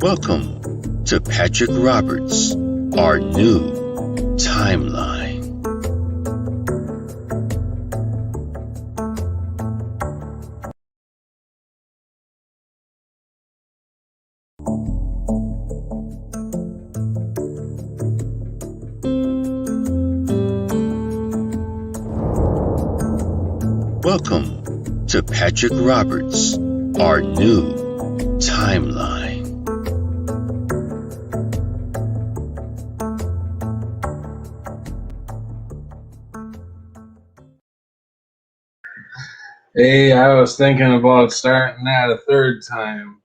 Welcome to Patrick Roberts, our new timeline. Welcome to Patrick Roberts, our new timeline. Hey, I was thinking about starting that a third time.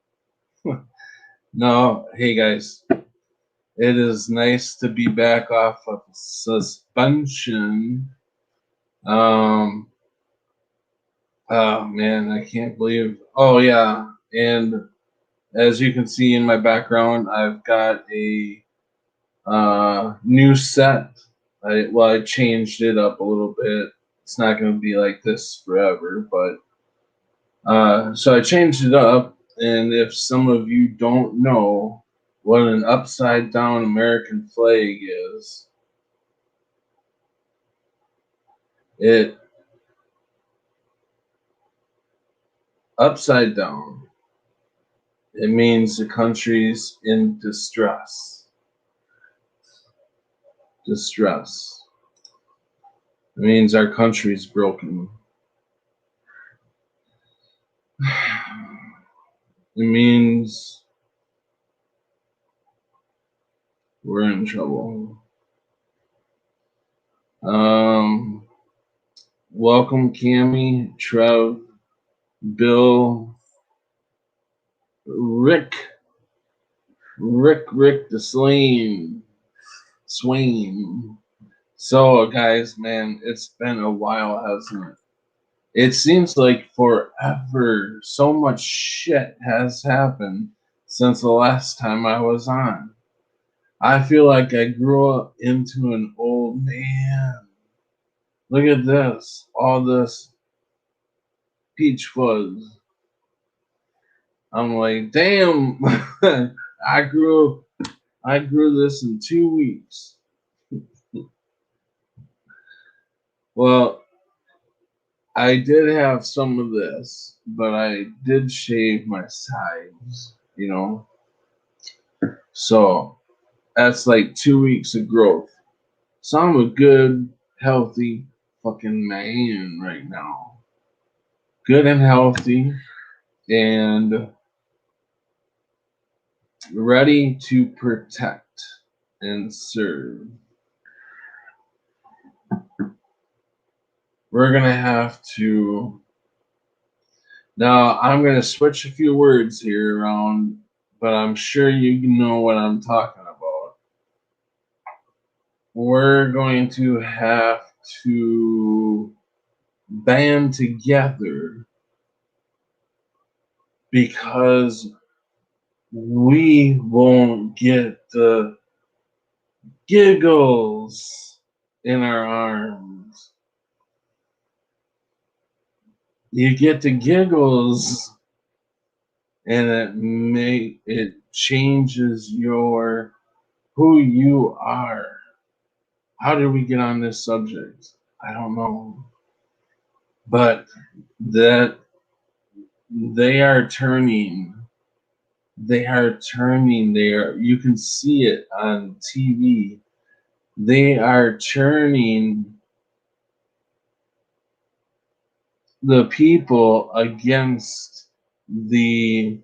No, hey guys, it is nice to be back off of suspension. Oh man, I can't believe. Oh yeah, and as you can see in my background, I've got a new set. I changed it up a little bit. It's not going to be like this forever, but so I changed it up, and if some of you don't know what an upside down American flag is, it upside down, it means the country's in distress. Distress. It means our country's broken. It means we're in trouble. Welcome, Cammy, Trev, Bill, Rick the Swain. So, guys, man, it's been a while, hasn't it? It seems like forever. So much shit has happened since the last time I was on. I feel like I grew up into an old man. Look at this. All this peach fuzz. I'm like, damn. I grew this in 2 weeks. Well, I did have some of this, but I did shave my sides, So that's like 2 weeks of growth. So I'm a good, healthy fucking man right now. Good and healthy and ready to protect and serve. We're going to have to. Now, I'm going to switch a few words here around, but I'm sure you know what I'm talking about. We're going to have to band together because we won't get the giggles in our arms. You get the giggles, and it changes who you are. How did we get on this subject? I don't know, but that they are turning. They are turning. You can see it on TV. They are turning the people against the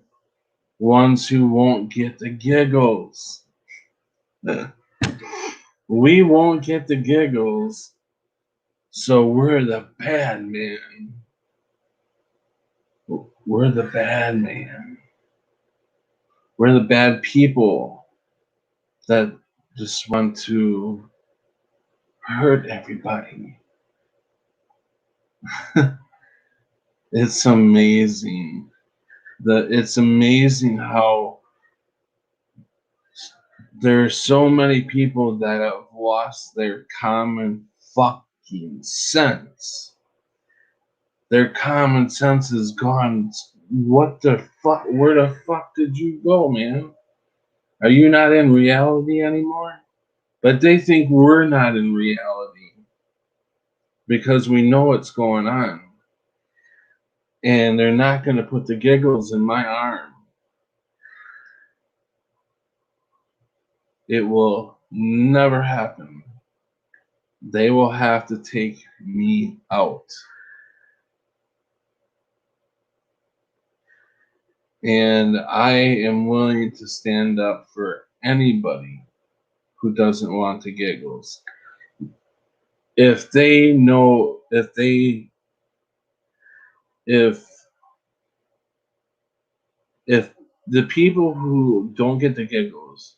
ones who won't get the giggles. We won't get the giggles, so we're the bad man. We're the bad man. We're the bad people that just want to hurt everybody. It's amazing. It's amazing how there's so many people that have lost their common fucking sense. Their common sense is gone. What the fuck? Where the fuck did you go, man? Are you not in reality anymore? But they think we're not in reality because we know what's going on. And they're not going to put the giggles in my arm. It will never happen. They will have to take me out. And I am willing to stand up for anybody who doesn't want the giggles. If they know, if the people who don't get the giggles,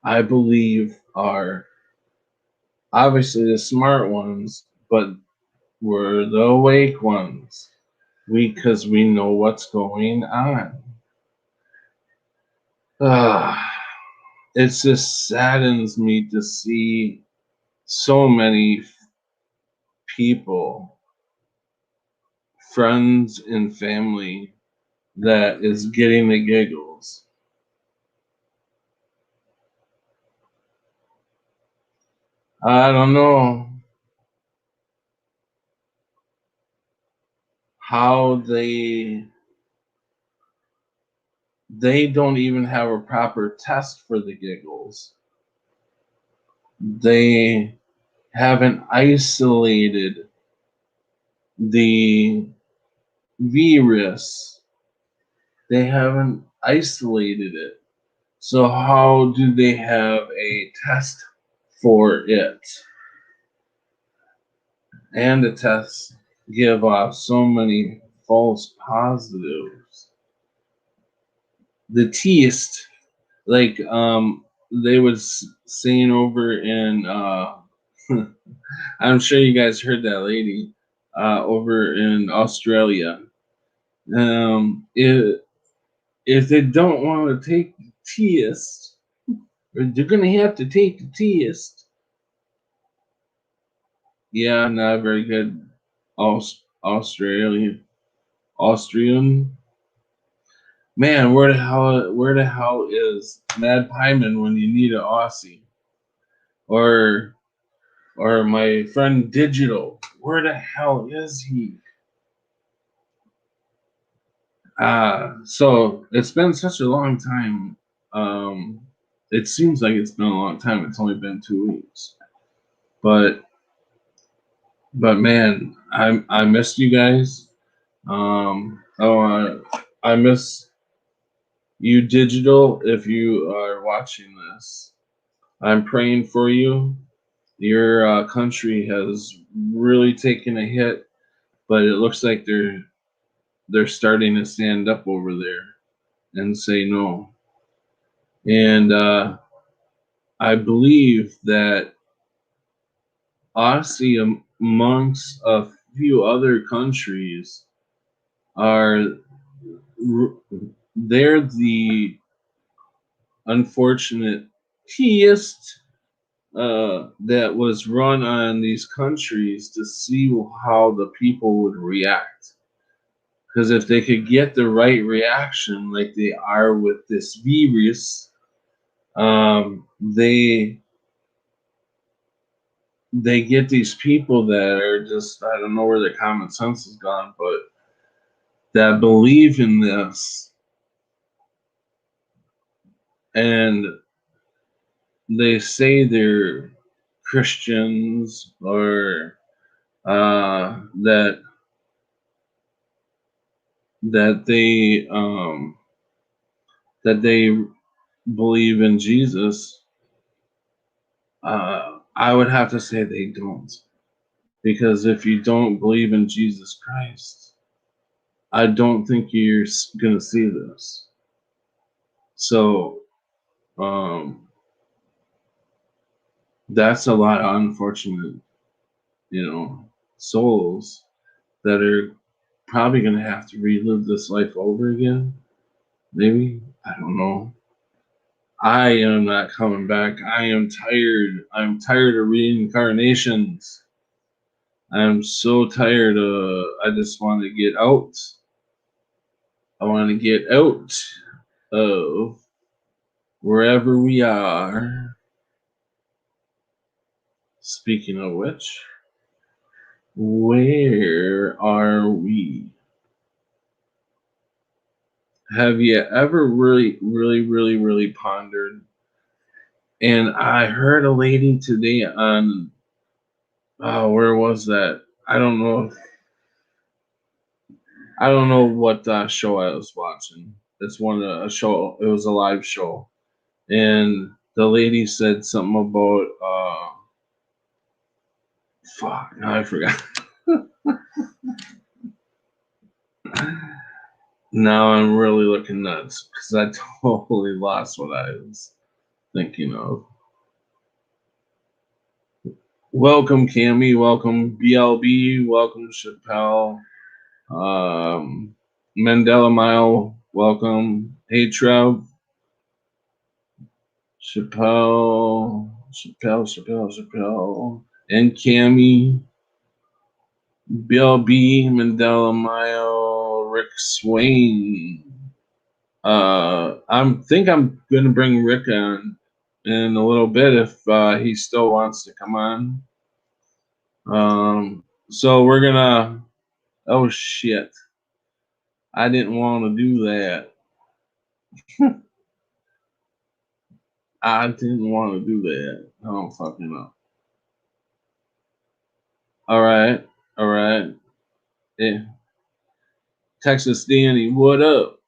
I believe are obviously the smart ones, but we're the awake ones. Because we know what's going on. It just saddens me to see so many people, friends and family, that is getting the giggles. I don't know how they don't even have a proper test for the giggles. They haven't isolated the virus. They haven't isolated it. So how do they have a test for it? And the tests give off so many false positives. The test, like they was saying over in I'm sure you guys heard that lady over in Australia. If they don't want to take the test, they're gonna have to take the test. Yeah, not very good. Austrian. Man, where the hell is Mad Pieman when you need an Aussie? Or my friend Digital. Where the hell is he? So it's been such a long time. It seems like it's been a long time. It's only been 2 weeks. But man, I missed you guys. I miss you, Digital, if you are watching this. I'm praying for you. Your country has really taken a hit, but it looks like they're starting to stand up over there and say no. And I believe that Aussie, amongst a few other countries, are they're the unfortunate teist that was run on these countries to see how the people would react. Because if they could get the right reaction, like they are with this virus, they get these people that are just, I don't know where their common sense has gone, but that believe in this, and they say they're Christians, or that that they um, that they believe in Jesus. I would have to say they don't, because if you don't believe in Jesus Christ, I don't think you're gonna see this. So um, that's a lot of unfortunate, souls that are probably gonna have to relive this life over again. Maybe, I don't know. I am not coming back. I am tired. I'm tired of reincarnations. I'm so tired of. I just want to get out. I want to get out of wherever we are. Speaking of which, where are we? Have you ever really pondered? And I heard a lady today on, oh, where was that? I don't know. I don't know what show I was watching. It's a show. It was a live show, and the lady said something about fuck. I forgot. Now I'm really looking nuts because I totally lost what I was thinking of. Welcome, Cammy. Welcome, BLB. Welcome, Chappelle. Um, Mandela Mile. Welcome. Hey, Trev. Chappelle. And Cammy. BLB. Mandela Mile. Rick Swain. Think I'm gonna bring Rick on in a little bit if he still wants to come on. So we're gonna. Oh shit! I didn't want to do that. I didn't want to do that. I don't fucking know. All right. Yeah. Texas Danny, what up?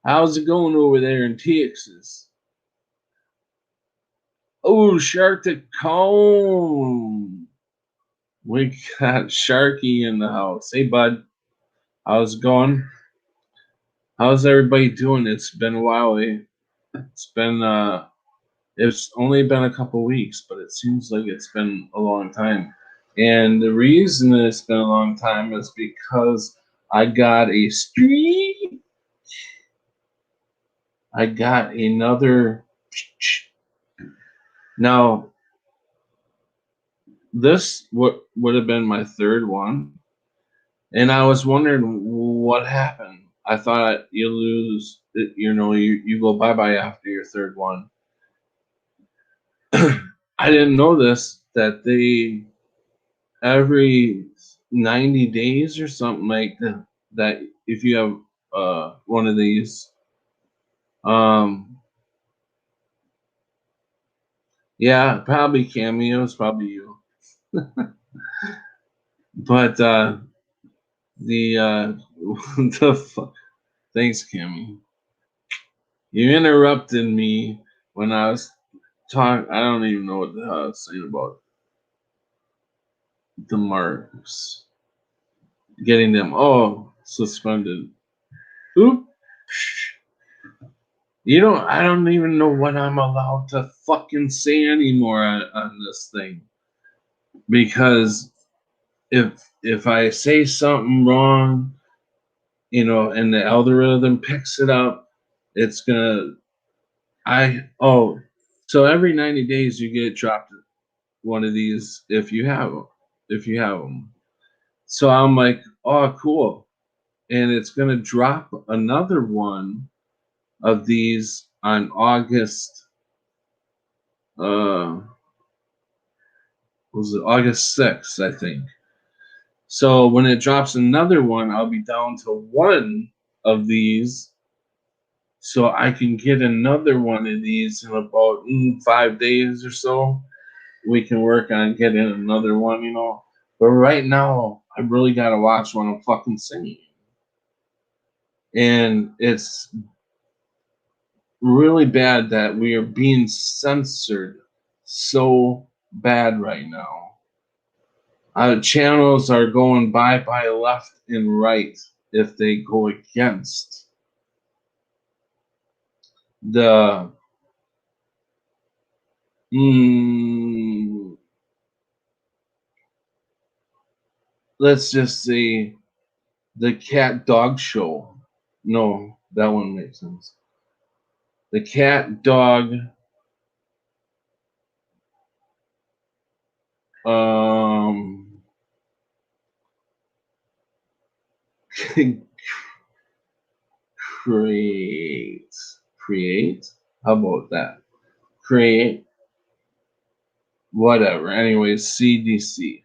How's it going over there in Texas? Oh, Shark the Cone. We got Sharky in the house. Hey, bud. How's it going? How's everybody doing? It's been a while. It's been it's only been a couple weeks, but it seems like it's been a long time. And the reason it's been a long time is because I got a streak. I got another. Now, this would have been my third one, and I was wondering what happened. I thought you lose, you go bye bye after your third one. I didn't know this that they every 90 days or something like that if you have one of these um yeah, probably cameos, probably you. But the the thanks, Cammy. You interrupted me when I was talking. I don't even know what the hell I was saying about the marks, getting them suspended. Oop. I don't even know what I'm allowed to fucking say anymore on this thing. Because if I say something wrong, and the algorithm picks it up, it's gonna so every 90 days you get dropped one of these if you have them. So I'm like, oh, cool. And it's gonna drop another one of these on August uh was it August 6th, I think. So when it drops another one, I'll be down to one of these. So I can get another one of these in about 5 days or so. We can work on getting another one. But right now, I really got to watch what I'm fucking singing. And it's really bad that we are being censored so bad right now. Channels are going by left and right if they go against the let's just say the cat dog show. No, that one makes sense. The cat dog um create create How about that? Create whatever. Anyways, CDC.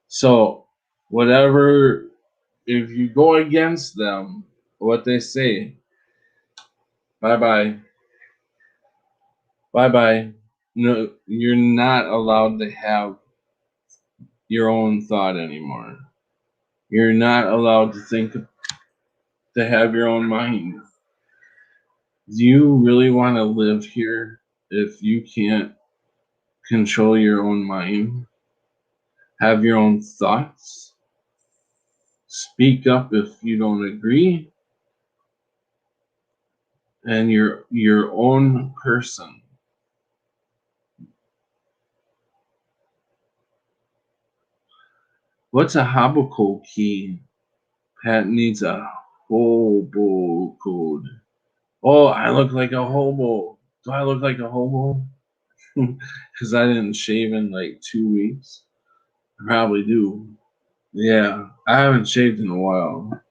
So, whatever, if you go against them, what they say, bye bye, bye bye. No, you're not allowed to have your own thought anymore. You're not allowed to think, to have your own mind. Do you really want to live here if you can't control your own mind? Have your own thoughts? Speak up if you don't agree, and you're your own person. What's a hobo key? Pat needs a hobo code. Oh, I look like a hobo. Do I look like a hobo? Because I didn't shave in like 2 weeks. I probably do. Yeah, I haven't shaved in a while.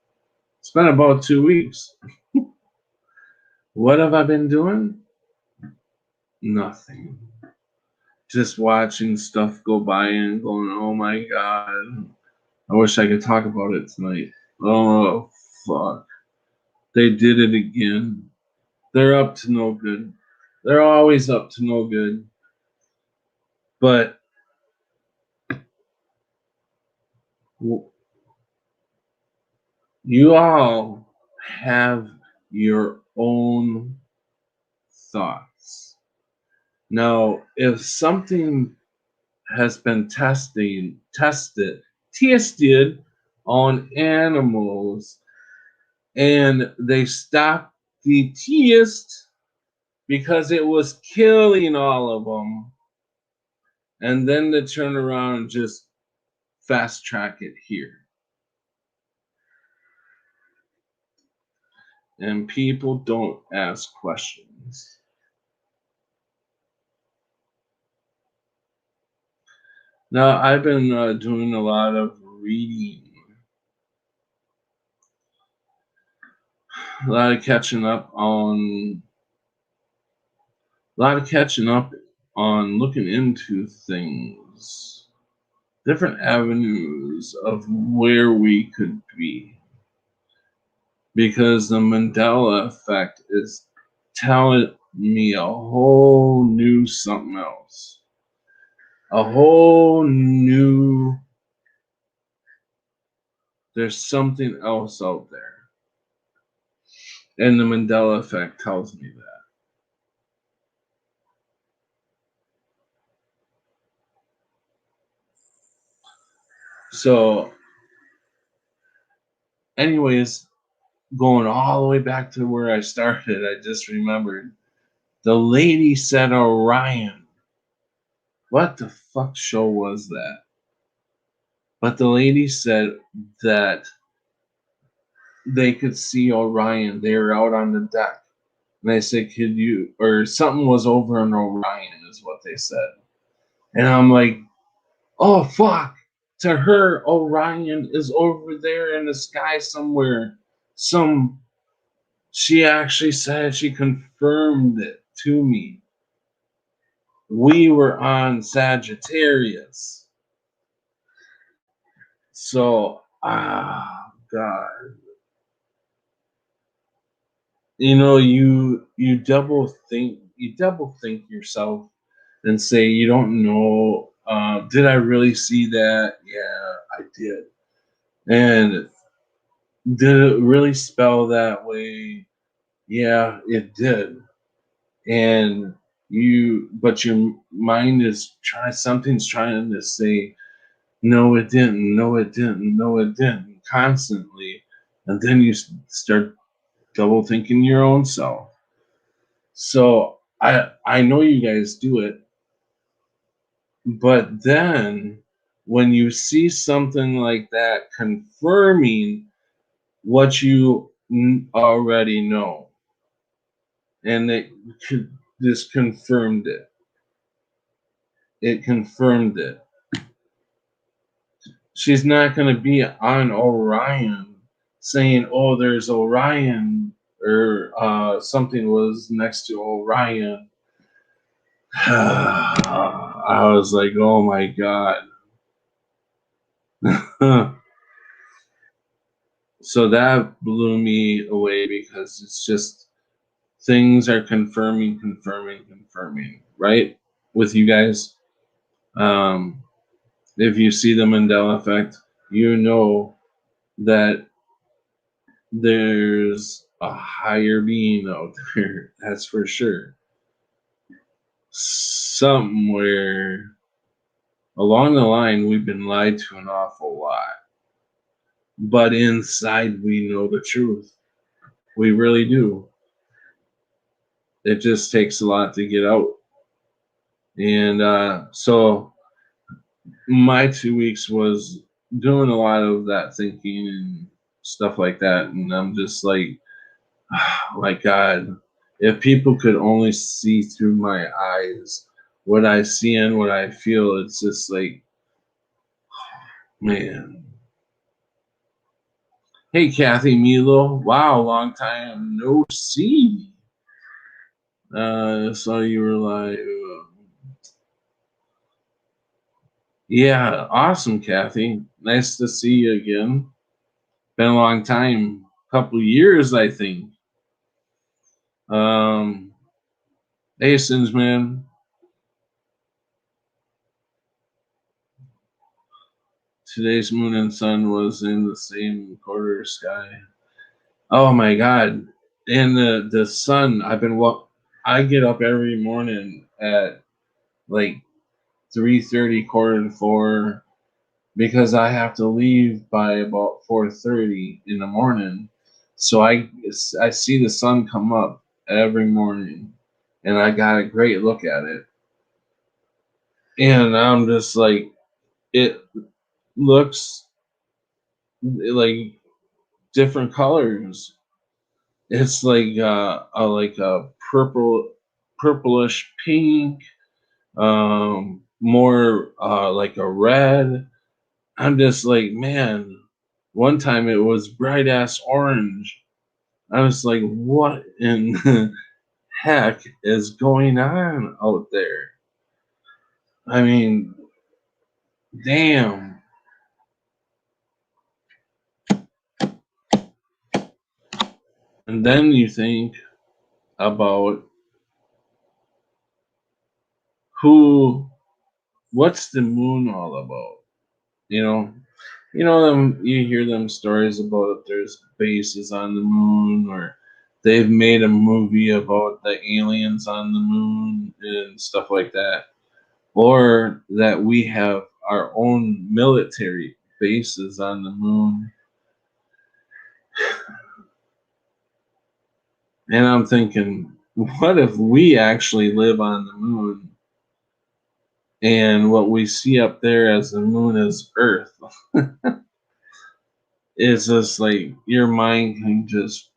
It's been about 2 weeks. What have I been doing? Nothing. Just watching stuff go by and going, oh my god. I wish I could talk about it tonight. Oh, fuck. They did it again. They're up to no good. They're always up to no good. But you all have your own thoughts. Now, if something has been tested on animals, and they stopped the test because it was killing all of them, and then they turn around and just fast track it here. And people don't ask questions. Now, I've been doing a lot of reading, a lot of catching up on, looking into things, different avenues of where we could be. Because the Mandela effect is telling me a whole new something else. A whole new, there's something else out there. And the Mandela effect tells me that. So, anyways, going all the way back to where I started, I just remembered the lady said Orion. What the fuck show was that? But the lady said that they could see Orion. They were out on the deck. And I said, could you, or something was over in Orion, is what they said. And I'm like, oh, fuck. To her, Orion is over there in the sky somewhere. She actually said, she confirmed it to me. We were on Sagittarius. So, God. You double think yourself and say you don't know. Did I really see that? Yeah, I did. And did it really spell that way? Yeah, it did. And but your mind is something's trying to say, no, it didn't, no, it didn't, no, it didn't, constantly. And then you start double thinking your own self. So I know you guys do it, but then when you see something like that confirming what you already know, and this confirmed it. It confirmed it. She's not going to be on Orion saying, "Oh, there's Orion or something was next to Orion. I was like, oh my God. So that blew me away because it's just things are confirming, right? With you guys. Um, if you see the Mandela effect, you know that there's a higher being out there. That's for sure. Somewhere along the line, we've been lied to an awful lot. But inside, we know the truth. We really do. It just takes a lot to get out. And so my 2 weeks was doing a lot of that thinking and stuff like that. And I'm just like, oh my God, if people could only see through my eyes what I see and what I feel, it's just like, man. Hey, Kathy Milo. Wow, long time no see. So you were like, yeah, awesome, Kathy. Nice to see you again. Been a long time, couple years, I think. Hey, Sins, man. Today's moon and sun was in the same quarter sky. Oh my God! And the sun. I get up every morning at like 3:30, quarter to 4, because I have to leave by about 4:30 in the morning. So I see the sun come up every morning, and I got a great look at it, and I'm just like, it looks like different colors. It's like a purplish pink, more like a red. I'm just like, man. One time it was bright ass orange. I was like, what in the heck is going on out there? I mean, damn. And then you think about who, what's the moon all about? You know, you hear them stories about if there's bases on the moon, or they've made a movie about the aliens on the moon and stuff like that, or that we have our own military bases on the moon. And I'm thinking, what if we actually live on the moon and what we see up there as the moon is Earth? It's just like your mind can just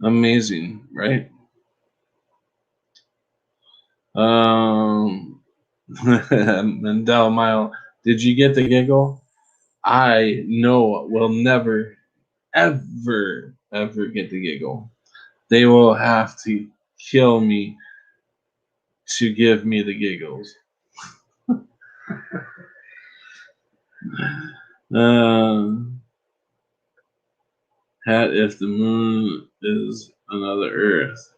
amazing, right? Mendel Mile, did you get the giggle? I know will never, ever get the giggle. They will have to kill me to give me the giggles. Hat if the moon is another Earth.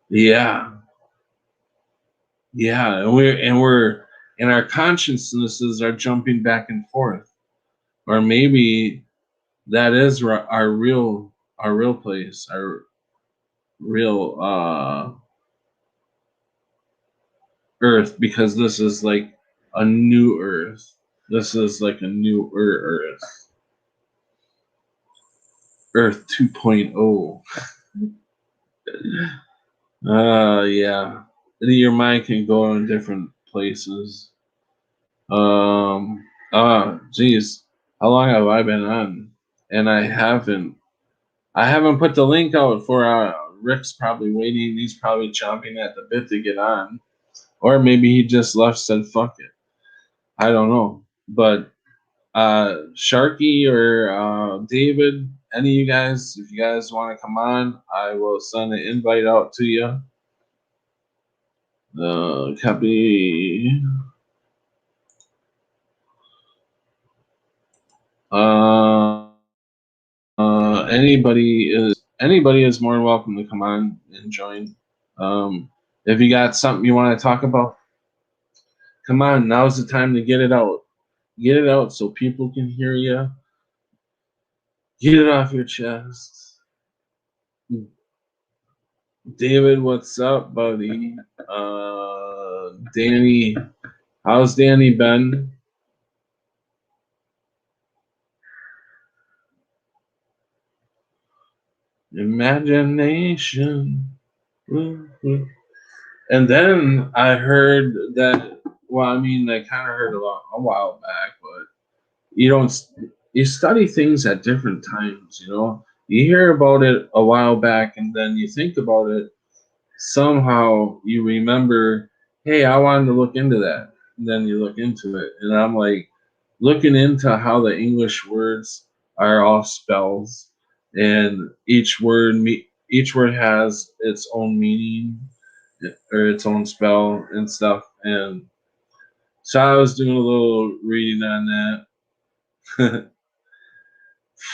Yeah, yeah, and our consciousnesses are jumping back and forth, or maybe that is our real place, our real Earth, because this is like a new Earth. This is like a new Earth. Earth 2.0. Yeah. Your mind can go in different places. Geez, how long have I been on? And I haven't put the link out for Rick's probably waiting. He's probably chomping at the bit to get on, or maybe he just left, said fuck it. I don't know, but Sharky or David, any of you guys, if you guys want to come on, I will send an invite out to you. Copy. Uh, anybody is more than welcome to come on and join. If you got something you want to talk about, come on. Now's the time to get it out. Get it out so people can hear you. Get it off your chest. David, what's up, buddy? Danny, how's Danny been? Imagination. And then I heard that. Well, I mean, I kind of heard a while back, but you don't. You study things at different times. You know, you hear about it a while back, and then you think about it. Somehow you remember, hey, I wanted to look into that. And then you look into it, and I'm like looking into how the English words are all spells, and each word has its own meaning or its own spell and stuff. And so I was doing a little reading on that.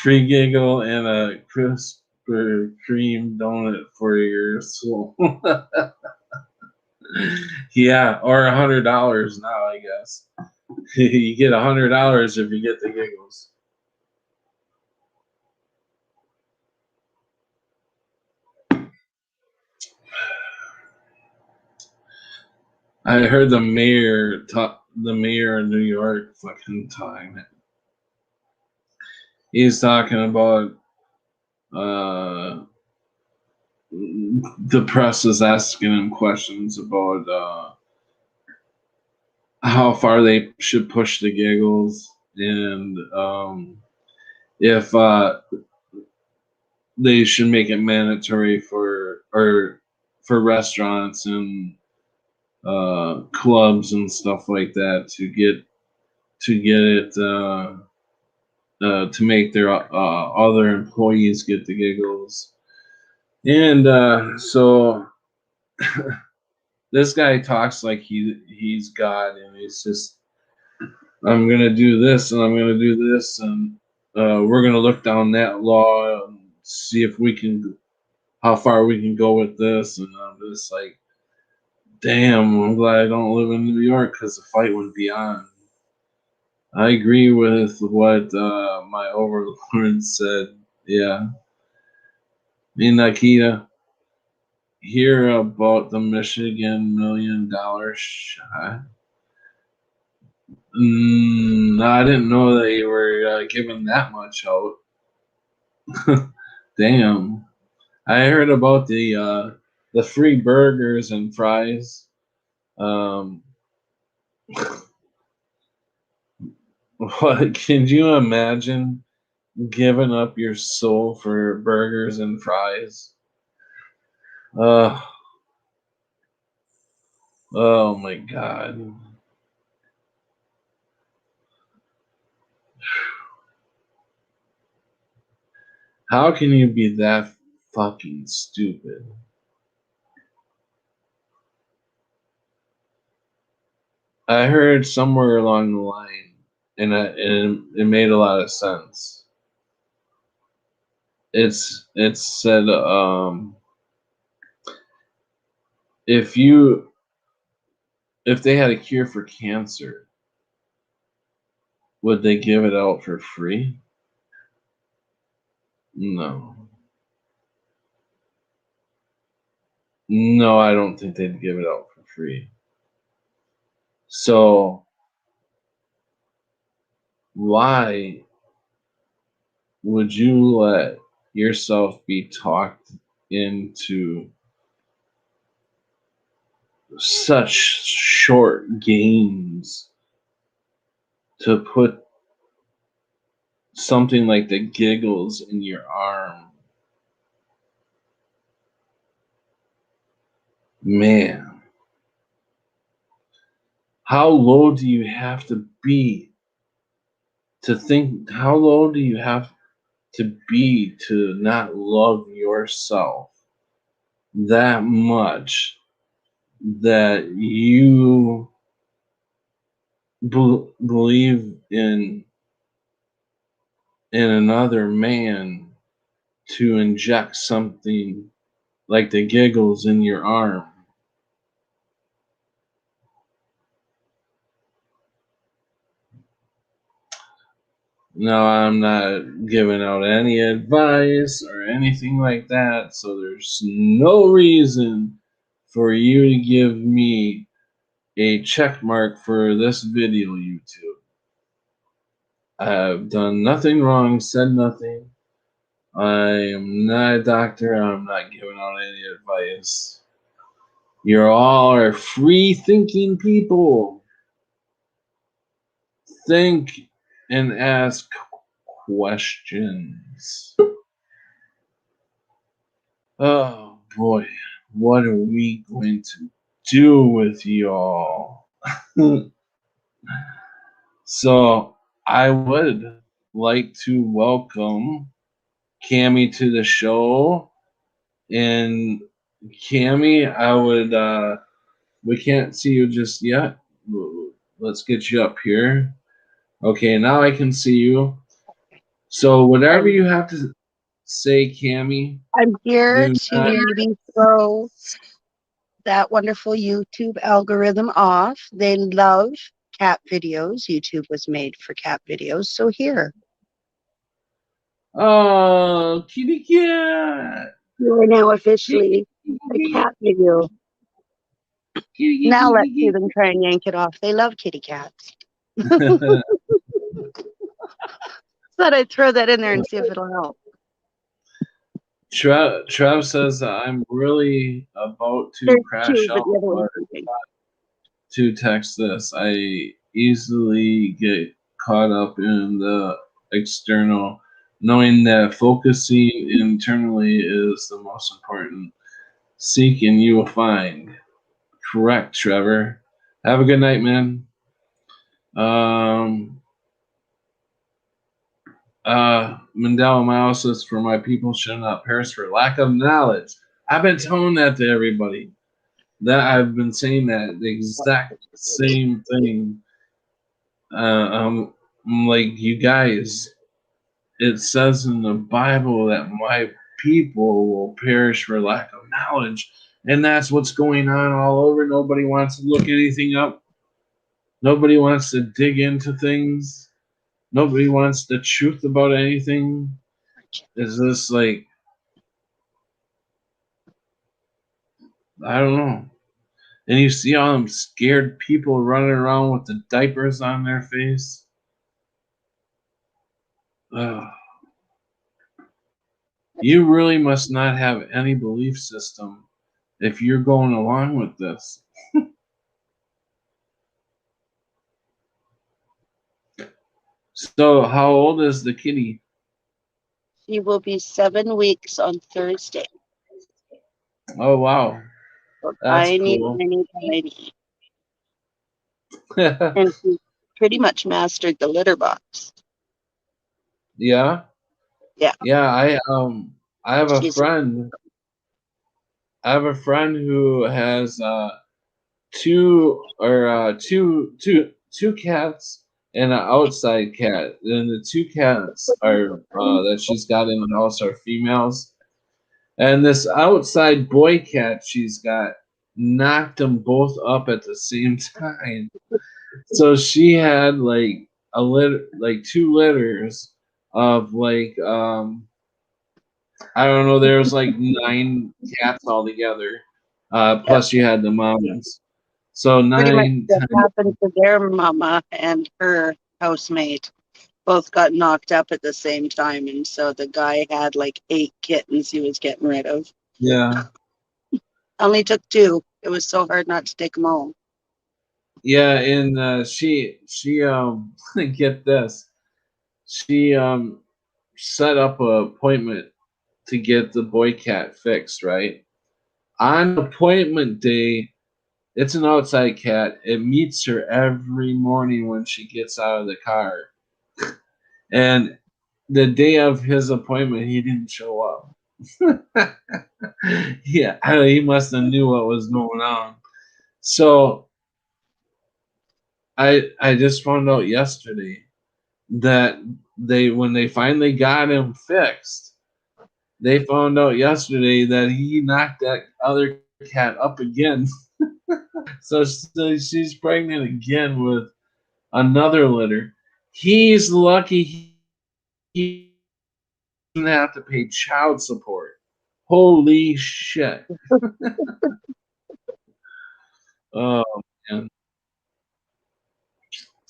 Free giggle and a Krispy Kreme donut for your soul. Yeah, or $100 now, I guess. You get $100 if you get the giggles. I heard the mayor of New York fucking time. He's talking about the press is asking him questions about how far they should push the giggles and if they should make it mandatory for restaurants and clubs and stuff like that to get it to make their other employees get the giggles. And so this guy talks like he's God, and he's just, I'm gonna do this and I'm gonna do this, and we're gonna look down that law and see if we can, how far we can go with this. And I'm just like, damn, I'm glad I don't live in New York because the fight would be on. I agree with what my overlord said. Yeah. Me, Nikita, hear about the Michigan $1 million shot? No, I didn't know they were giving that much out. Damn. I heard about the free burgers and fries. Um, what can you imagine giving up your soul for burgers and fries? Uh, oh my god. How can you be that fucking stupid? I heard somewhere along the line, and it made a lot of sense. It's said if you if they had a cure for cancer, would they give it out for free? No. No, I don't think they'd give it out for free. So why would you let yourself be talked into such short games to put something like the giggles in your arm? Man, How low do you have to be to think? How low do you have to be to not love yourself that much that you believe in another man to inject something like the giggles in your arm? No, I'm not giving out any advice or anything like that, so there's no reason for you to give me a check mark for this video, YouTube. I've done nothing wrong, said nothing. I am not a doctor. I'm not giving out any advice. You all are free thinking people. Think and ask questions. Oh boy, what are we going to do with y'all? So, I would like to welcome Cammy to the show. And Cammy, we can't see you just yet. Let's get you up here. Okay, now I can see you. So whatever I'm you have to say, Cammy, I'm here do to not. maybe throw that wonderful YouTube algorithm off. They love cat videos. YouTube was made for cat videos. So here, Oh, kitty cat. you are now Kitty, officially a kitty, cat video. kitty, Now let's see kitty, them try and yank it off. They love kitty cats. kitty. Thought I'd throw that in there and see if it'll help. Trev says I'm really about to There's crash two, but out the other one's hard sleeping. to text this. I easily get caught up in the external, knowing that focusing internally is the most important. Seek and you will find. Correct, Trevor. Have a good night, man. Um, Mandela Mouse says, for my people should not perish for lack of knowledge. I've been telling that to everybody. That I've been saying that the exact same thing. I'm like, you guys, it says in the Bible that my people will perish for lack of knowledge. And that's what's going on all over. Nobody wants to look anything up. Nobody wants to dig into things. Nobody wants the truth about anything. Is this like, I don't know. And you see all them scared people running around with the diapers on their face. Ugh. You really must not have any belief system if you're going along with this. So, how old is the kitty? She will be 7 weeks on Thursday. Oh, wow. So That's tiny, cool. tiny, tiny. And she pretty much mastered the litter box. Yeah. Yeah. Yeah, I have a She's friend. I have a friend who has two cats and an outside cat. And the two cats are that she's got in the house are females. And this outside boy cat she's got knocked them both up at the same time. So she had like like two litters of like I don't know. There was like 9 cats altogether. yeah, Plus you had the moms. So pretty much nine what times. happened to their mama and her housemate. Both got knocked up at the same time, and so the guy had like 8 kittens he was getting rid of. Yeah. Only took 2. It was so hard not to take them all. Yeah, and she get this. She set up an appointment to get the boy cat fixed, right? On appointment day, It's an outside cat. It meets her every morning when she gets out of the car. And the day of his appointment, he didn't show up. Yeah, he must have knew what was going on. So I just found out yesterday that when they finally got him fixed, they found out yesterday that he knocked that other cat up again. So she's pregnant again with another litter. He's lucky he doesn't have to pay child support. Holy shit. Oh man.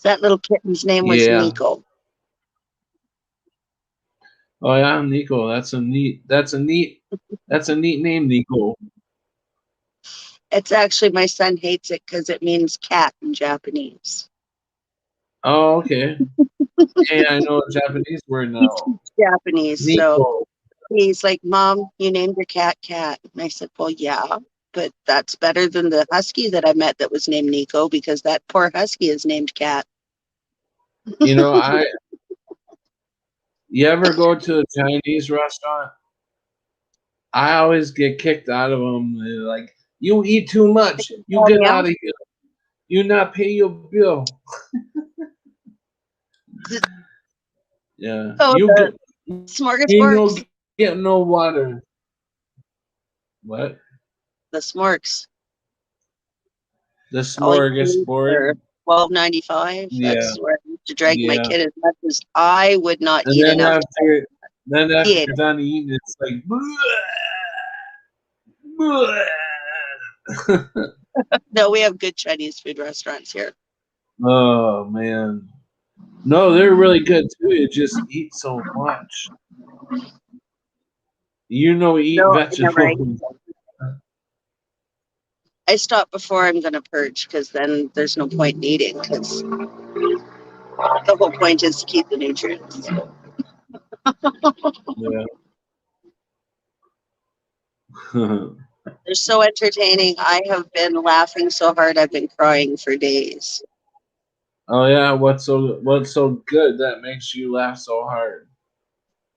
That little kitten's name was Yeah. Nico. Oh yeah, Nico. That's a neat name, Nico. It's actually, my son hates it because it means cat in Japanese. Oh, okay. Yeah, I know a Japanese word He now. speaks Japanese, so Nico. he's like, "Mom, you named your cat Cat." And I said, "Well, yeah, but that's better than the husky that I met that was named Nico, because that poor husky is named Cat." You know, you ever go to a Chinese restaurant? I always get kicked out of them. They're like, you eat too much. You Oh, get yeah. out of here. You not pay your bill. Yeah. Oh, You the get you no smorgasbords. get no water. What? The smorks. The All you can eat for smorgasbord? $12.95. Yeah. That's where I used to drag my Yeah. kid as much as I would not And eat enough. then He after ate you're it. done eating, it's like bleh, bleh. No, we have good Chinese food restaurants here. Oh man. No, they're really good too. You just eat so much. Eat No, I never ate. vegetables. I stop before I'm going to purge, because then there's no point in eating, because the whole point is to keep the nutrients. Yeah. They're so entertaining. I have been laughing so hard I've been crying for days. Oh yeah, what's so good that makes you laugh so hard?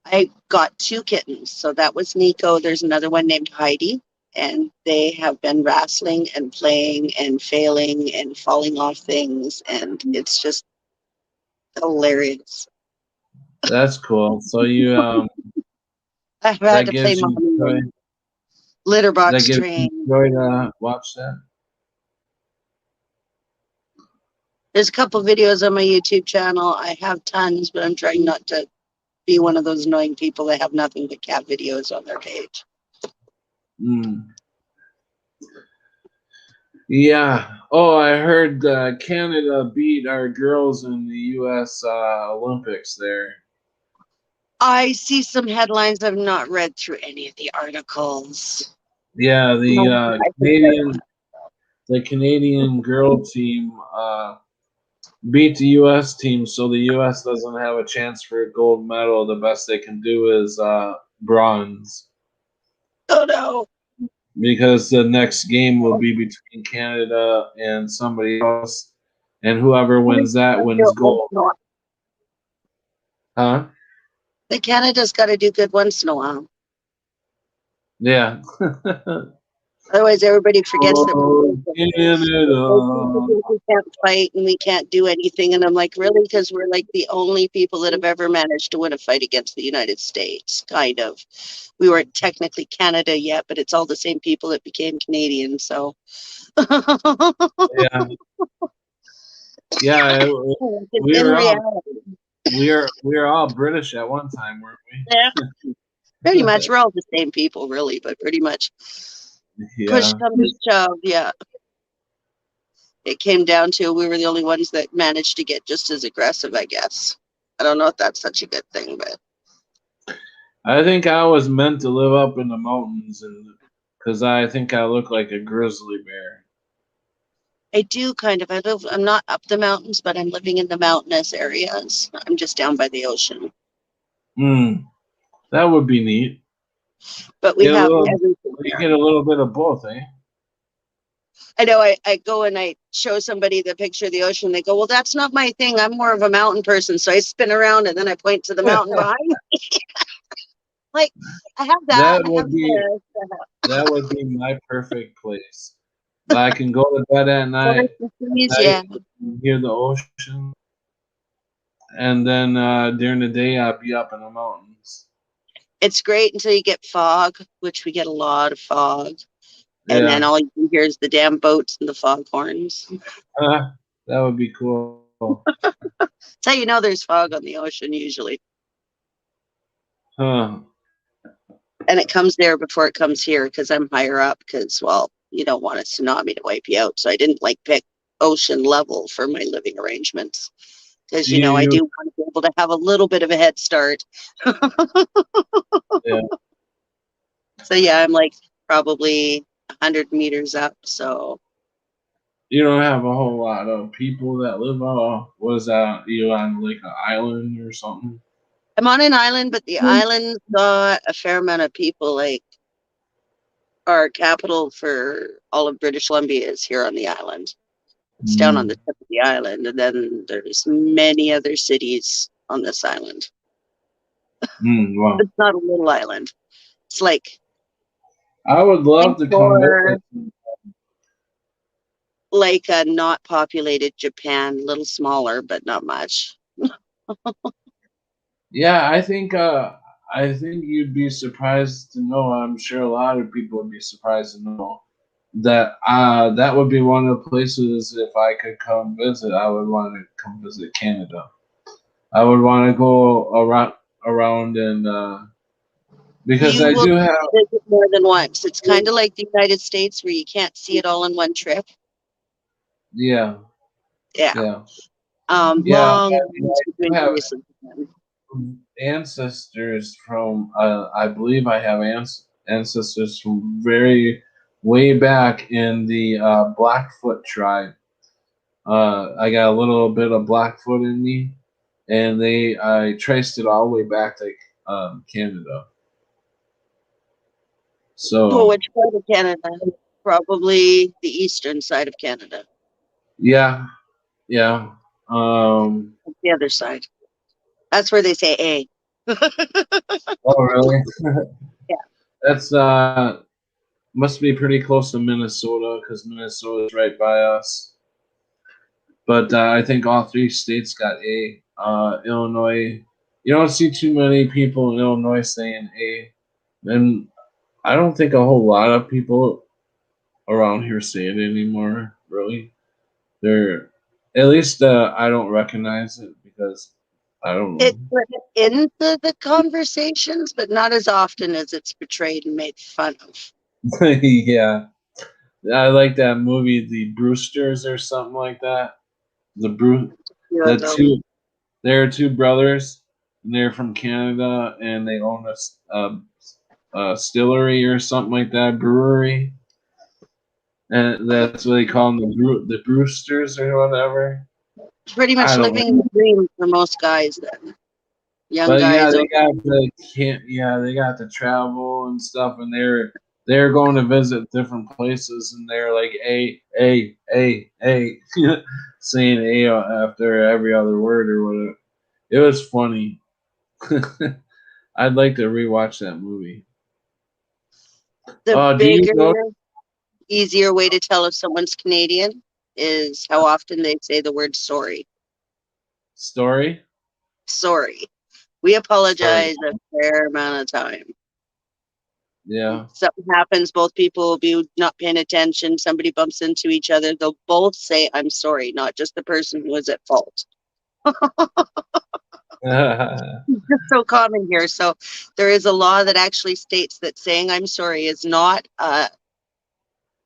I got two kittens. So that was Nico. There's another one named Heidi. And they have been wrestling and playing and failing and falling off things. And it's just hilarious. That's cool. So I've had that to play gives you mommy joy. and litter That box gives you train. joy to watch that. There's a couple videos on my YouTube channel. I have tons, but I'm trying not to be one of those annoying people that have nothing but cat videos on their page. Mm. Yeah. Oh, I heard Canada beat our girls in the U.S. Olympics there. I see some headlines. I've not read through any of the articles. Yeah, I think that the Canadian girl team beat the U.S. team, so the U.S. doesn't have a chance for a gold medal. The best they can do is bronze, oh no. because the next game will be between Canada and somebody else, and whoever wins that wins gold. Huh? The Canada's got to do good once in a while. Yeah. Otherwise, everybody forgets that Oh, Canada. we can't fight and we can't do anything. And I'm like, really? Because we're like the only people that have ever managed to win a fight against the United States, kind of. We weren't technically Canada yet, but it's all the same people that became Canadian. So, Yeah. Yeah, we in were all reality, we were all British at one time, weren't yeah, pretty we? much we're all the same people, really, but pretty much push Yeah. come to shove, yeah. It came down to we were the only ones that managed to get just as aggressive, I guess. I don't know if that's such a good thing, but I think I was meant to live up in the mountains, and because I think I look like a grizzly bear. I do kind of. I'm not up the mountains, but I'm living in the mountainous areas. I'm just down by the ocean. That would be neat. But we Get a have little, everything you here. get a little bit of both, eh? I know I go and I show somebody the picture of the ocean. They go, well, that's not my thing. I'm more of a mountain person. So I spin around and then I point to the mountain behind me. Like, I have that. That I have would be this. that would be my perfect place. I can go to bed Yeah. hear the ocean, and then during the day I'd be up in the mountains. It's great until you get fog, which we get a lot of fog. And then Yeah, all you can hear is the damn boats and the foghorns. that would be cool. That's how you know there's fog on the ocean usually. Huh. And it comes there before it comes here because I'm higher up because, well, you don't want a tsunami to wipe you out. So I didn't like pick ocean level for my living arrangements because, Do I you? do want to be able to have a little bit of a head start. Yeah. So yeah, I'm like probably 100 meters up. So You don't have a whole lot of people that live on. Was that you on like an island or something? I'm on an island, but the island's got a fair amount of people. Like our capital for all of British Columbia is here on the island. It's down on the Mm. tip of the island, and then there's many other cities on this island. Wow. It's not a little island. It's like I would love think to come for visit. like a not populated Japan, a little smaller, but not much. Yeah, I think you'd be surprised to know. I'm sure a lot of people would be surprised to know that that would be one of the places if I could come visit. I would want to come visit Canada. I would want to go around and because You I will do have visit more than once. It's kind of like the United States where you can't see it all in one trip. yeah Yeah. yeah yeah Long I mean, ways I do between have places. ancestors from I believe I have ancestors from very way back in the Blackfoot tribe. I got a little bit of Blackfoot in me, and I traced it all the way back to Canada. Well, So which part of Canada? Probably the eastern side of Canada. yeah, yeah. Um, The other side. That's where they say A. oh really? Yeah. That's must be pretty close to Minnesota because Minnesota's right by us. But I think all three states got A. Illinois, you don't see too many people in Illinois saying A, and I don't think a whole lot of people around here say it anymore. Really, they're at least I don't recognize it because I don't It's know. put into the conversations, but not as often as it's portrayed and made fun of. Yeah, I like that movie, The Brewsters or something like that. The Brew, You know, the those. two, they're two brothers, and they're from Canada, and they own a distillery or something like that, brewery, and that's what they call them, the Brewsters or whatever. Pretty I much don't living know, the dream for most guys then. Young but yeah, guys. they got to travel and stuff, and they're going to visit different places, and they're like a, saying a after every other word or whatever. It was funny. I'd like to rewatch that movie. The Do you bigger, know easier way to tell if someone's Canadian is how often they say the word sorry. story? Sorry. We Story. apologize a fair amount of time. Yeah. Something happens, both people will be not paying attention, somebody bumps into each other, they'll both say, I'm sorry, not just the person who was at fault. It's so common here. So there is a law that actually states that saying I'm sorry is not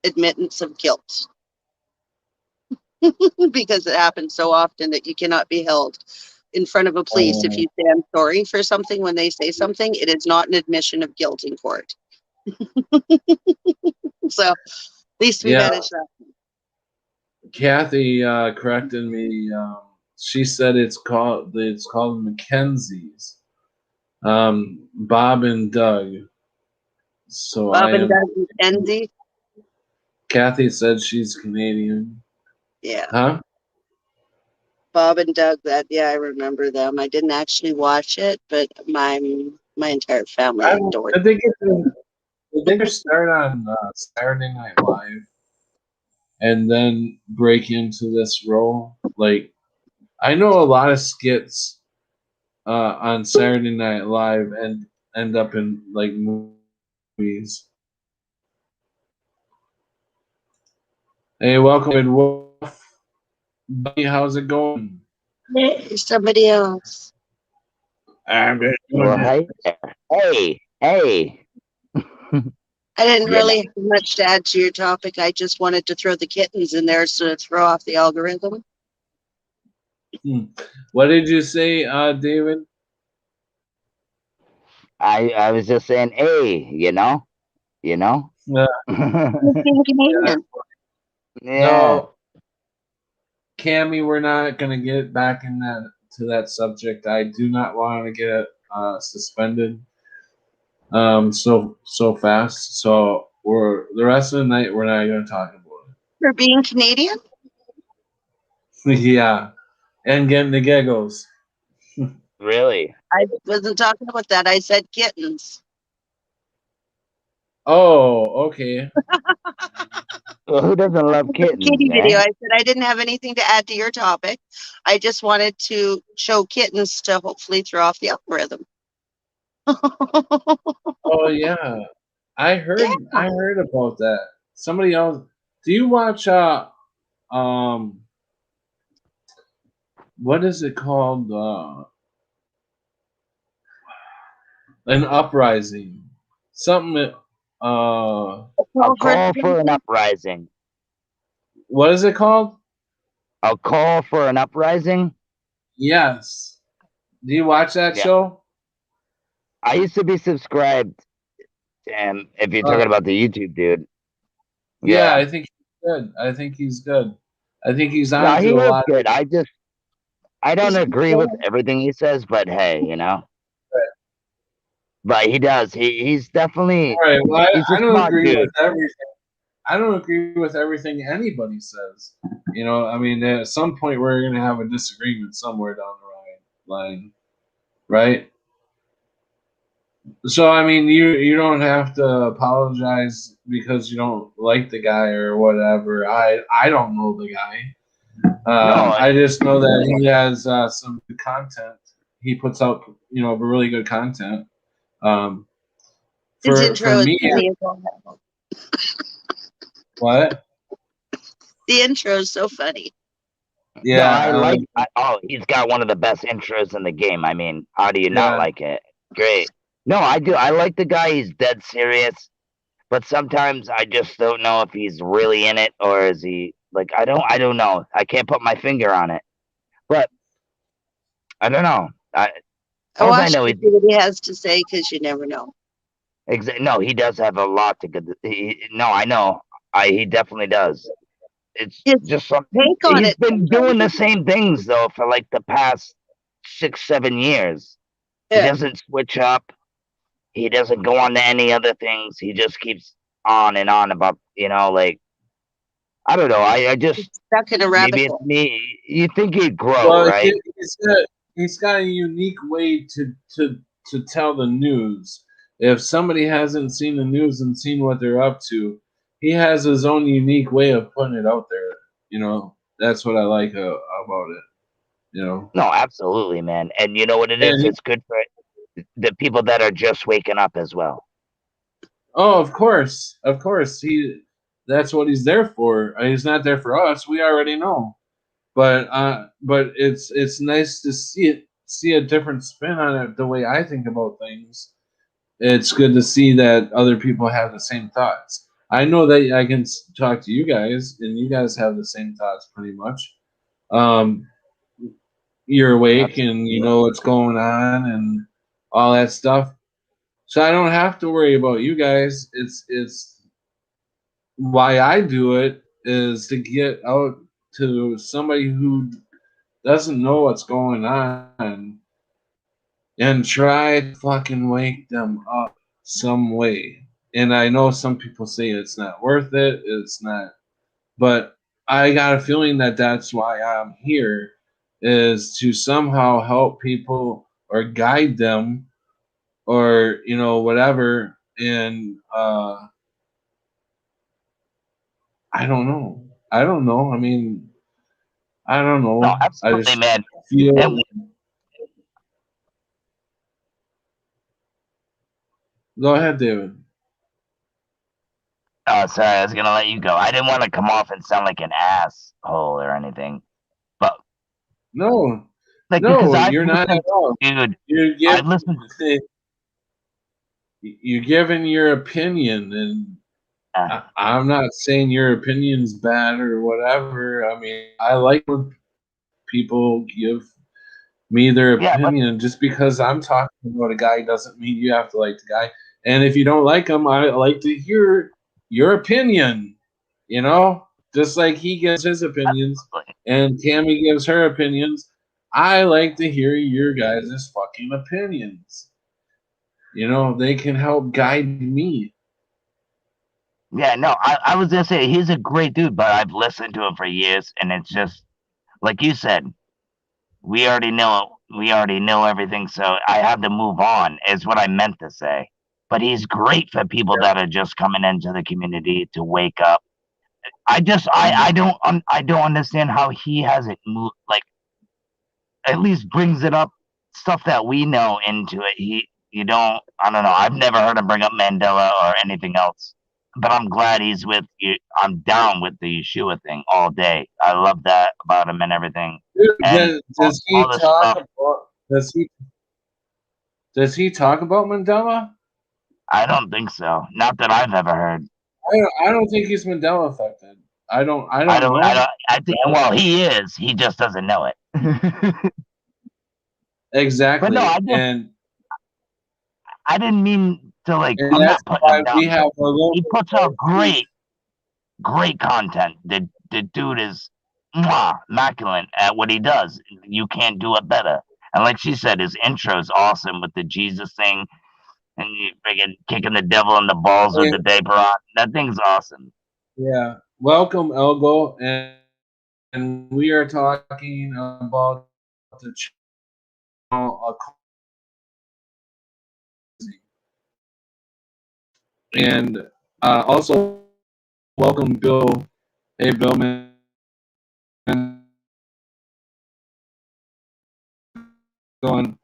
admittance of guilt because it happens so often that you cannot be held in front of a police if you say I'm sorry for something when they say something. It is not an admission of guilt in court. So at least we yeah. managed that. Kathy corrected me. She said it's called Mackenzie's. Bob and Doug. So Bob I and am Doug Mackenzie. Kathy said she's Canadian. Yeah. Huh? Bob and Doug, that, yeah, I remember them. I didn't actually watch it, but my entire family adored Did they get to, did they just start on Saturday Night Live and then break into this role? Like, I know a lot of skits on Saturday Night Live and end up in like movies. Hey, welcome, Red Wolf. Buddy, how's it going? it. Somebody else. I'm doing Well, it. hey there. Hey. I didn't You know, really have much to add to your topic. I just wanted to throw the kittens in there so to throw off the algorithm. What did you say, David? I was just saying, hey, you know. Uh, Being yeah. Canadian. Yeah. No, Cammy, we're not gonna get back in that subject. I do not want to get suspended so fast. So we're the rest of the night we're not gonna talk about For being Canadian? it. Yeah, and getting the giggles. Really. I wasn't talking about that. I said kittens. Oh, okay. Well, who doesn't love kittens, Kitty video. man? I said I didn't have anything to add to your topic. I just wanted to show kittens to hopefully throw off the algorithm. Oh yeah, Yeah. I heard about that. Somebody else. Do you watch um what is it called an uprising? Something A call for an uprising. what is it called? A call for an uprising. Yes. Do you watch that Yeah. show? I used to be subscribed. If you're talking about the YouTube dude. Yeah, Yeah. I think he's good. I think he's good. I think he's No, on he to a is lot. good. I don't agree with everything he says, but hey, But he does. He's definitely All right. Well, he's a I don't smart agree with dude. everything. I don't agree with everything anybody says. You know, I mean, at some point we're going to have a disagreement somewhere down the line, right? So, I mean, you don't have to apologize because you don't like the guy or whatever. I don't know the guy. No, I just know that he has some good content. He puts out, really good content. Um, His for intro is me, funny as well. what? The intro is so funny. no, I Yeah, like. He's got one of the best intros in the game. I mean, how do you not yeah. like it? Great. No, I do. I like the guy. He's dead serious, but sometimes I just don't know if he's really in it or is he like I don't know. I can't put my finger on it, but I don't know. I All I watch know to is see what he has to say because you never know. no. He does have a lot to good. No, I know. He definitely does. It's His just something. take on He's it. been doing the same things though for like the past 6, 7 years. He Yeah. doesn't switch up. He doesn't go on to any other things. He just keeps on and on about like I don't know. I just Stuck in a rabbit maybe it's hole. me. You think he'd grow, Well, right? he's got a unique way to tell the news. If somebody hasn't seen the news and seen what they're up to, he has his own unique way of putting it out there. That's what I like about it. No, absolutely, man. And you know what it is? And It's good for the people that are just waking up as well. oh, of course, that's what he's there for. He's not there for us. We already know. But it's nice to see a different spin on it. The way I think about things, it's good to see that other people have the same thoughts. I know that I can talk to you guys, and you guys have the same thoughts pretty much. Um, you're awake and you know what's going on and all that stuff. So I don't have to worry about you guys. It's why I do it is to get out to somebody who doesn't know what's going on and try to fucking wake them up some way. And I know some people say it's not worth it. It's not, but I got a feeling that that's why I'm here, is to somehow help people or guide them, or whatever. And I don't know. I don't know. I mean, I don't No, know. I absolutely, just man. feel. And Go ahead, David. oh, sorry, I was gonna let you go. I didn't want to come off and sound like an asshole or anything, but No, like because no, I've you're not at listened, all. dude. You're I've listened. you're giving your opinion, and Uh, I'm not saying your opinion's bad or whatever. I mean, I like when people give me their yeah, but opinion. Just because I'm talking about a guy doesn't mean you have to like the guy. And if you don't like him, I like to hear your opinion. Just like he gives his opinions and Tammy gives her opinions. I like to hear your guys' fucking opinions. They can help guide me. yeah, no, I was gonna say he's a great dude, but I've listened to him for years, and it's just like you said. We already know everything, so I had to move on. Is what I meant to say. But he's great for people that are just coming into the community to wake up. I don't understand how he hasn't moved, like at least brings it up stuff that we know into it. You don't I don't know. I've never heard him bring up Mandela or anything else. But I'm glad he's with you. I'm down with the Yeshua thing all day. I love that about him and everything. Dude, And does he all the talk stuff. about does he talk about Mandela? I don't think so. Not that I've ever heard. I don't think he's Mandela affected. I don't I I don't don't. I know. don't. I think. Well, he is. He just doesn't know it. But no, Exactly. I didn't mean to like. And I'm that's not putting why him down. we have a He local puts out great content. The dude is immaculate at what he does. You can't do it better. And like she said, his intro is awesome with the Jesus thing, and you freaking kicking the devil in the balls with the and, diaper on. That thing's awesome. yeah. Welcome, Elgo, and we are talking about the channel, and also welcome, Bill. Hey, Bill, man. Going,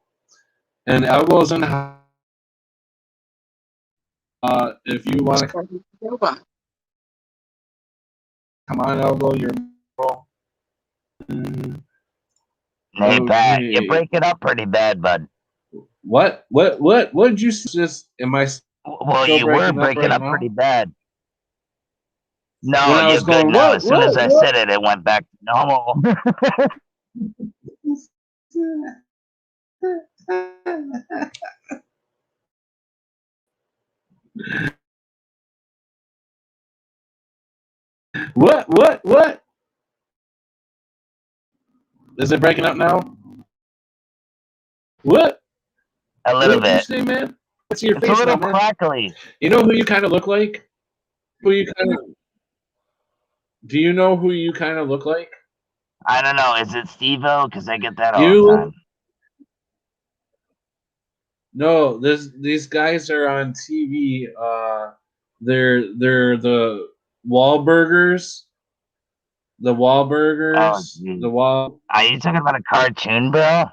and Elgo's in the house. If you want to come on, Elgo, you're. Hey Pat, you Okay. break it up pretty bad, bud. What did you just? Am I Well, still you were breaking up breaking right up pretty now? bad. When No, I you're was good going, now. what, As soon as I what? said it, it went back to normal. What? Is it breaking up now? What? A What little did you bit. say, man? What's your It's a face now, little man? crackly. You know who you kind of look like? Who you kind of? Do you know who you kind of look like? I don't know. Is it Steve-O? Because I get that all the You time. no. These guys are on TV. They're the Wahlburgers. The Oh, Wahlburgers. The geez. Wall. Are you talking about a cartoon, bro?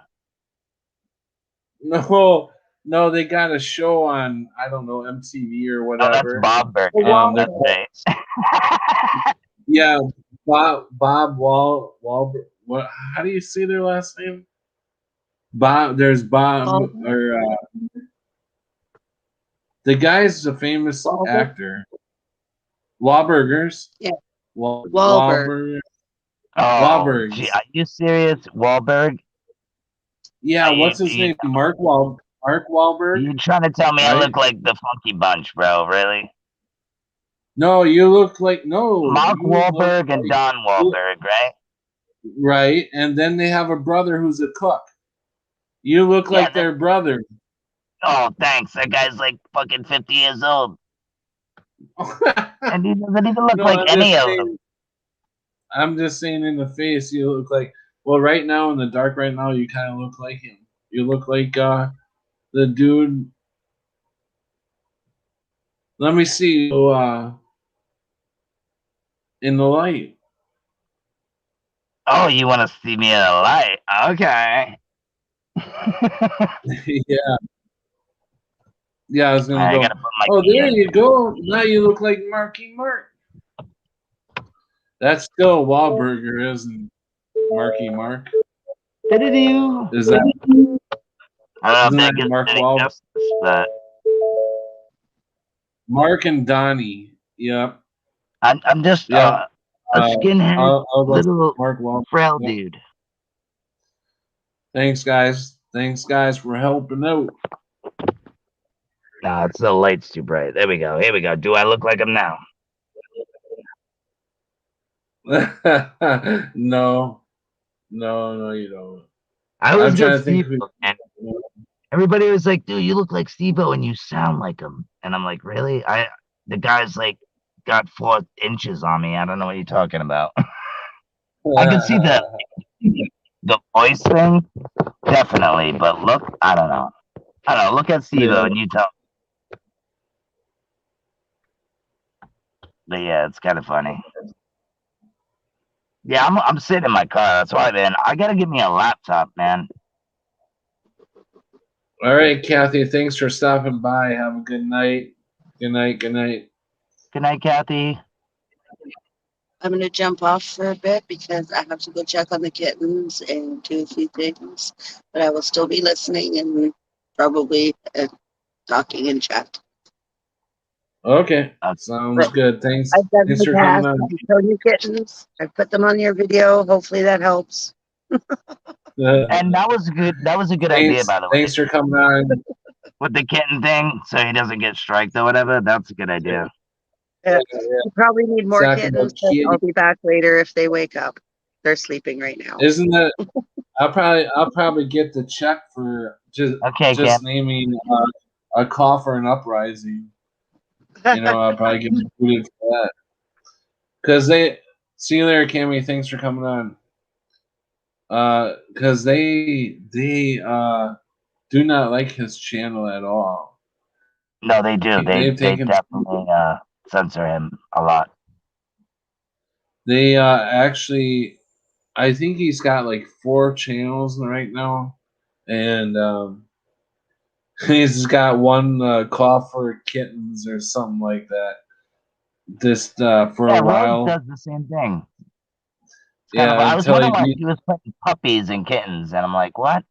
No, they got a show on, I don't know, MTV or Oh, that's whatever. Bob Burger. They're That's right. yeah, Bob Wall. What? How do you say their last name? Bob. There's Bob, or the guy's a famous actor. Wahlburgers. Yeah. Wahlberg. Wahlburgers. Oh, gee, Wahlbergs. are you serious? Wahlberg? Yeah, Are you, what's his you name? Mark Wahlberg, you trying to tell me I right? look like the Funky Bunch, bro? Really? No, you look like no. Mark You look Wahlberg and like Don Wahlberg, right? right, and then they have a brother who's a cook. You look Yeah. like their brother. Oh, thanks. That guy's like fucking 50 years old. And he doesn't even look No, like any of them. I'm just saying in the face, you look like. Well, right now in the dark, right now, you kind of look like him. You look like the dude. Let me see you in the light. Oh, you want to see me in a light? Okay. Yeah, yeah. I was gonna I go. gotta put my Oh, key there in. you go. Now you look like Marky Mark. That's still Wahlburger, isn't Marky Mark? Do-do-do. Is that I don't know if isn't that that gives Mark it any Wahlberg? justice, but Mark and Donnie. Yep, I'm just yep. a skinhead, I'll go little Mark Wahlberg. frail Yep. dude. Thanks, guys. Thanks, guys, for helping out. No, it's the light's too bright. There we go. Here we go. Do I look like him now? No, no, you don't. I I'm always get trying to think Steve, who. and everybody was like, "Dude, you look like Steve-O and you sound like him." And I'm like, "Really? The guy's like got 4 inches on me. I don't know what you're talking about." I could see the voice thing, definitely, but look, I don't know. I don't know. Look at Steve-O Yeah. and you tell. But yeah, it's kind of funny. Yeah, I'm sitting in my car. That's why, man. I gotta get me a laptop, man. All right, Kathy. Thanks for stopping by. Have a good night. Good night. Good night. Good night, Kathy. I'm going to jump off for a bit because I have to go check on the kittens and do a few things, but I will still be listening and probably talking in chat. Okay. Uh, Sounds But good. Thanks. I've done Thanks the for coming task. on. I've shown you kittens. I've put them on your video. Hopefully that helps. and that was good. That was a good idea, Thanks. by the way, Thanks for coming on. with the kitten thing, so he doesn't get striked or whatever. That's a good idea. You probably need more Talking kittens, about but I'll kitty. be back later if they wake up. They're sleeping right now. Isn't that? I'll probably get the check for Okay, Cam. just naming a call for an uprising. I'll probably get included for that. Because they see you there, Cammy. Thanks for coming on. Because they do not like his channel at all. No, they do. They They've taken definitely censor him a lot. they actually I think he's got like 4 channels right now, and he's got one call for kittens or something like that. Just for Yeah, a Rose while, does the same thing. It's kind of. yeah, I was until he wondering why beat. he was putting puppies and kittens, and I'm like, what?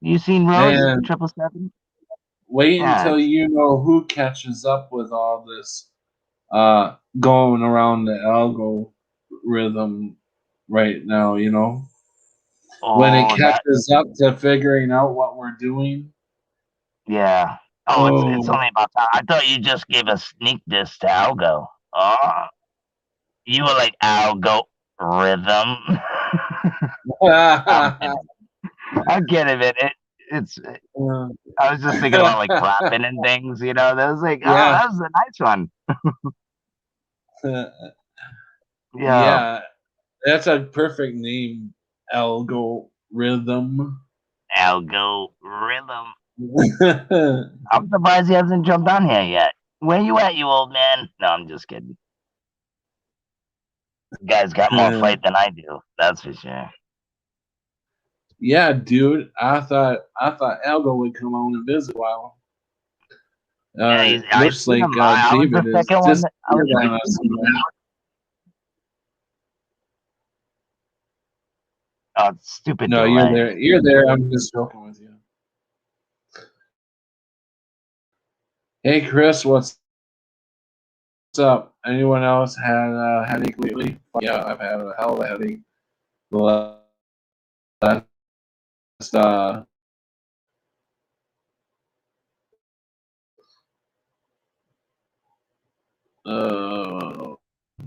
You seen Rose Man, 777? wait Yeah, until you know who catches up with all this going around the algorithm right now. When it oh, that. catches up to figuring out what we're doing. Yeah. Oh, it's Oh, only about time. I thought you just gave a sneak diss to Algo. Oh, you were like Algo rhythm. I'm kidding. I'm kidding, man. It's. I was just thinking about like clapping and things. That was like, oh, yeah. that was a nice one. Yeah. Yeah, that's a perfect name, algorithm. Algo rhythm. I'm surprised he hasn't jumped on here yet. Where you at, you old man? No, I'm just kidding. The guy's got more fight than I do. That's for sure. Yeah, dude. I thought Algo would come on and visit a while. Yeah, I Looks seen like him. I was David the is second one. I was disappeared on us. oh, stupid No, you're delay. there. You're there. I'm just joking with you. Hey, Chris, what's up? Anyone else had a headache lately? Yeah, I've had a hell of a headache. The last,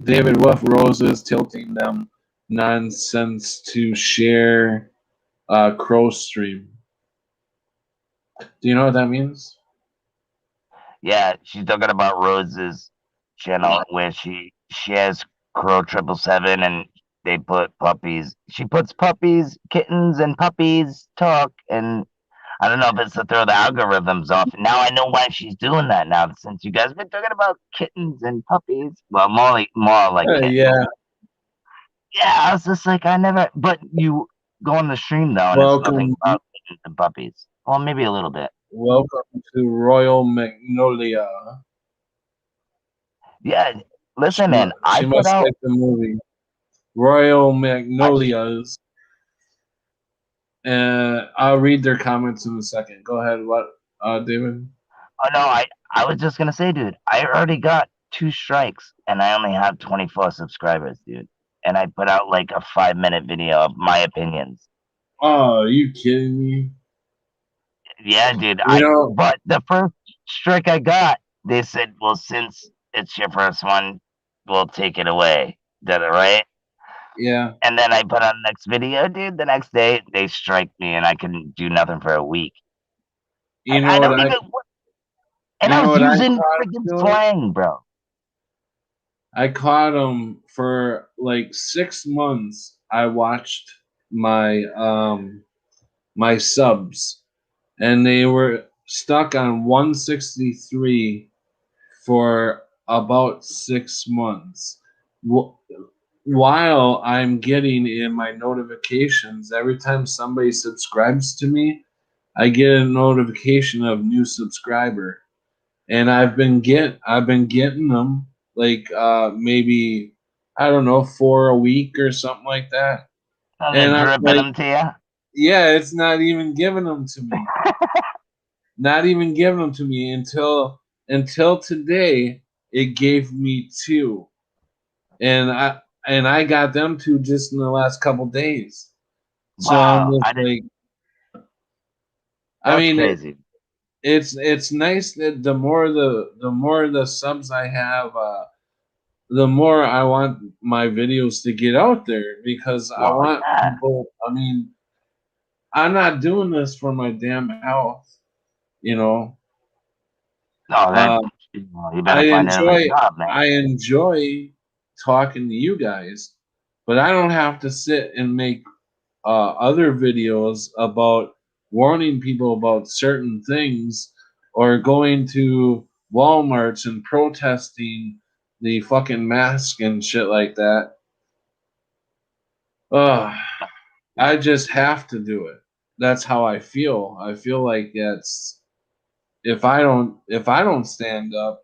David Wolf Roses tilting them nonsense to share Crow stream. Do you know what that means? Yeah, she's talking about Rose's channel where she has Crow 777 and they put puppies. She puts puppies, kittens, and puppies talk, and I don't know if it's to throw the algorithms off. Now I know why she's doing that. Now since you guys have been talking about kittens and puppies, well, more like kittens. Yeah. Yeah, I was just like, I never. But you go on the stream though, and it's nothing about kittens and puppies. Well, maybe a little bit. Welcome to Royal Magnolia. Yeah, listen, man. She must like the movie Royal Magnolias. I'll read their comments in a second. Go ahead, what, David? Oh no, I was just gonna say, dude, I already got 2 strikes, and I only have 24 subscribers, dude. And I put out like a 5-minute video of my opinions. Oh, are you kidding me? Yeah, dude. But the first strike I got, they said, well, since it's your first one, we'll take it away. Did it right? Yeah. And then I put out the next video, dude. The next day, they strike me, and I couldn't do nothing for a week. You know I don't what even. And I was using freaking slang, bro. I caught him for like 6 months. I watched my my subs, and they were stuck on 163 for about 6 months. While I'm getting in my notifications every time somebody subscribes to me, I get a notification of new subscriber, and I've been getting them like maybe I don't know 4 a week or something like that. And I'm dripping them to you. Yeah, it's not even giving them to me. Not even giving them to me until today. It gave me 2, and I got them 2 just in the last couple days. So wow, I'm just I mean, crazy. It's nice that the more the subs I have, the more I want my videos to get out there, because I want people. I mean, I'm not doing this for my damn health, you know. No, you better find another job, man. I enjoy talking to you guys, but I don't have to sit and make other videos about warning people about certain things, or going to Walmarts and protesting the fucking mask and shit like that. I just have to do it. That's how I feel. I feel like that's if I don't stand up,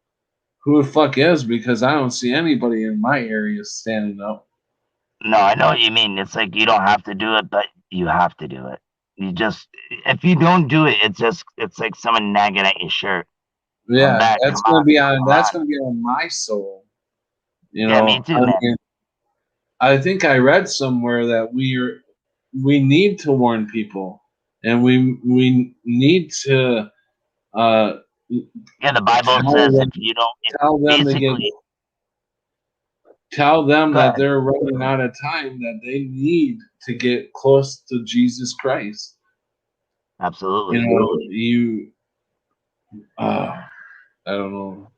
who the fuck is? Because I don't see anybody in my area standing up. No, I know what you mean. It's like you don't have to do it, but you have to do it. You just if you don't do it, it's like someone nagging at your shirt. Yeah, that's gonna be on my soul. You know, yeah, me too, man. I think I read somewhere that we need to warn people, and we need to. Yeah, the Bible says if you don't, tell them that they're running out of time, that they need to get close to Jesus Christ. Absolutely. You know, I don't know.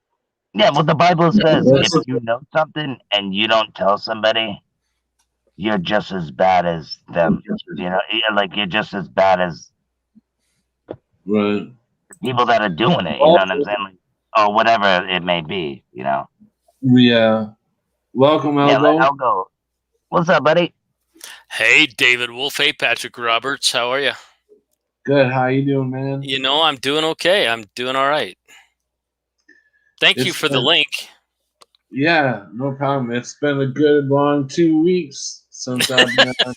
Yeah, well, the Bible says if you know something and you don't tell somebody, you're just as bad as them. You know, like you're just as bad as people that are doing it. You know what I'm saying? Like, or whatever it may be. You know. Yeah. Welcome, Elgo. Yeah, Elgo. What's up, buddy? Hey, David Wolf. Hey, Patrick Roberts. How are you? Good. How you doing, man? You know, I'm doing okay. I'm doing all right. Thank you for the link. Yeah, no problem. It's been a good long 2 weeks since I've been on.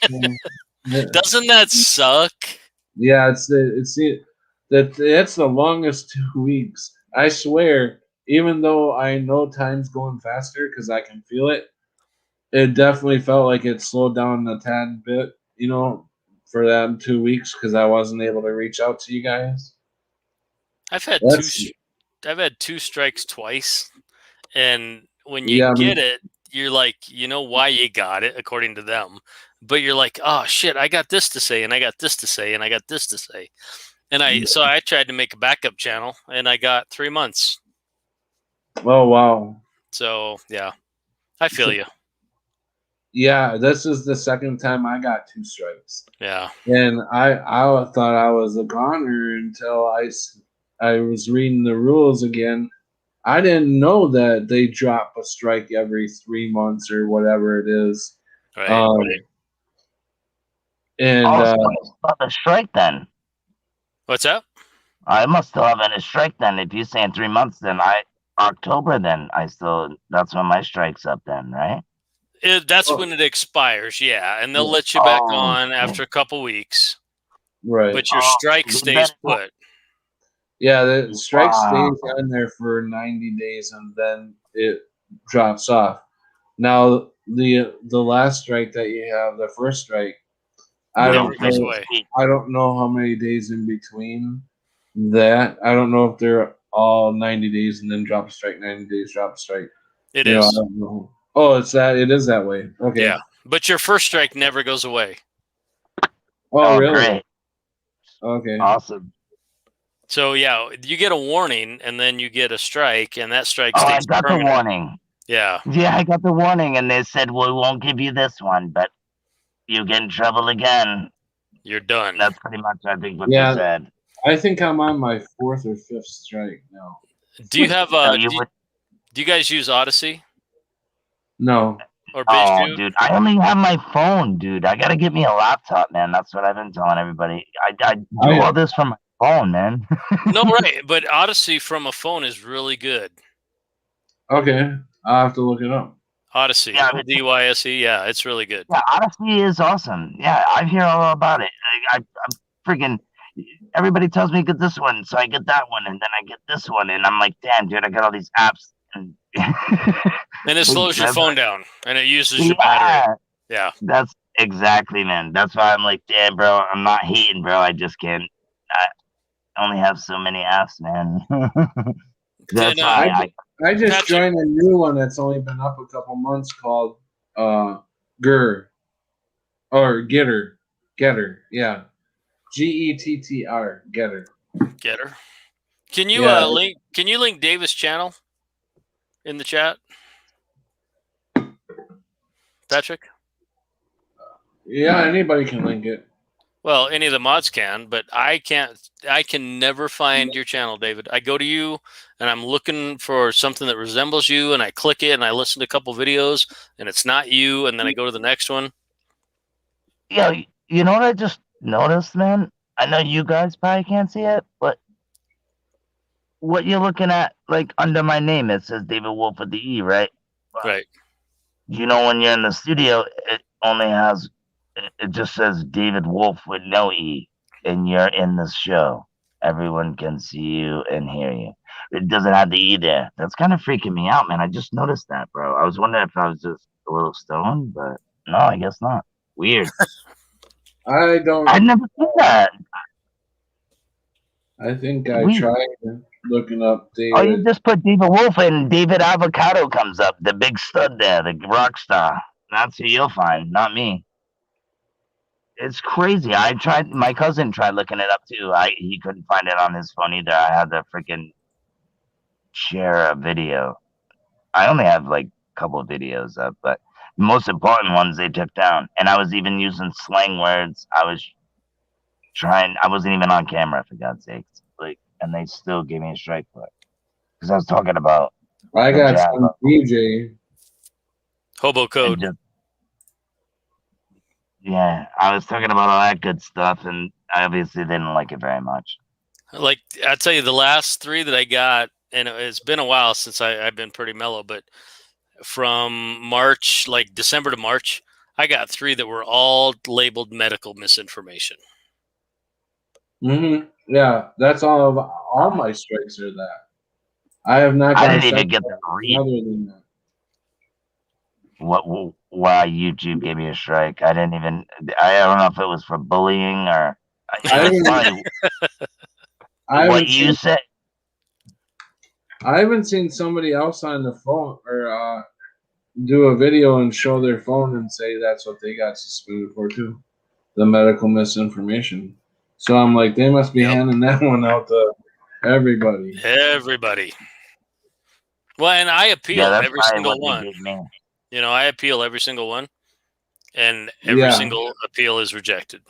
Doesn't that suck? Yeah, it's the longest 2 weeks. I swear, even though I know time's going faster because I can feel it, it definitely felt like it slowed down a tad bit, you know, for that 2 weeks because I wasn't able to reach out to you guys. I've had 2 strikes twice, and when you get it, you're like, you know why you got it, according to them. But you're like, oh shit, I got this to say, and I got this to say, and I got this to say. And so I tried to make a backup channel, and I got 3 months. Oh wow. So yeah, I feel you. Yeah, this is the second time I got 2 strikes. Yeah. And I thought I was a goner until I was reading the rules again. I didn't know that they drop a strike every 3 months or whatever it is. Right. Right. And I must have a strike then. What's that? I must still have a strike then. If you're saying 3 months, then October. Then that's when my strike's up. Then right. That's when it expires. Yeah, and they'll let you back on after a couple weeks. Right. But your strike stays put. Yeah, the strike stays on there for 90 days and then it drops off. Now the last strike that you have, the first strike, I don't know how many days in between that. I don't know if they're all 90 days and then drop a strike, 90 days, drop a strike. It is. I don't know. Oh, it is that way. Okay. Yeah. But your first strike never goes away. Oh, really? Great. Okay. Awesome. So yeah, you get a warning and then you get a strike, and that strike stays I got permanent. the warning. Yeah. Yeah, I got the warning, and they said, "Well, we won't give you this one, but you get in trouble again. You're done." That's pretty much, I think, what they said. I think I'm on my 4th or 5th strike now. Do you have do you guys use Odyssey? No. Or BitChute? Dude, I only have my phone, dude. I gotta get me a laptop, man. That's what I've been telling everybody. I do all this from my phone, man. No, right, but Odyssey from a phone is really good. Okay, I'll have to look it up. Odyssey, ODYSE, yeah, it's really good. Yeah, Odyssey is awesome. Yeah, I hear all about it. I'm freaking. Everybody tells me get this one, so I get that one, and then I get this one, and I'm like, damn, dude, I got all these apps. And it slows your phone down, and it uses your battery. Yeah, that's exactly, man. That's why I'm like, damn, bro, I'm not hating, bro. I just can't. I only have so many apps, man. That's why I just joined a new one that's only been up a couple months called Getter, yeah. GETTR, Getter. Getter. Can you link Davis' channel in the chat? Patrick? Yeah, anybody can link it. Well, any of the mods can, but I can't. I can never find your channel, David. I go to you, and I'm looking for something that resembles you, and I click it, and I listen to a couple videos, and it's not you, and then I go to the next one. Yeah, you know what I just noticed, man? I know you guys probably can't see it, but what you're looking at, like under my name, it says David Wolf with the E, right? Right. You know, when you're in the studio, it only has. It just says David Wolf with no E, and you're in this show. Everyone can see you and hear you. It doesn't have the E there. That's kind of freaking me out, man. I just noticed that, bro. I was wondering if I was just a little stoned, but no, I guess not. Weird. I'd never seen that. I think I tried looking up David. Oh, you just put David Wolf and David Avocado comes up, the big stud there, the rock star. That's who you'll find, not me. It's crazy. My cousin tried looking it up too. He couldn't find it on his phone either. I had to freaking share a video. I only have like a couple of videos up, but the most important ones they took down. And I was even using slang words. I wasn't even on camera, for God's sakes. Like, and they still gave me a strike for it. Because I was talking about I got some DJ. Hobo code. Yeah, I was talking about all that good stuff, and I obviously didn't like it very much. Like, I'll tell you, the last 3 that I got, and it's been a while since I've been pretty mellow, but from March, like December to March, I got 3 that were all labeled medical misinformation. Mm-hmm. Yeah, that's all my strikes are that. I have not. I didn't even get to read. Other than that. Why YouTube gave me a strike? I don't know if it was for bullying or. What you said. I haven't seen somebody else on the phone or do a video and show their phone and say that's what they got suspended for too, the medical misinformation. So I'm like, they must be handing that one out to everybody. Everybody. Well, and I appeal that's every probably single what they one. gave me. You know, I appeal every single one, and every single appeal is rejected.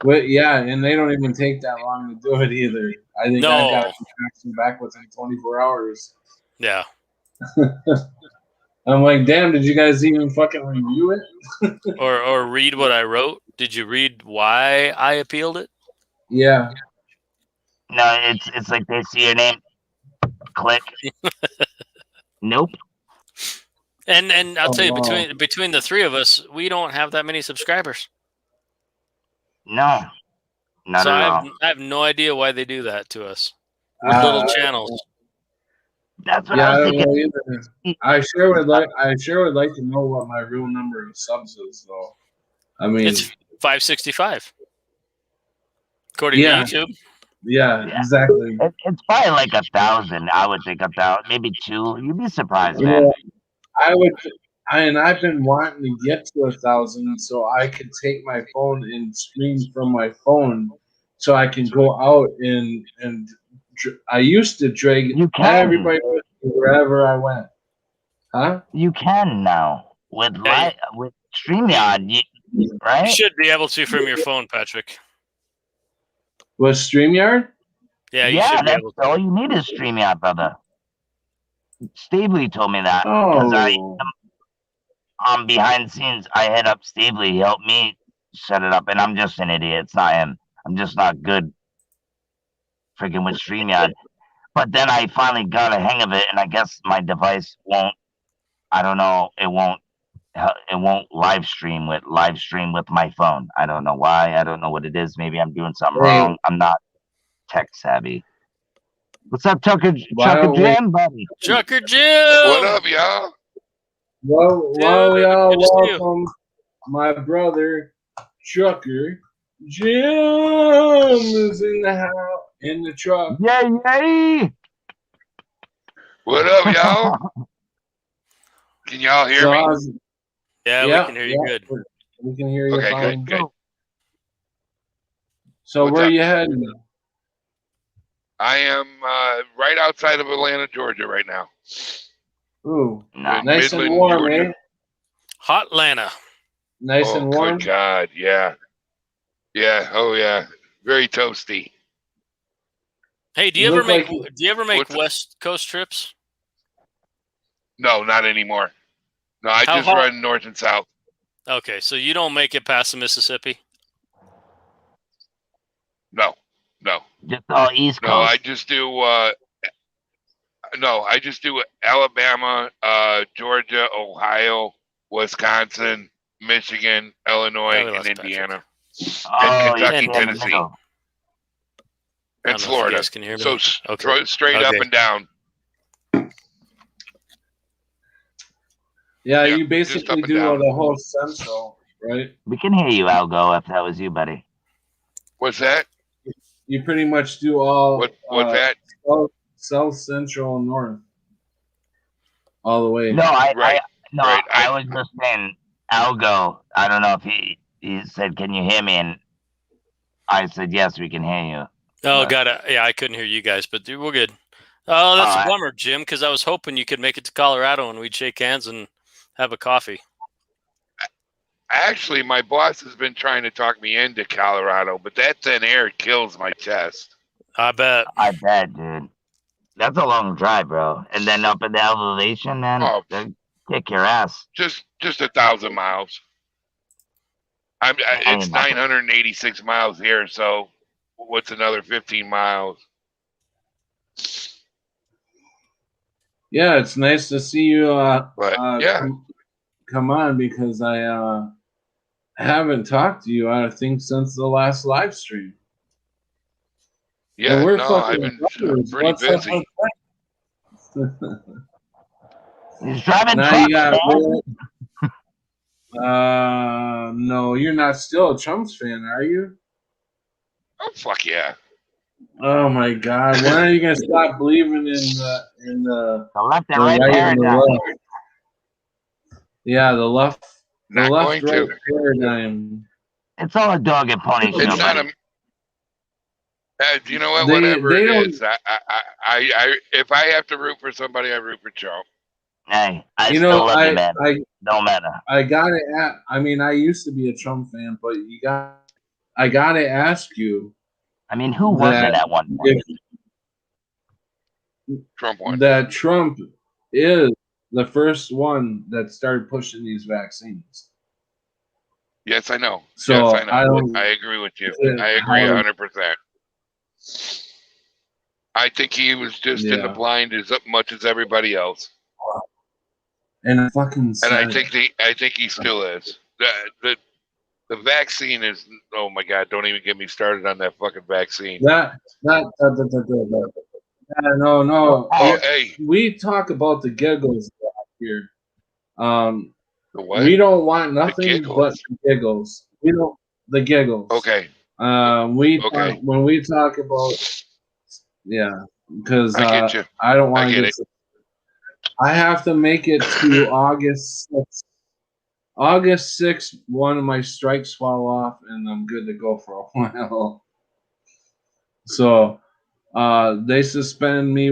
But yeah, and they don't even take that long to do it either. I think I got a contraction back within 24 hours. Yeah. I'm like, damn, did you guys even fucking review it? or read what I wrote? Did you read why I appealed it? Yeah. No, it's like they see your name, click. Nope. And I'll tell you, between the three of us, we don't have that many subscribers. No, not so at all. I have no idea why they do that to us. We're little channels. That's what I was thinking. I sure would like to know what my real number of subs is, though. I mean, it's 565, according to YouTube. Yeah, exactly. It's probably like 1,000. I would think 1,000, maybe 2. You'd be surprised, man. I've been wanting to get to 1,000 so I could take my phone and stream from my phone, so I can go out and I used to drag everybody with me wherever I went. Huh? You can now with with StreamYard, right? You should be able to from your phone, Patrick. With StreamYard? Yeah, you should be able to. All you need is StreamYard, brother. Stavely told me that because behind the scenes, I hit up Stavely. He helped me set it up, and I'm just an idiot. It's not him. I'm just not good freaking with StreamYard. But then I finally got a hang of it, and I guess my device won't. I don't know. It won't live stream with my phone. I don't know why. I don't know what it is. Maybe I'm doing something wrong. I'm not tech savvy. What's up, Trucker Jim, buddy? Trucker Jim! What up, y'all? Well, y'all welcome my brother, Trucker Jim is in the house, in the truck. Yay! What up, y'all? Can y'all hear me? Yeah, we can hear you good. We can hear you fine. Good. So where are you heading? I am right outside of Atlanta, Georgia right now. Ooh, nice Midland, and warm, Georgia. eh? Hot Atlanta. Nice and warm? Good God, yeah. Yeah, oh yeah. Very toasty. Hey, do you ever make West Coast trips? No, not anymore. No, I just run north and south. Okay, so you don't make it past the Mississippi? No. Just all East Coast. No, I just do Alabama, Georgia, Ohio, Wisconsin, Michigan, Illinois, and Indiana. And Kentucky, Tennessee. And Florida. You guys can hear me. So straight up and down. Yeah, you basically do the whole Central, right? We can hear you, Algo, if that was you, buddy. What's that? You pretty much do all what's that? South, Central, and North. All the way. No, I was just saying, Algo, I don't know if he said, can you hear me? And I said, yes, we can hear you. Oh, got it. Yeah, I couldn't hear you guys, but we're good. Oh, that's a bummer, Jim, because I was hoping you could make it to Colorado and we'd shake hands and have a coffee. Actually, my boss has been trying to talk me into Colorado, but that thin air kills my chest. I bet, dude. That's a long drive, bro. And then up in the elevation, man, they kick your ass. Just 1,000 miles. It's 986 miles here, so what's another 15 miles? Yeah, it's nice to see you come on, because I haven't talked to you, I think, since the last live stream. Yeah, I've been pretty busy. He's driving trucks, no, you're not still a Trump's fan, are you? Oh, fuck yeah. Oh my God! When are you gonna stop believing in the left and right paradigm? Yeah, the left right paradigm. It's all a dog and pony show. You know what? They Whatever it don't. is, if I have to root for somebody, I root for Trump. Hey, I You still know, love you, man. Don't matter. I gotta. I mean, I used to be a Trump fan, but I gotta ask you. I mean, who wasn't at one point? Trump won. That Trump is the first one that started pushing these vaccines. Yes, I know. So yes, I know. I don't. I agree with you. I agree 100%. I think he was just in the blind as much as everybody else. And fucking. And I think he still is. The vaccine is. Oh my God! Don't even get me started on that fucking vaccine. No. Oh, hey. We talk about the giggles here. The what? We don't want nothing but the giggles. We don't the giggles. Okay. When we talk about because I get you. I don't want to get get. it. I have to make it to August 6th. August 6th, one of my strikes fall off, and I'm good to go for a while. So they suspend me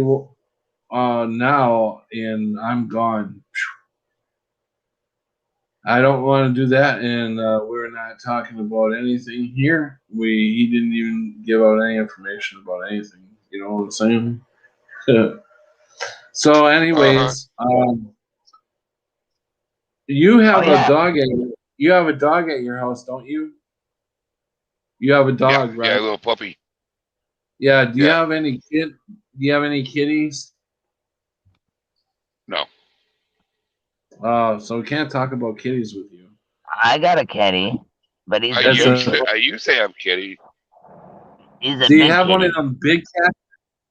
now, and I'm gone. I don't want to do that, and we're not talking about anything here. He didn't even give out any information about anything. You know what I'm saying? So, anyways, you have a dog at your house, don't you? You have a dog, right? Yeah, a little puppy. Yeah. Do you have any Do you have any kitties? No. So we can't talk about kitties with you. I got a kitty, but he's I used to have kitty. He's a Do you big have kitty. one of them big cats?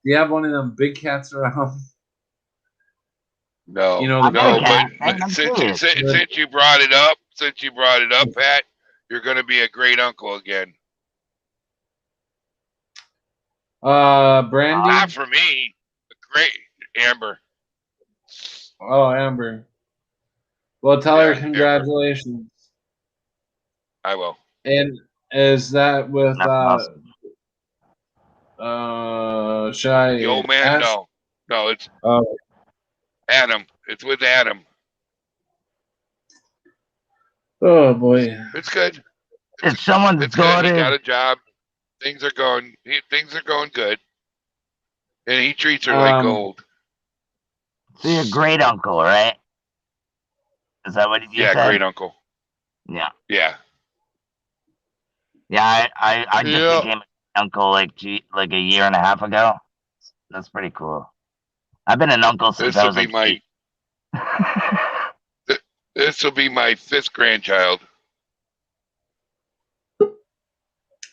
Do you have one of them big cats around? No, you know, but since you brought it up, Pat, you're going to be a great uncle again. Brandy. Not for me. Great, Amber. Oh, Amber. Well, tell her congratulations. Amber. I will. And is that with should I? The old man? Ask? No, it's Adam. It's with Adam. Oh boy, it's good. It's someone's daughter. Good. He got a job. Things are going good, and he treats her like gold. So you're a great uncle, right? Is that what you said? Yeah, great uncle. Yeah. Yeah. Yeah, I just became an uncle like a year and a half ago. That's pretty cool. I've been an uncle since I was like 8. This will be my 5th grandchild.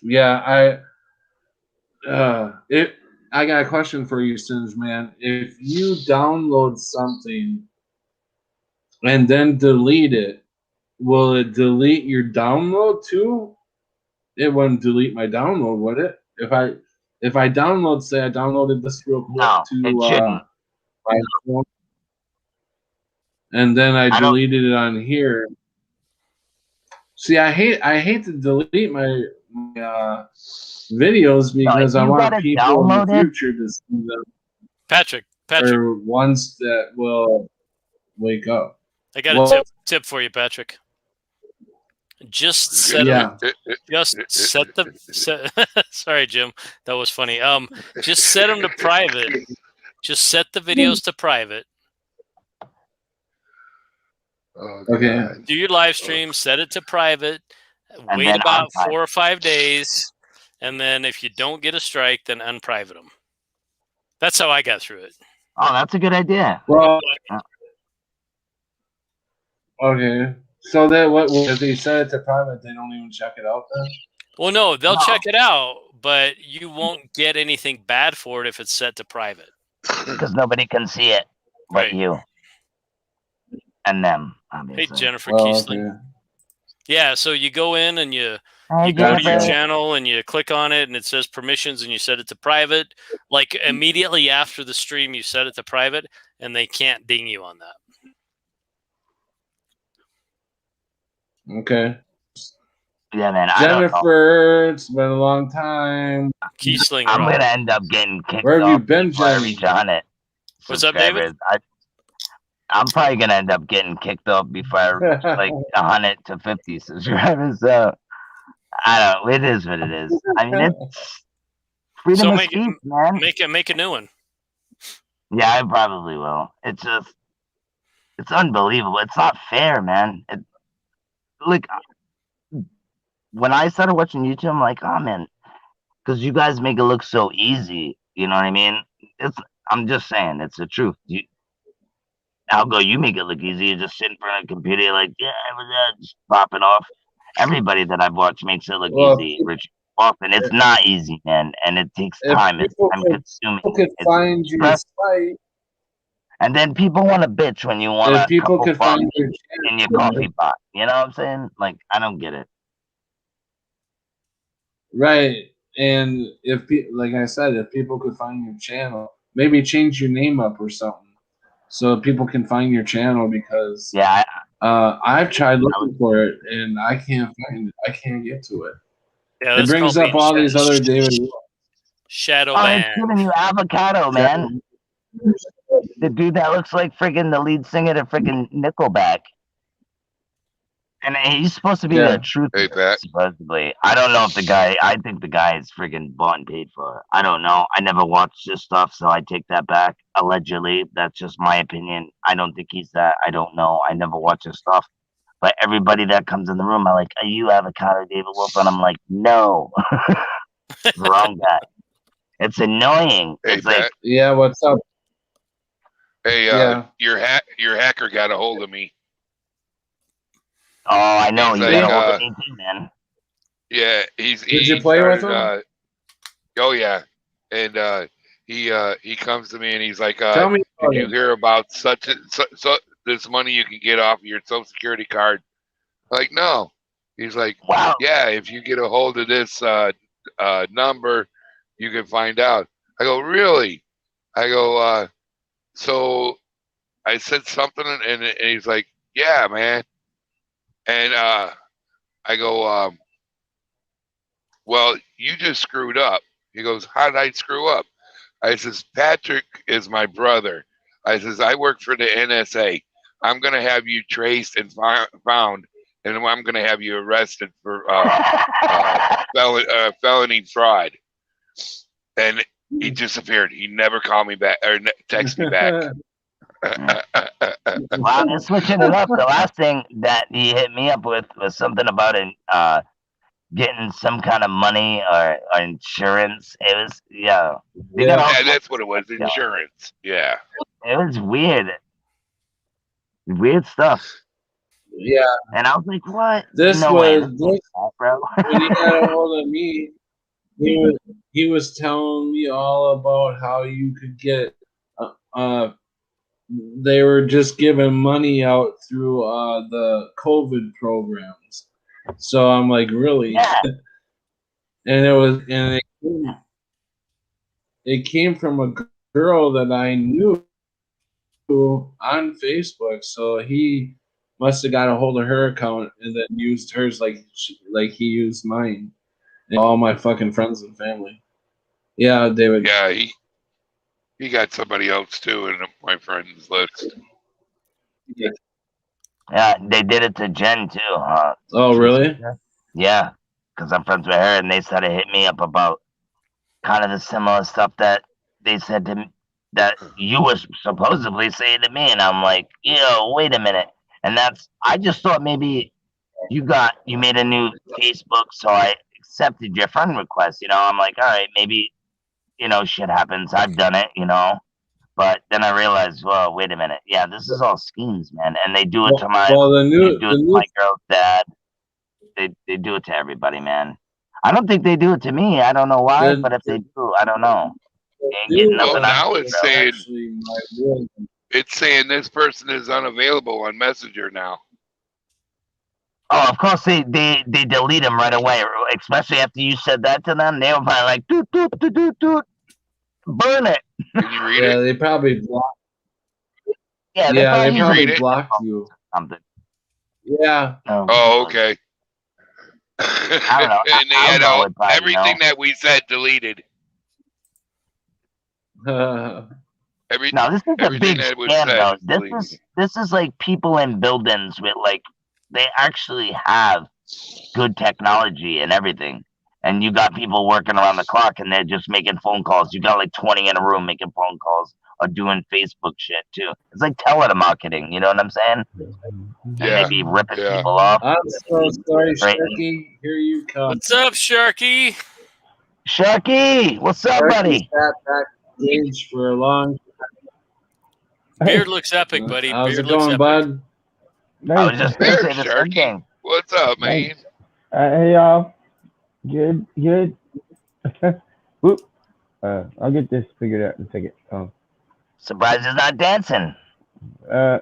Yeah, I got a question for you, Singe man. If you download something and then delete it, will it delete your download too? It wouldn't delete my download, would it? If I download, say I downloaded this real quick to my phone, and then I deleted it on here. See, I hate to delete my videos because I want people in the future to see them. Patrick, or ones that will wake up. I got a tip for you, Patrick. Just set sorry, Jim, that was funny. Just set them to private. Just set the videos to private. Okay. Do your live stream, set it to private, wait about 4 or 5 days, and then if you don't get a strike, then unprivate them. That's how I got through it. Oh, that's a good idea. Well, okay. So that what if they set it to private, they don't even check it out then? Well, no, they'll check it out, but you won't get anything bad for it if it's set to private. Because nobody can see it but you. And them, obviously. Hey, Jennifer Kiesling. Okay. Yeah, so you go in and you go to your channel and you click on it and it says permissions and you set it to private. Like immediately after the stream, you set it to private and they can't ding you on that. Okay. Yeah, man. Jennifer, it's been a long time. Keysling I'm Rob. gonna end up getting kicked Where have you off been, before I Jen? reach 100 What's up, David? subscribers. I'm probably gonna end up getting kicked off before I reach like 100 to 50 subscribers. So I don't. It is what it is. I mean, it's freedom of speech, man. Make a new one. Yeah, I probably will. It's unbelievable. It's not fair, man. Like when I started watching YouTube, I'm like, oh man, because you guys make it look so easy. You know what I mean? I'm just saying, it's the truth. I'll go. You make it look easy. You just sit in front of a computer, like just popping off. Everybody that I've watched makes it look easy. Rich, often it's not easy, man, and it takes time. It's time consuming. People could find your site. And then people want to bitch when you want If people could find your in your coffee pot. You know what I'm saying? Like, I don't get it. Right. And like I said, if people could find your channel, maybe change your name up or something, so people can find your channel. Because I've tried looking for it and I can't find it. I can't get to it. Yeah, it brings up all these other David Shadow It's giving you avocado, man. The dude that looks like freaking the lead singer to freaking Nickelback. And he's supposed to be the truth, supposedly. I don't know if I think the guy is freaking bought and paid for. I don't know. I never watched this stuff, so I take that back. Allegedly, that's just my opinion. I don't think he's that. I don't know. I never watch his stuff. But everybody that comes in the room, I'm like, are you Avocado David Wolf? And I'm like, no. Wrong guy. It's annoying. Hey, it's like, yeah, what's up? Hey, your hacker got a hold of me. Oh, I know. He's You got a hold of me too, man. Yeah, Did you play with him? Oh yeah, and he comes to me and he's like, Tell me, did you hear about such this money you can get off your Social Security card? I'm like, no. He's like, wow. Yeah, if you get a hold of this number, you can find out. I go, really? I go, so I said something, and he's like, yeah, man. And I go, well, you just screwed up. He goes, how did I screw up? I says, Patrick is my brother. I says, I work for the NSA. I'm going to have you traced and found, and I'm going to have you arrested for felony fraud. And he disappeared. He never called me back or text me back. Wow, they're switching it up. The last thing that he hit me up with was something about getting some kind of money or insurance. It was that's what it was. Insurance. Yeah. It was weird. Weird stuff. Yeah. And I was like, what? This no was way, bro. When he got a hold of me, he was telling me all about how you could get they were just giving money out through the COVID programs. So I'm like, really? Yeah. And it came from a girl that I knew on Facebook. So he must have got a hold of her account and then used hers like he used mine and all my fucking friends and family. Yeah, David. Yeah, he got somebody else too in my friends list. Yeah, they did it to Jen too. Oh, really? Yeah, because I'm friends with her, and they started hitting me up about kind of the similar stuff that they said to me, that you were supposedly saying to me, and I'm like, wait a minute. And I just thought maybe you made a new Facebook, so I accepted your friend request. I'm like, all right, maybe, shit happens. I've done it, But then I realized, well, wait a minute. Yeah, this is all schemes, man. And they do it to my my girl's dad. They do it to everybody, man. I don't think they do it to me. I don't know why, but if they do, I don't know. Well, now it's saying this person is unavailable on Messenger now. Oh, of course they delete them right away, especially after you said that to them. They were probably like, doot, doot, doot, doot, doot. Burn it. Can you read it? They probably blocked. Yeah, they probably blocked you. Something. Yeah. Oh, okay. I don't know. And they I'll had go with probably everything no. that we said deleted. Uh, No, this is a Everything big that was scam, said though. is deleted. This is like people in buildings with like they actually have good technology and everything, and you got people working around the clock, and they're just making phone calls. You got like 20 in a room making phone calls or doing Facebook shit too. It's like telemarketing. You know what I'm saying? And they Yeah, be ripping yeah. people off. I'm so sorry, Right. Sharky. Here you come. What's up, Sharky? Sharky, what's up, Sharky buddy? sat backstage for a long Beard looks epic, buddy. How's Beard it looks going, epic. bud? I was just gonna There, say the same Sharky. thing. What's up, man? Hey y'all, good. Whoop. I'll get this figured out in a second. Surprised he's not dancing. Yeah,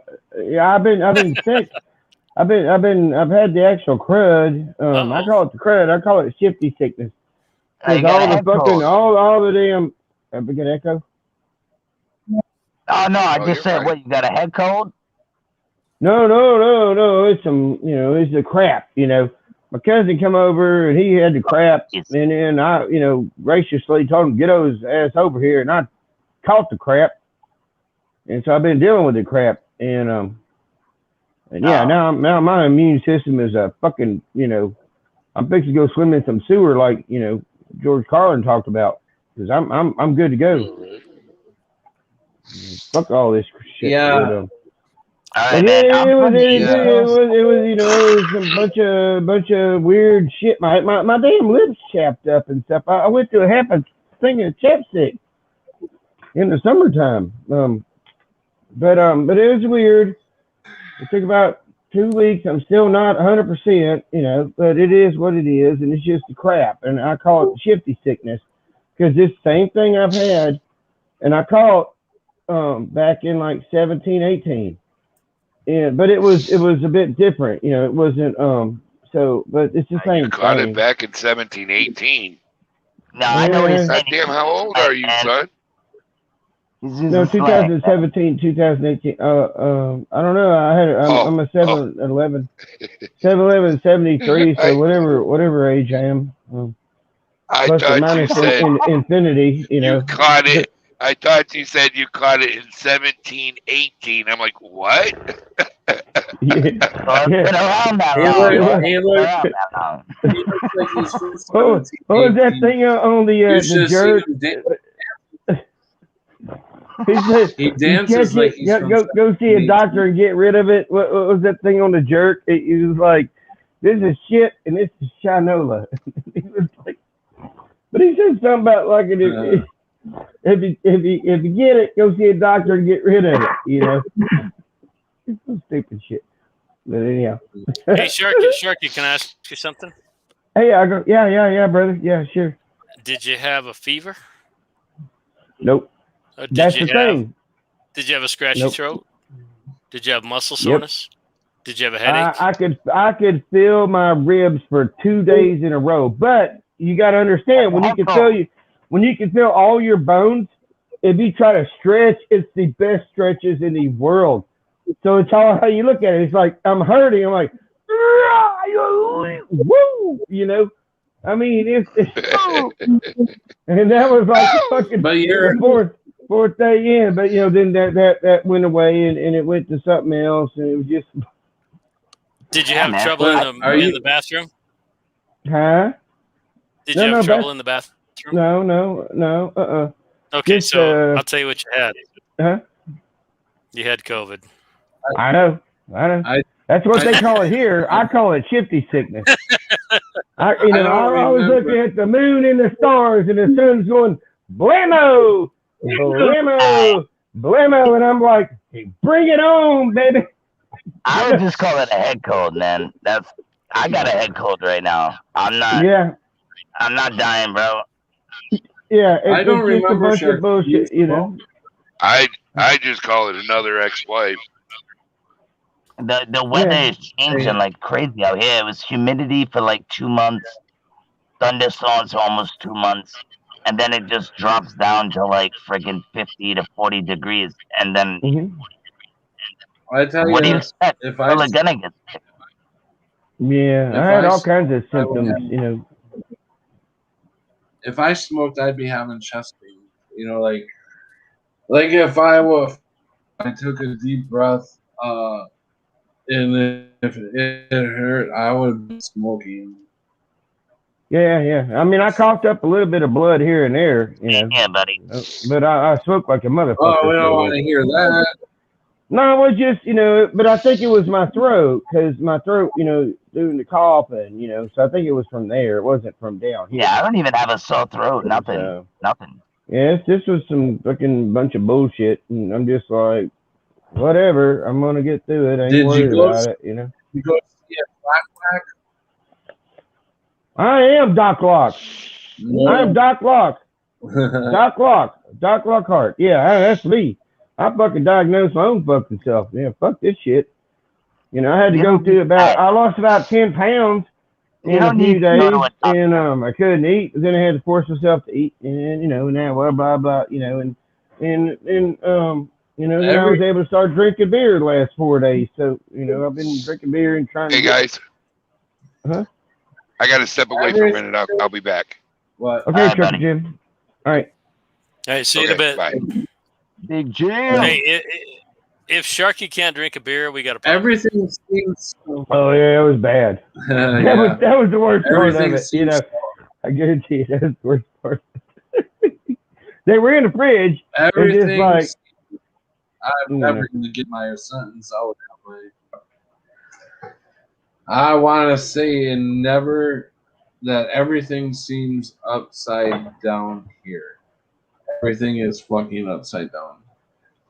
I've been sick. I've had the actual crud. I call it the crud. I call it shifty sickness. Now you Cause got a all the head fucking cold. all the damn. We get echo. Oh no, I Oh, just you're said fine. what? You got a head cold? No. It's some, it's the crap. My cousin come over and he had the crap, Yes. and then I, graciously told him get his ass over here, and I caught the crap, and so I've been dealing with the crap, and yeah, Oh. now my immune system is a fucking, I'm fixing to go swim in some sewer like George Carlin talked about, because I'm good to go. Fuck all this shit. Yeah. All But right, yeah, man. it was some bunch of weird shit. My damn lips chapped up and stuff. I went through half a thing of chapstick in the summertime. But it was weird. It took about 2 weeks. I'm still not 100%, but it is what it is, and it's just the crap. And I call it shifty sickness because this same thing I've had, and I caught back in like 17, 18. Yeah, but it was a bit different, it wasn't but it's the same You caught thing. it back in 17, 18. No, I know what he's saying. God damn, how old are you, son? No, 2017, 2018. I don't know. I'm a 7'11", 73, so whatever age I am. I Plus or thought you minus said infinity, you caught it. I thought you said you caught it in 17, 18. I'm like, what? Yeah. Well, it's been around that Hey, long. look, man. hey, It's been look. around that long. He looks like he's from What was that 17, thing on the You should jerk? see him He said, He dances like he's from go see a doctor and get rid of it. What was that thing on the jerk? It was like, this is shit and this is shinola. He was like, but he said something about like if you get it, go see a doctor and get rid of it. It's some stupid shit. But anyhow. Hey, Sharky, can I ask you something? Hey, I go, yeah, brother, yeah, sure. Did you have a fever? Nope. That's the thing. Did you have a scratchy Nope. throat? Did you have muscle soreness? Did you have a headache? I could feel my ribs for 2 days in a row, but you got to understand when you can feel all your bones, if you try to stretch, it's the best stretches in the world. So it's all how you look at it. It's like I'm hurting. I'm like, woo, I mean, it's and that was like fucking But you're fourth day in. But then that went away and it went to something else, and it was just. Did you have trouble in the bathroom? Huh? Did you have trouble in the bathroom? No. Okay, Just, so I'll tell you what you had. Huh? You had COVID. I know. That's what they call it here. I call it shifty sickness. I was looking at the moon and the stars, and the sun's going blammo, and I'm like, hey, bring it on, baby. I would just call it a head cold, man. I got a head cold right now. I'm not. Yeah. I'm not dying, bro. Yeah, I don't it's just a remember bunch of bullshit, I just call it another ex-wife. The weather is changing like crazy out here. It was humidity for like 2 months, thunderstorms for almost 2 months, and then it just drops down to like freaking 50 to 40 degrees, and then Mm-hmm. I tell what do you you, expect? if People are gonna get sick. Yeah, I had all kinds of symptoms, you know. If I smoked, I'd be having chest pain. You know, like if I took a deep breath, and if it hurt, I would be smoking. Yeah. I mean, I coughed up a little bit of blood here and there, you know. Yeah, buddy. But I smoked like a motherfucker. Oh, we don't want to hear that. No, it was just, you know, but I think it was my throat, because my throat, you know, doing the coughing, you know, so I think it was from there. It wasn't from down here. Yeah, I don't even have a sore throat. Nothing. So, Nothing. yeah, this was some fucking bunch of bullshit, and I'm just like, whatever, I'm going to get through it. I ain't worried about it, you know. You go see a black. I am Doc Locke. No. I am Doc Locke. Doc Locke. Doc Lockhart. Yeah, that's me. I fucking diagnosed my own fucking self. Yeah, fuck this shit. You know, I had to go through I lost about 10 pounds in a few days, and I couldn't eat. Then I had to force myself to eat, and you know, now blah blah, you know, and you know, then I was able to start drinking beer the last 4 days. So you know, I've been drinking beer and trying to. Hey guys. Huh? I got to step away for a minute. I'll be back. What? Okay, Chuck Jim. All right. All right, see you in a bit. Bye. Big Jim. Hey, if Sharky can't drink a beer, we got a problem. Everything seems. Oh yeah, it was bad. Yeah. That was the worst part of it. You know, seems- I guarantee you that was the worst part. They were in the fridge. Everything. Like, I'm never going to get my sentence out that way. I want to say that everything seems upside down here. Everything is fucking upside down.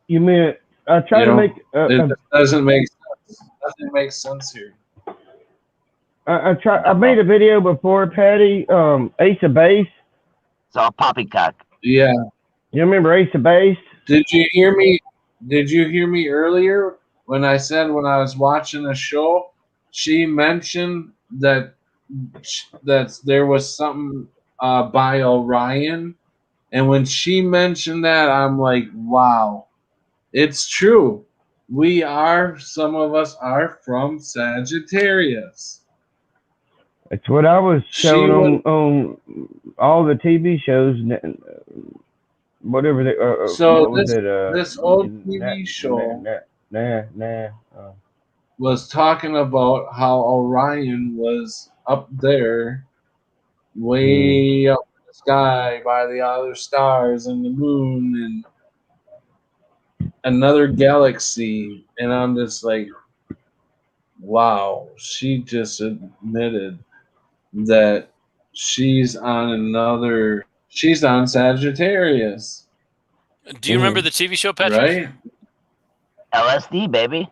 You mean I try to make? It doesn't make sense. Nothing makes sense here. I made a video before, Patty. Ace of Base. It's all poppycock. Yeah. You remember Ace of Base? Did you hear me? Did you hear me earlier when I said when I was watching a show, she mentioned that there was something by Orion, and when she mentioned that, I'm like, wow, it's true. Some of us are from Sagittarius. That's what I was shown on all the TV shows, whatever they. So this old TV show was talking about how Orion was up there, way up in the sky by the other stars and the moon and another galaxy, and I'm just like, wow, she just admitted that she's on Sagittarius. Do you remember the TV show, Patrick? Right? LSD, baby.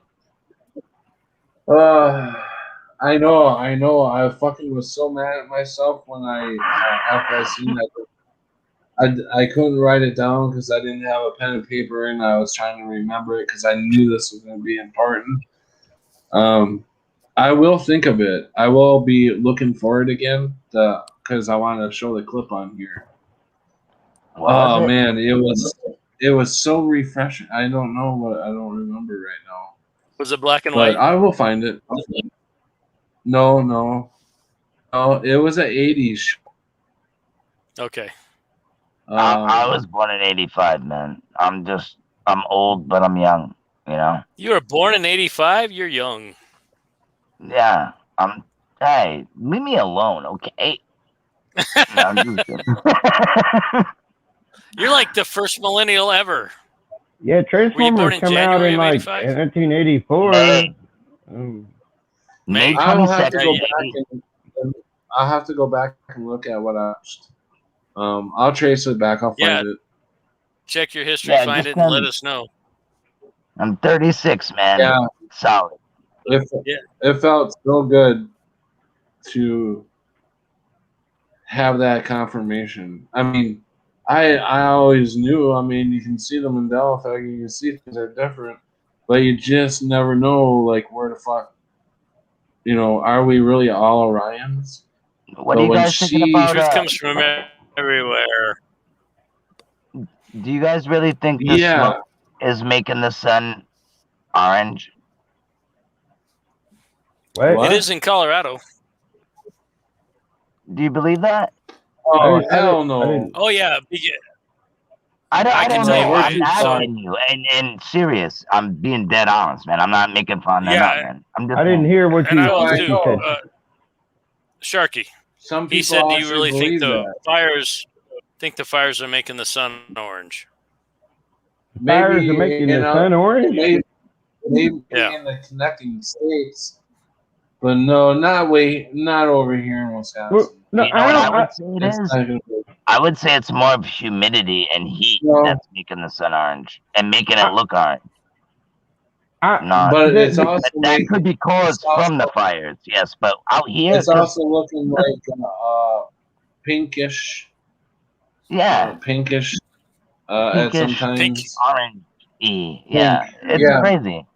I know. I fucking was so mad at myself when after I seen that. I couldn't write it down because I didn't have a pen and paper, and I was trying to remember it because I knew this was going to be important. I will think of it. I will be looking for it again because I want to show the clip on here. Oh man, it was so refreshing. I don't remember right now. Was it black and white? I will find it. No, it was an 80s show. Okay. I was born in 85, man. I'm old, but I'm young, you know? You were born in 85? You're young. Yeah. Hey, leave me alone, okay? No, You're like the first millennial ever. Yeah, Transformers come out in like 1984. May I'll 22nd. have to go back and look at what I watched. I'll trace it back. I'll find it. Check your history, find it, and let us know. I'm 36, man. Yeah. Solid. It felt so good to have that confirmation. I mean, I always knew. I mean, you can see them in Delphi. You can see things are different, but you just never know, like, where the fuck. You know, are we really all Orions? What do you guys think about? Truth comes from everywhere. Do you guys really think the smoke is making the sun orange? It is in Colorado. Do you believe that? Oh, hell no. Oh, yeah. I don't tell you know. why. I'm asking you, and serious. I'm being dead honest, man. I'm not making fun of nothing. I'm just. I didn't hear what And you I will said. too. Sharky. Some people He said, "Do you actually really think believe the that. fires are making the sun orange?" Fires are making the sun orange? Maybe Yeah. in the connecting states, but no, not over here in Wisconsin. Well, no, You know what I would say it It's is? not gonna be. I would say it's more of humidity and heat No. that's making the sun orange and making it look orange. But it's also that could be caused from the fires, yes. But out here, it's also looking like pinkish. Yeah, pinkish. pinkish, sometimes orange. Yeah, it's crazy.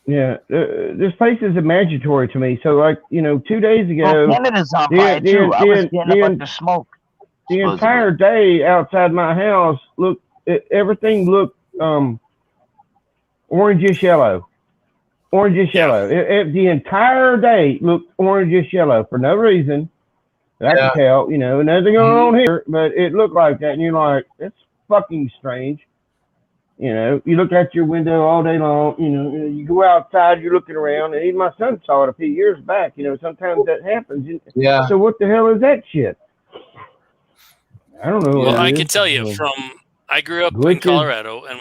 Yeah, this place is imaginary to me. So, like, 2 days ago, Canada's on fire too. I was getting a bunch of smoke. The entire day outside my house, everything looked orangish yellow. Orangish yellow. The entire day looked orangish yellow for no reason that I could tell. Nothing going on here, but it looked like that, and you're like, that's fucking strange. You look out your window all day long. You go outside, you're looking around, and even my son saw it a few years back. Sometimes that happens. Yeah. So what the hell is that shit? I don't know. Well, I can tell you I grew up in Colorado, and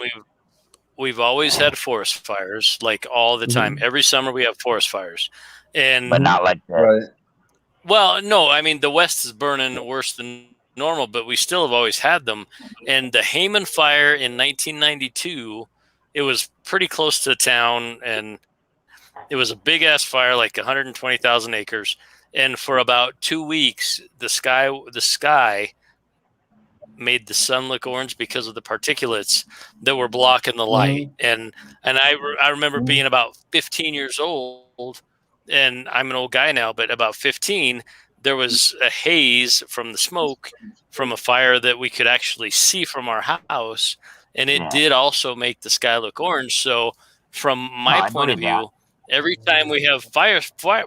we've always had forest fires, like all the time. Every summer we have forest fires, but not like that. Right. Well, no, I mean the West is burning worse than normal, but we still have always had them. And the Hayman fire in 1992, it was pretty close to the town, and it was a big ass fire, like 120,000 acres. And for about 2 weeks, the sky made the sun look orange because of the particulates that were blocking the light. And I remember being about 15 years old, and I'm an old guy now, but about 15, there was a haze from the smoke from a fire that we could actually see from our house, and it did also make the sky look orange. So from my point of view, every time we have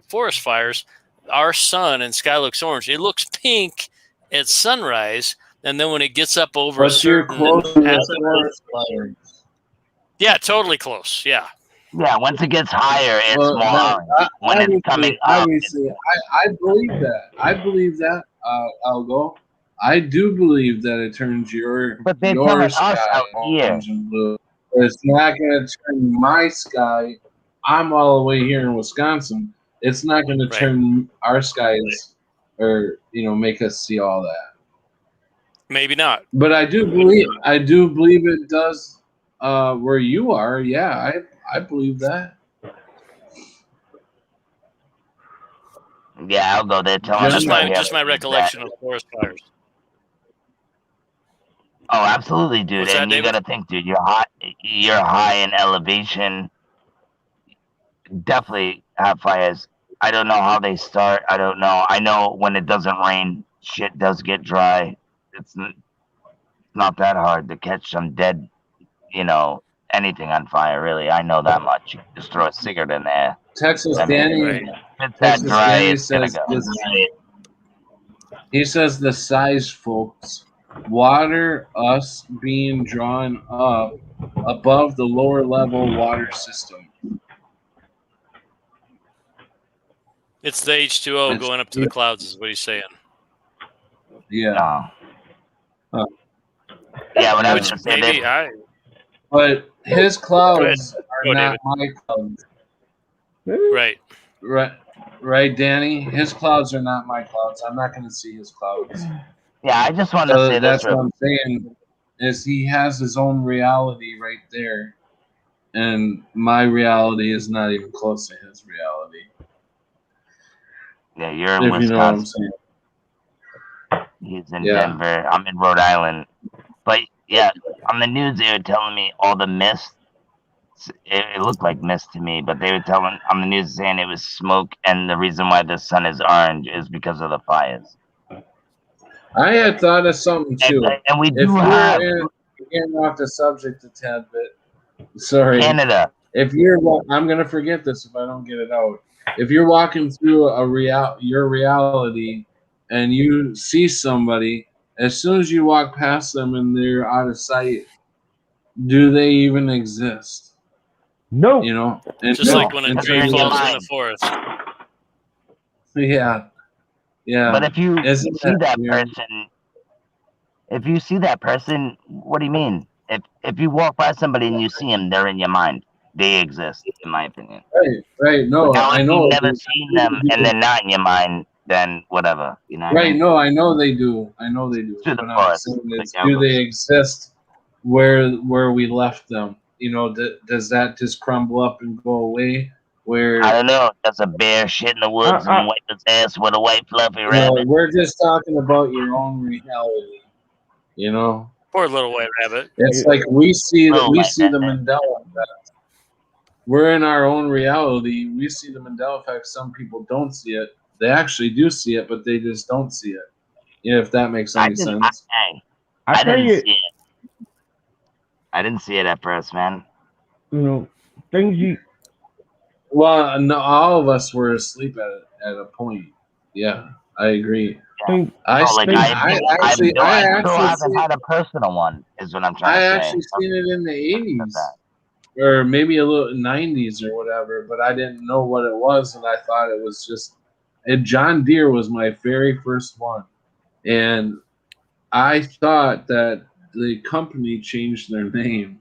forest fires, our sun and sky looks orange. It looks pink at sunrise, and then when it gets up over a certain yeah, totally close. Yeah. Yeah, once it gets higher, it's more orange. When it's coming up, obviously, I believe that. I believe that. I'll go. I do believe that it turns your sky orange and blue. But it's not going to turn my sky. I'm all the way here in Wisconsin. It's not going to turn our skies or make us see all that. Maybe not. But I do believe it does where you are. Yeah, I believe that. Yeah, I'll go there. Just my recollection of forest fires. Oh, absolutely, dude. What's and that, you got to think, dude. You're high in elevation. Definitely have fires. I don't know how they start. I don't know. I know when it doesn't rain, shit does get dry. It's not that hard to catch some dead, anything on fire, really. I know that much. You just throw a cigarette in there. Texas Danny, it's that dry, it's gonna go. He says the size, folks. Water, us being drawn up above the lower level water system. It's the H2O going up to the clouds, is what he's saying. Yeah. Yeah, when I was maybe But his clouds are not my clouds. Right, Danny. His clouds are not my clouds. I'm not going to see his clouds. Yeah, I just want to say that's what I'm saying. Is he has his own reality right there, and my reality is not even close to his reality. Yeah, you're in Wisconsin. You know what I'm saying. He's in Denver. I'm in Rhode Island. But yeah, on the news they were telling me all the mist. It looked like mist to me, but they were telling on the news saying it was smoke, and the reason why the sun is orange is because of the fires. I had thought of something too. And we do have getting off the subject a tad bit. Sorry, Canada. I'm gonna forget this if I don't get it out. If you're walking through your reality and you see somebody, as soon as you walk past them and they're out of sight, do they even exist? No. You know, and Just like when a Because tree they're in your falls in mind. the forest. yeah, yeah. But if you Isn't see that weird? person, what do you mean? If you walk by somebody and you see them, they're in your mind. They exist, in my opinion. Right. No, Now, I if know. you've never seen them and they're not in your mind, then whatever. You know what I Right. mean? No, I know they do. I know they do. Through the What I'm forest, saying like is, do they Elvis. exist where we left them? You know, does that just crumble up and go away? Where I don't know. There's a bear shit in the woods and wipe his ass with a white fluffy you know, rabbit. we're just talking about your own reality. You know, Poor little white rabbit. it's like we see Little the white rabbit. Mandela effect. We're in our own reality. We see the Mandela effect. Some people don't see it. They actually do see it, but they just don't see it. You know, if that makes any sense. I didn't see it. I didn't see it at first, man. You know, things you. Well, no, all of us were asleep at a point. Yeah, I agree. Think, I I actually still haven't seen, had a personal one, is what I'm I trying to say. actually seen it in the 80s or maybe a little 90s or whatever, but I didn't know what it was, and I thought it was just. And John Deere was my very first one, and I thought that the company changed their name.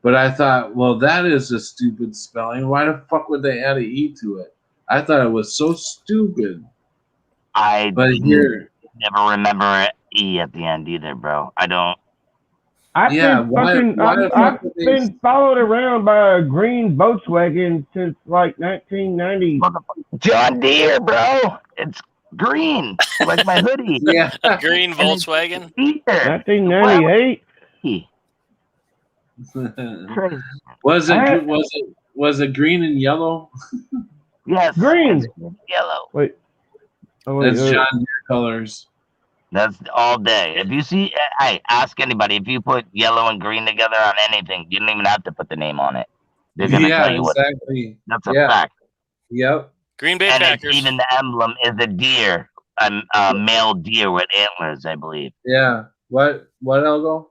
But I thought, well, that is a stupid spelling. Why the fuck would they add an E to it? I thought it was so stupid. But here, never remember E at the end either, bro. I don't. I've been followed around by a green Volkswagen since like 1990. John Deere, bro. It's green, like my hoodie. Yeah, a green Volkswagen. 1998. Was it green and yellow? Yes, green, yellow. Wait, that's John Deere colors. That's all day. If you see, hey, ask anybody. If you put yellow and green together on anything, you don't even have to put the name on it. They're gonna tell you exactly. That's a fact. Yep. Green Bay Packers. Even the emblem is a deer, a male deer with antlers, I believe. Yeah. What Elgo?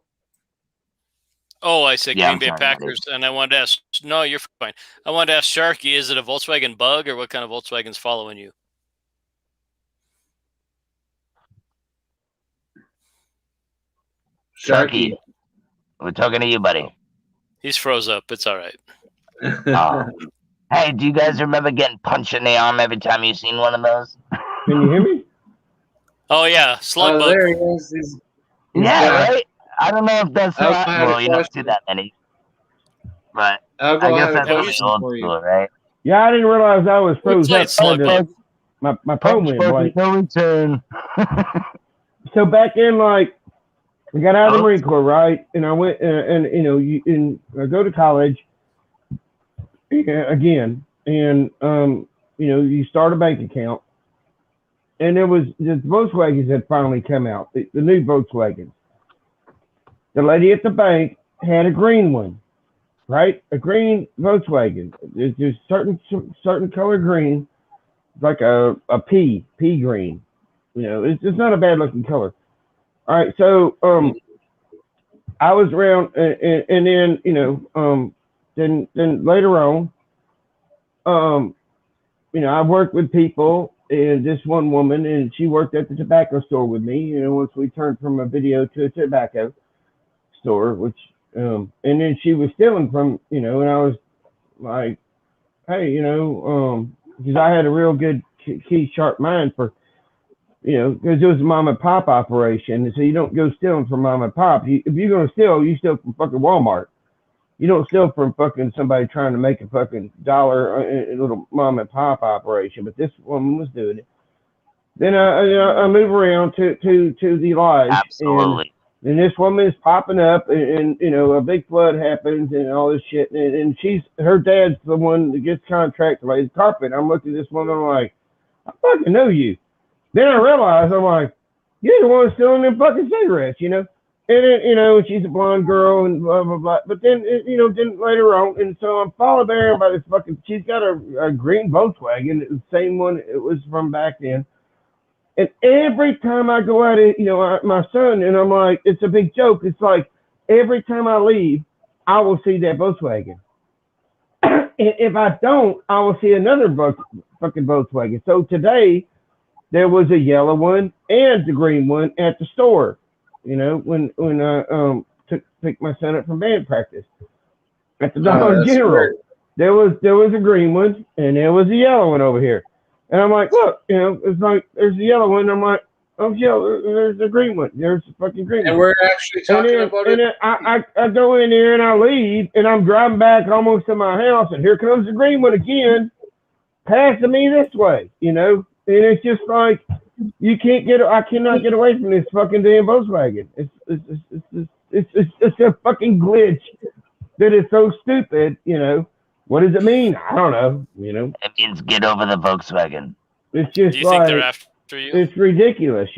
Oh, I said Green Bay Packers, and I wanted to ask. No, you're fine. I wanted to ask Sharky: is it a Volkswagen Bug, or what kind of Volkswagen's following you? Sharky, we're talking to you, buddy. He's froze up. It's all right. Hey, do you guys remember getting punched in the arm every time you seen one of those? Can you hear me? Oh yeah, slug bug. There he is. He's right. I don't know if that's well, you don't see that many, but I guess that's really old school, right? Yeah, I didn't realize I was froze up. My phone went blank. No return. So back in like, I got out of the Marine Corps, right? And I went and I go to college again, and you start a bank account, and there was the Volkswagens had finally come out, the new Volkswagens. The lady at the bank had a green one, right? A green Volkswagen. There's certain color green, like a pea green. It's not a bad looking color. All right, so I was around, and then then later on, I worked with people, and this one woman, and she worked at the tobacco store with me. Once we turned from a video to a tobacco store, which and then she was stealing from, and I was like, hey, because I had a real good key sharp mind for. Because it was a mom and pop operation. And so you don't go stealing from mom and pop. If you're going to steal, you steal from fucking Walmart. You don't steal from fucking somebody trying to make a fucking dollar in a little mom and pop operation. But this woman was doing it. Then I move around to the lodge. Absolutely. And this woman is popping up, and a big flood happens and all this shit. And her dad's the one that gets contract to lay the carpet. I'm looking at this woman, I'm like, I fucking know you. Then I realized, I'm like, you're the one stealing them fucking cigarettes, And And then, she's a blonde girl and blah blah blah. But then, then later on, and so I'm followed there by this fucking. She's got a green Volkswagen, the same one it was from back then. And every time I go out, my son, and I'm like, it's a big joke. It's like every time I leave, I will see that Volkswagen. And if I don't, I will see another fucking Volkswagen. So today, there was a yellow one and the green one at the store. When I picked my son up from band practice at the Dollar General, weird. there was a green one and there was a yellow one over here. And I'm like, look, it's like there's the yellow one. And I'm like, oh yeah, there's the green one. There's the fucking green And one. we're actually talking about it. And then I go in there and I leave and I'm driving back almost to my house and here comes the green one again, passing me this way, And it's just like I cannot get away from this fucking damn Volkswagen. It's a fucking glitch that is so stupid, What does it mean? I don't know, It means get over the Volkswagen. It's just Do you think they're after you? It's ridiculous,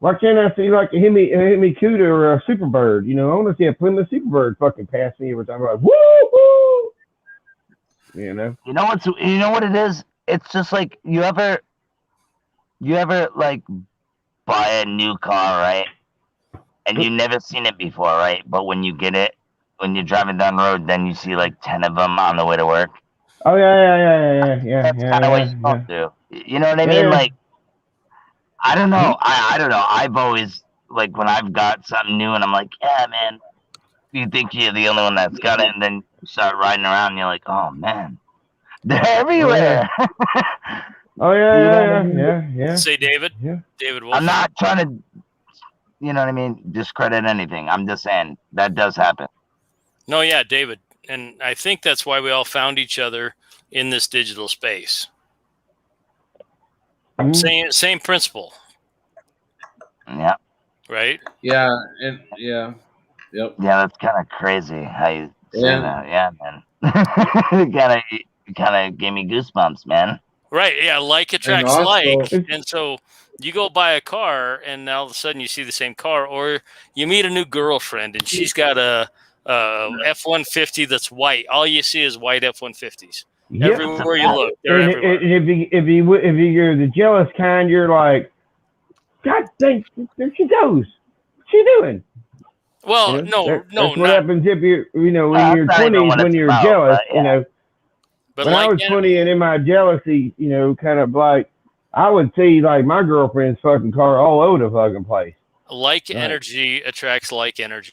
Why can't I see like a Hemi Cuda or a Superbird? I want to see a Plymouth Superbird fucking pass me every time. I'm like, woo woo. You know what it is? It's just like you ever like buy a new car, right? And you've never seen it before, right? But when you get it, when you're driving down the road, then you see like 10 of them on the way to work. Oh yeah. That's kind of what you're supposed to do. You know what I mean? Like, I don't know. I don't know. I've always, like, when I've got something new and I'm like, yeah, man, you think you're the only one that's got it, and then you start riding around and you're like, oh man, they're everywhere. Oh yeah. Say David. Yeah. David Wolf. I'm not trying to, you know what I mean, discredit anything. I'm just saying that does happen. No, yeah, David. And I think that's why we all found each other in this digital space. Same principle. Yeah. Right? Yeah. Yep. Yeah, that's kind of crazy how you say that. Yeah, man. It kind of gave me goosebumps, man. Right. Yeah. Like attracts also, like. And so you go buy a car and all of a sudden you see the same car, or you meet a new girlfriend and she's got a F-150 that's white. All you see is white F-150s. Yep. Everywhere you look, they're And everywhere. if you're the jealous kind, you're like, God dang, there she goes. What's she doing? Well, That's no, what not. happens if you're, when you're That's not even 20s, what when it's you're about, jealous, but yeah. But when like I was 20 and in my jealousy, kind of like, I would see like my girlfriend's fucking car all over the fucking place. Like Right. energy attracts like energy.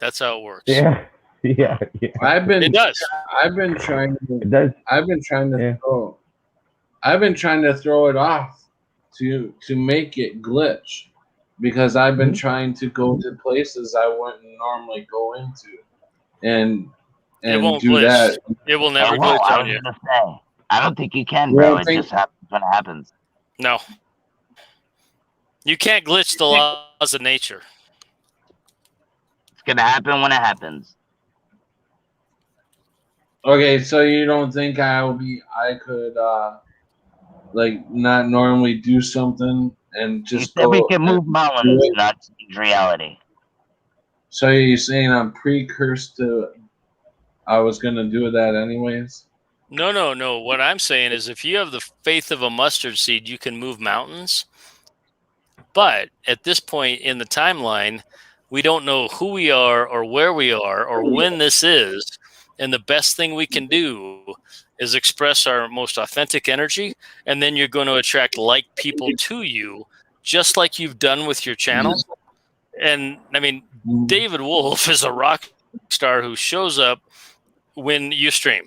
That's how it works. Yeah. It does. I've been trying to. It does. I've been trying to Yeah. throw. I've been trying to throw it off to make it glitch, because I've been trying to go to places I wouldn't normally go into, and It won't do glitch. that. It will never It won't. glitch I on was you. gonna say. I don't think you can, You bro. don't It think- just happens when it happens. No. You can't glitch the laws of nature. It's gonna happen when it happens. Okay, so you don't think I could like not normally do something and You just said we go can and move mountains, do it? not change reality. So you're saying I'm precursed to I was gonna do that anyways? No. What I'm saying is if you have the faith of a mustard seed, you can move mountains. But at this point in the timeline, we don't know who we are or where we are or when this is. And the best thing we can do is express our most authentic energy. And then you're going to attract like people to you, just like you've done with your channel. And I mean, David Wolf is a rock star who shows up when you stream.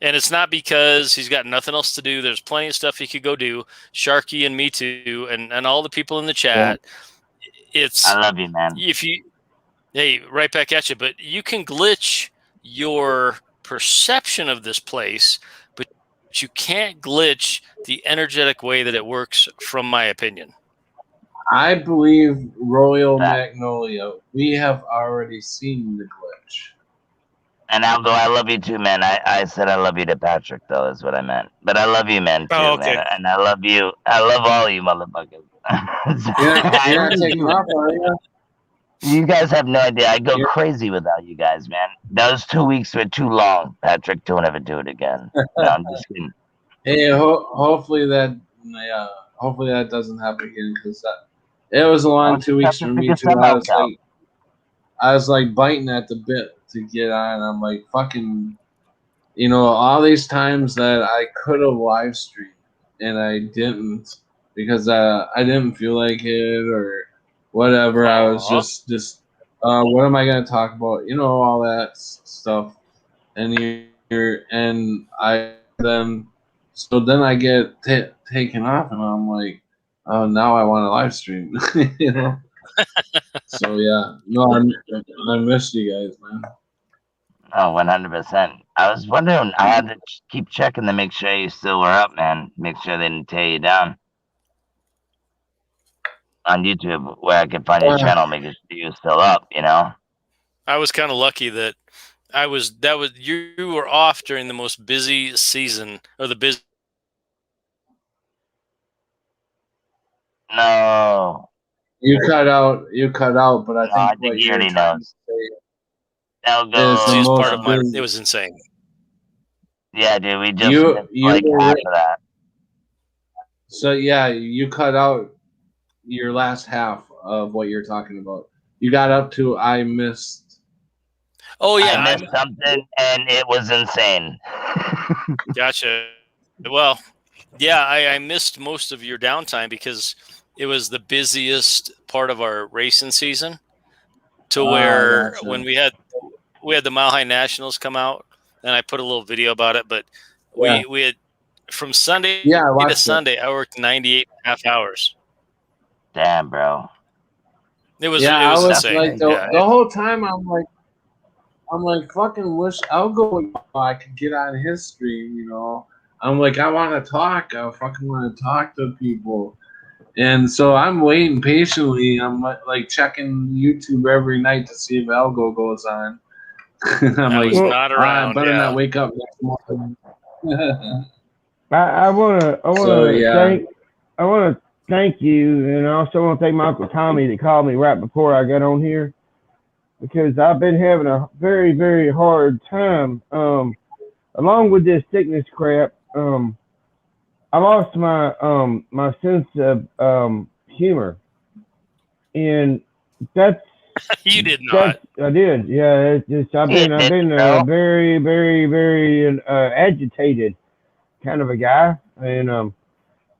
And it's not because he's got nothing else to do. There's plenty of stuff he could go do. Sharky and me too, and all the people in the chat. It's I love you, man. Hey, right back at you. But you can glitch your perception of this place, but you can't glitch the energetic way that it works, from my opinion. I believe Royal Magnolia, we have already seen the glitch. And Aldo, I love you too, man. I said I love you to Patrick, though, is what I meant. But I love you, man, too, okay. man. And I love you. I love all you motherfuckers. You're not taking off, are you? You guys have no idea. I go crazy without you guys, man. Those 2 weeks were too long, Patrick. Don't ever do it again. No, I'm just kidding. Hey, hopefully that doesn't happen again because it was a long 2 weeks for me too. I was like biting at the bit to get on. I'm like fucking, all these times that I could have live streamed and I didn't because I didn't feel like it or whatever. I was just what am I gonna talk about? All that stuff, and I then. So then I get taken off, and I'm like, oh, now I want to live stream, So yeah, no, I missed you guys, man. Oh, 100%. I was wondering. I had to keep checking to make sure you still were up, man. Make sure they didn't tear you down on YouTube, where I could find your channel, making sure you're still up. I was kind of lucky that you were off during the most busy season or the busy. No. You cut out, but I think what he already knows. Is part of mine. It was insane. Yeah, dude, we just missed half of that. So yeah, you cut out your last half of what you're talking about. You got up to I missed. Oh yeah, I missed something, and it was insane. Gotcha. Well, yeah, I missed most of your downtime because it was the busiest part of our racing season. To where when we had the Mile High Nationals come out, and I put a little video about it. But we had from Sunday to Sunday, I worked 98.5 hours. Damn, bro. It was insane. Like the whole time I'm like fucking wish I could get on his stream, I'm like, I want to talk. I fucking want to talk to people. And so I'm waiting patiently. I'm like checking YouTube every night to see if Algo goes on. I'm like, not around. I better not wake up next morning. I want to thank you, and I also want to thank my Uncle Tommy that called me right before I got on here, because I've been having a very, very hard time. Along with this sickness crap, I lost my my sense of humor, and that's you did not. I did. Yeah, it's just I've been very, very, very agitated kind of a guy, and over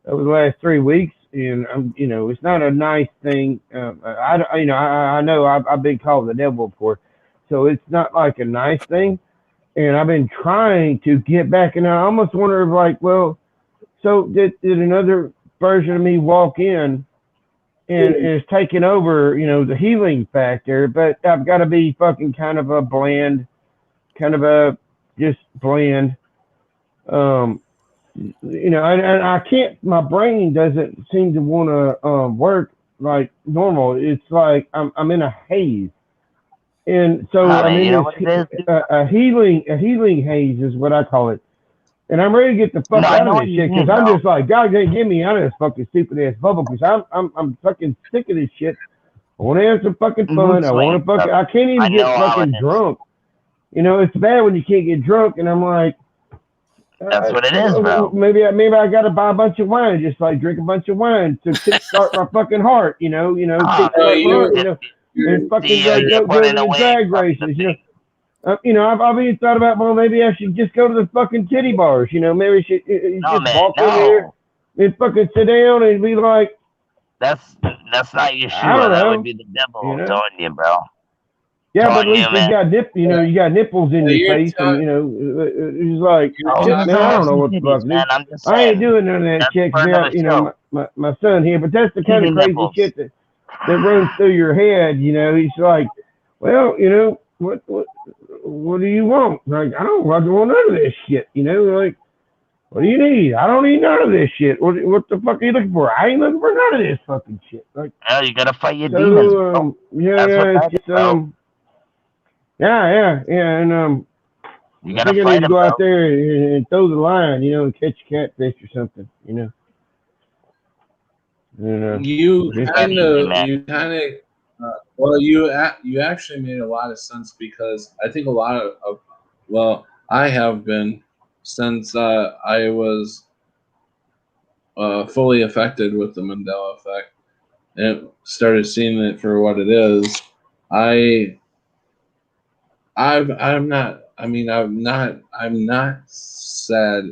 the last 3 weeks, and it's not a nice thing. I know I've been called the devil before, so it's not like a nice thing, and I've been trying to get back, and I almost wonder if so did another version of me walk in and is taking over, the healing factor, but I've got to be fucking kind of a bland, just bland. I can't, my brain doesn't seem to want to work like normal. It's like I'm in a haze. And so I'm in a healing haze is what I call it. And I'm ready to get the fuck out of this shit, because I'm just like, God, get me out of this fucking stupid ass bubble, because I'm fucking sick of this shit. I want to have some fucking fun. I can't even get fucking drunk. It's bad when you can't get drunk, and I'm like, that's what it is, bro. Maybe I got to buy a bunch of wine, just like drink a bunch of wine to kickstart my fucking heart, and fucking go to the drag races, I've even thought about, maybe I should just go to the fucking titty bars, maybe I should walk in there and fucking sit down and be like, that's not Yeshua. That would be the devil telling you, bro. Yeah, but at least you got nipples in your face, and it's like, man, I don't know what the fuck, dude. I ain't doing none of that shit. My son here, but that's the kind of crazy shit that runs through your head. He's like, well, what do you want? Like, I don't want none of this shit. Like, what do you need? I don't need none of this shit. What the fuck are you looking for? I ain't looking for none of this fucking shit. Like, well, you gotta fight your demons, bro. And you I think I need to go out there and throw the line, and catch a catfish or something, You kind of Well, you actually made a lot of sense because I think a lot of well, I have been since I was fully affected with the Mandela effect and started seeing it for what it is. I I'm not. I mean, I'm not sad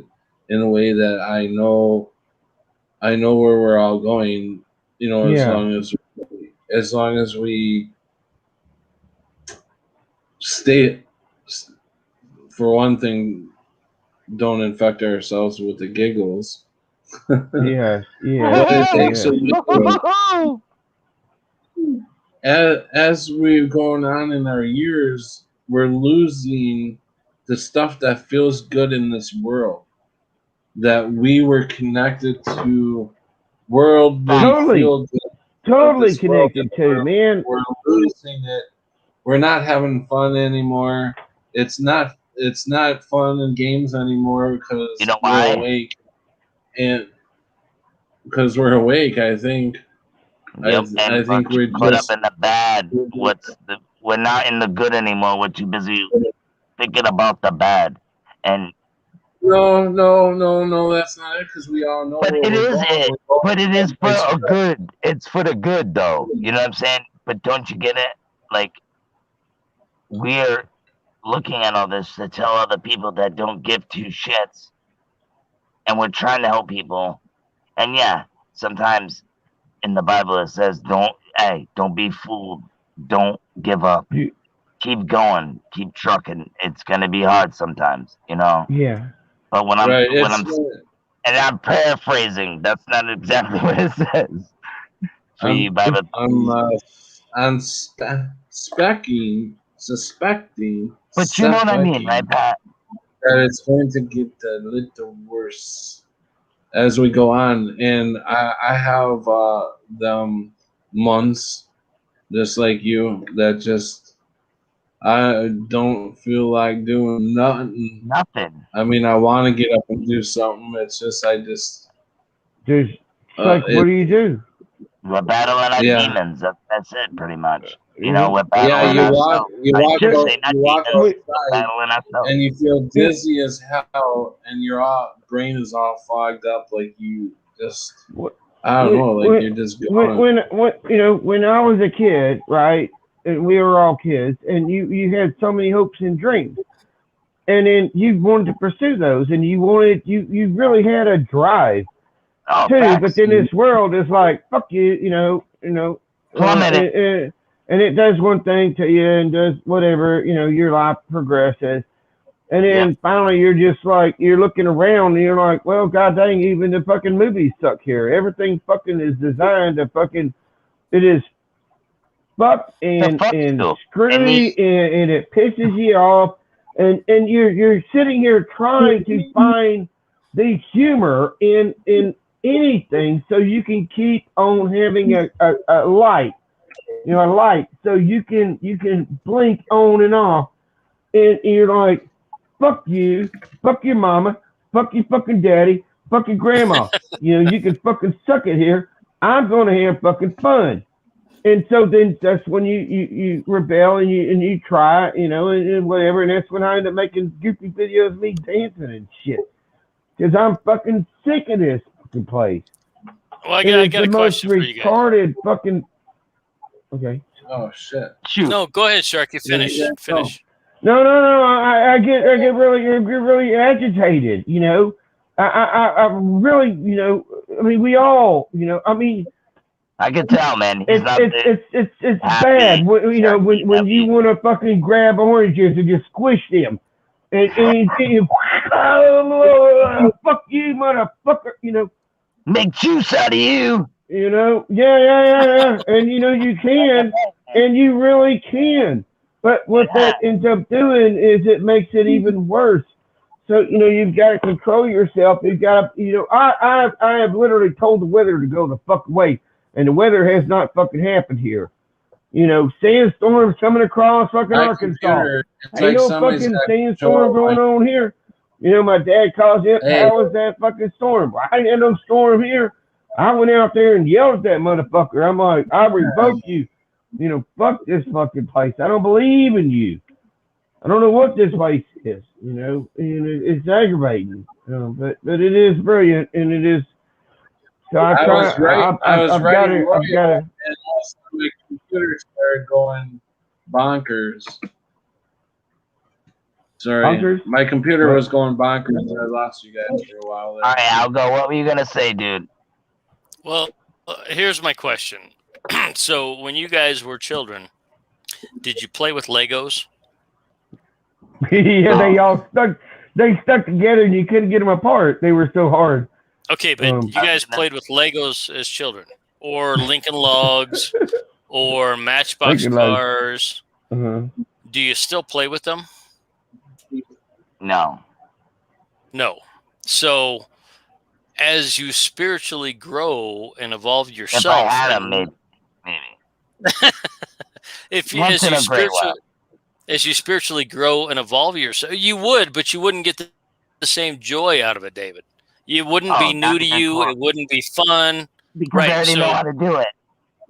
in a way that I know where we're all going. You know, Yeah. as long as we stay, for one thing, don't infect ourselves with the giggles. Yes. But Yes. it takes Yes. away from as we're going on in our years, we're losing the stuff that feels good in this world. That we were connected to worldly Totally. feel good of Totally this world, and connected to, man. we're losing it. We're not having fun anymore. It's not fun in games anymore You because know we're why? awake, and because we're awake, I think. Yep, I and we're think we're caught up just in the bad. We're not in the good anymore. We're too busy thinking about the bad. And no. That's not it because we all know but where it we're is going. it. We're going But it to is a for place. a good. It's for the good though. You know what I'm saying? But don't you get it? Like we're looking at all this to tell other people that don't give two shits, and we're trying to help people. And yeah, sometimes in the Bible it says, don't be fooled, don't give up, You- keep going, keep trucking. It's gonna be hard sometimes, you know. Yeah. But Right. and I'm paraphrasing, that's not exactly what it says. For you I'm Bible I'm thieves. I'm suspecting, But you know what I mean, suspecting right, Pat? that it's going to get a little worse as we go on. And I have them months just like you that just I don't feel like doing nothing. Nothing. I mean, I want to get up and do something. It's just I just There's it's like, what it do you do? We're battling our yeah. demons. That's it, pretty much. You know, You, we're Yeah, battling ourselves. I should say not you walk demons. wait, We're outside battling ourselves. and you feel you, dizzy as hell, and your brain is all fogged up, like you just what, I don't when, know, like you're just going. when I was a kid, right, and we were all kids, and you had so many hopes and dreams, and then you wanted to pursue those, and you really had a drive Oh, too. But facts. then this world is like, fuck you, Plummeted. and it does one thing to you and does whatever, your life progresses. And Yep. then finally you're just like, you're looking around and you're like, well, god dang, even the fucking movies suck here. Everything fucking is designed to fucking, it is fucked The and fuck you. screwy and it pisses you off. And you're sitting here trying to find the humor in anything so you can keep on having a light, a light, so you can blink on and off, and you're like, fuck you, fuck your mama, fuck your fucking daddy, fuck your grandma. You can fucking suck it here. I'm gonna have fucking fun. And so then that's when you rebel and you try, and whatever, and that's when I end up making goofy videos of me dancing and shit. Because I'm fucking sick of this fucking place. Well, I And got it's the a most question for you guys. retarded fucking. Okay. Oh shit! Shoot. No, go ahead, Sharky. Finish. Yeah, Finish. No. I get really agitated. I really, I mean, we all, I mean, I can tell, man. He's it's not it's happy. bad. When you happy. want to fucking grab oranges and just squish them, and fuck you, motherfucker. Make juice out of you. Yeah. And you can, and you really can. But what that ends up doing is it makes it even worse. So, you've got to control yourself. You've got to, I have literally told the weather to go the fuck away, and the weather has not fucking happened here. Sandstorms coming across fucking Arkansas. It's Ain't like no somebody's fucking got sandstorm control. going on here. My dad calls it, Hey. how was that fucking storm? Well, I ain't had no storm here. I went out there and yelled at that motherfucker. I'm like, I revoke you. fuck this fucking place. I don't believe in you. I don't know what this place is, and it's aggravating. But it is brilliant, and it is. So I I try. was right. I was I've right got in to. I've got to. and all of a sudden my computer started going bonkers. Sorry, Bonkers? my computer What? was going bonkers, and I lost you guys for a while there. All right, Algo, what were you gonna say, dude? Well, here's my question. So, when you guys were children, did you play with Legos? Yeah, they all stuck. They stuck together, and you couldn't get them apart. They were so hard. Okay, but you guys played with Legos as children, or Lincoln Logs, or Matchbox Lincoln Logs. cars. Uh-huh. Do you still play with them? No. No. So, as you spiritually grow and evolve yourself, If I had them, maybe. if you, Once in a great while. as you spiritually grow and evolve yourself, you would, but you wouldn't get the same joy out of it, David. It wouldn't be new to you. Cool. It wouldn't be fun. Because I already know how to do it.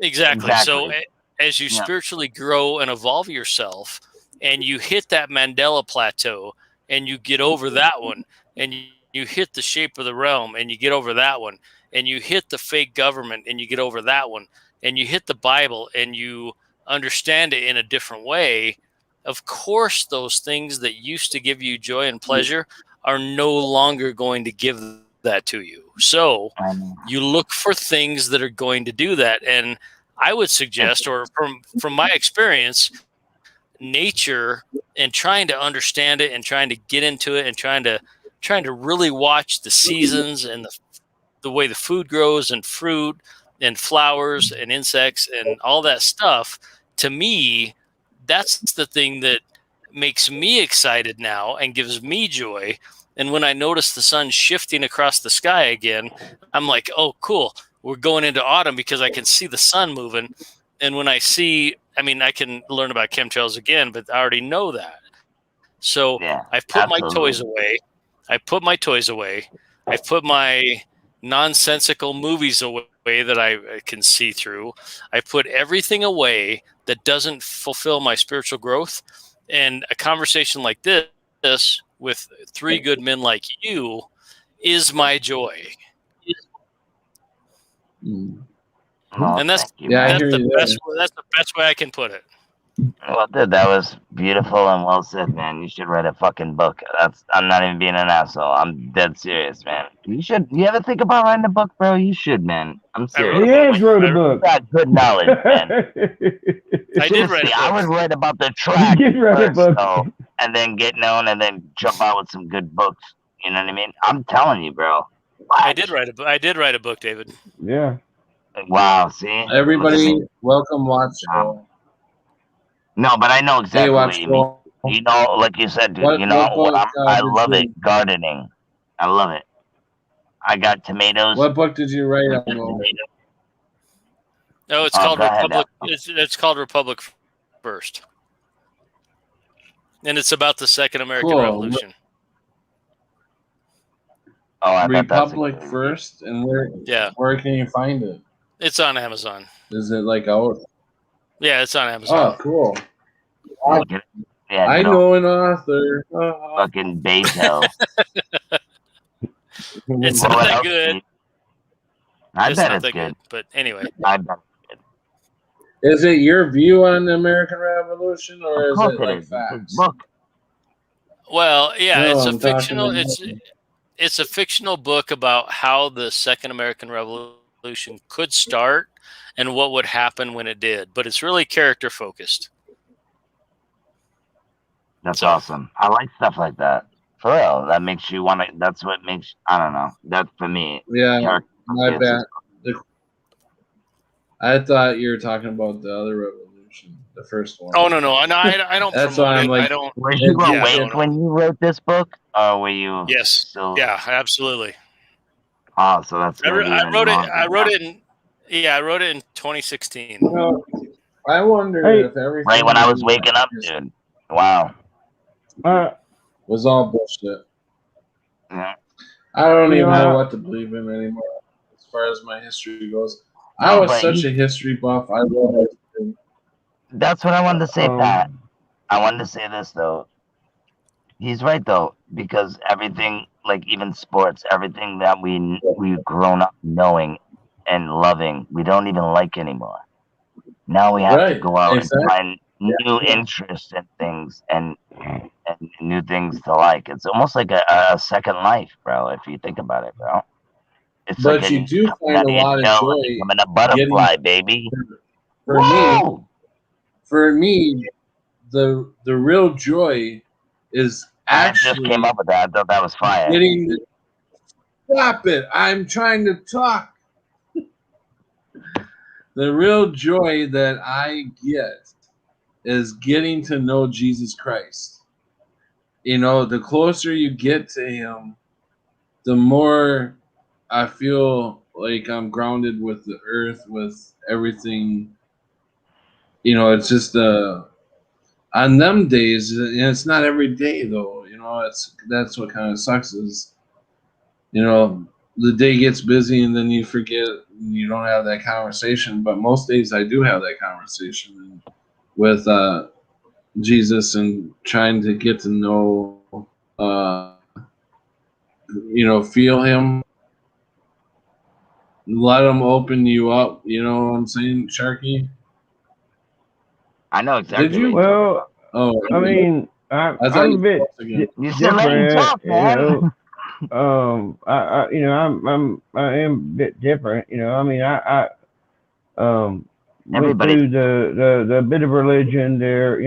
Exactly. So as you spiritually grow and evolve yourself, and you hit that Mandela plateau, and you get over that one, and you hit the shape of the realm, and you get over that one, and you hit the fake government, and you get over that one, and you hit the Bible, and you understand it in a different way. Of course, those things that used to give you joy and pleasure are no longer going to give that to you. So you look for things that are going to do that. And I would suggest, or from my experience, nature and trying to understand it and trying to get into it and trying to really watch the seasons and the way the food grows and fruit and flowers and insects and all that stuff, to me, that's the thing that makes me excited now and gives me joy. And when I notice the sun shifting across the sky again, I'm like, oh, cool. We're going into autumn because I can see the sun moving. And when I can learn about chemtrails again, but I already know that. So I've put my toys away. I put my nonsensical movies away that I can see through. I put everything away that doesn't fulfill my spiritual growth. And a conversation like this with three good men like you is my joy. And that's the best way I can put it. Well, dude, that was beautiful and well said, man. You should write a fucking book. I'm not even being an asshole. I'm dead serious, man. You should. You ever think about writing a book, bro? You should, man. I'm serious. He has wrote a book. You got good knowledge, man. I did write a book. I would write about the track first, though, and then get known, and then jump out with some good books. You know what I mean? I'm telling you, bro. What? I did write a book, David. Yeah. Wow. See, everybody, welcome, Watchful. No, but I know exactly what you mean. You know, like you said, dude. I love it. Gardening, I love it. I got tomatoes. What book did you write? No, it's called Republic. It's called Republic First, and it's about the Second American Revolution. Oh, I Republic First, and where? Yeah. Where can you find it? It's on Amazon. Is it like out? Yeah, it's on Amazon. Oh, cool. I know an author. Fucking Beto. It's not that good. I bet it's good. But anyway. I bet it's good. Is it your view on the American Revolution, or is it like facts? Well, yeah, it's a fictional. It's a fictional book about how the Second American Revolution could start and what would happen when it did. But it's really character focused. That's awesome. I like stuff like that. For real. That makes you want to. That's what makes. I don't know. That for me. Yeah. My bad. I thought you were talking about the other revolution, the first one. Oh no, I don't. That's why I'm like. I don't. Were you awake when you wrote this book, or were you? Yes. Still... Yeah, absolutely. Oh, so that's. I wrote it in 2016. Well, I wonder if everything. Right when I was waking up, dude. Wow. Was all bullshit. Yeah. I don't even know what to believe in anymore as far as my history goes. I was such a history buff. I love history. That's what I wanted to say, Pat. I wanted to say this though. He's right though, because everything, like even sports, everything that we've grown up knowing and loving, we don't even like anymore. Now we have to Right. go out and Exactly. find new interests and things and new things to like. It's almost like a second life, bro. If you think about it, bro, it's like But you do coming find out a of your lot of shell and joy becoming a getting butterfly, baby. for me. Woo! For me, the real joy is I just came actually up with that. I thought that was fire. getting the stop it. I'm trying to talk. The real joy that I get is getting to know Jesus Christ. You know, the closer you get to him, the more I feel like I'm grounded with the earth, with everything. You know, it's just on them days, and it's not every day though. You know, that's what kind of sucks is, you know, the day gets busy and then you forget and you don't have that conversation. But most days I do have that conversation with Jesus and trying to get to know, uh, feel him, let him open you up. You know what I'm saying, Sharky? I know Did exactly what you? you're talking Well, about. Oh, I mean, I thought I'm a you bit paused again. You should let him different, talk, man. I am a bit different. I mean, I went Everybody's through the bit of religion there.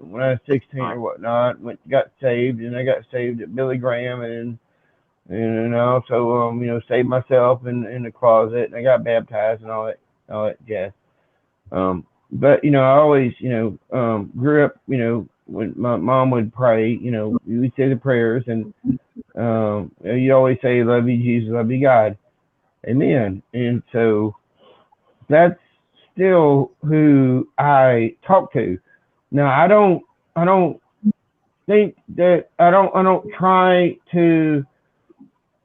When I was 16 or whatnot, got saved, and I got saved at Billy Graham, and also saved myself in the closet, and I got baptized and all that jazz. But I always grew up when my mom would pray, we would say the prayers, and you always say, "Love you, Jesus, love you, God, Amen." And so that's still who I talk to. Now I don't think that I don't try to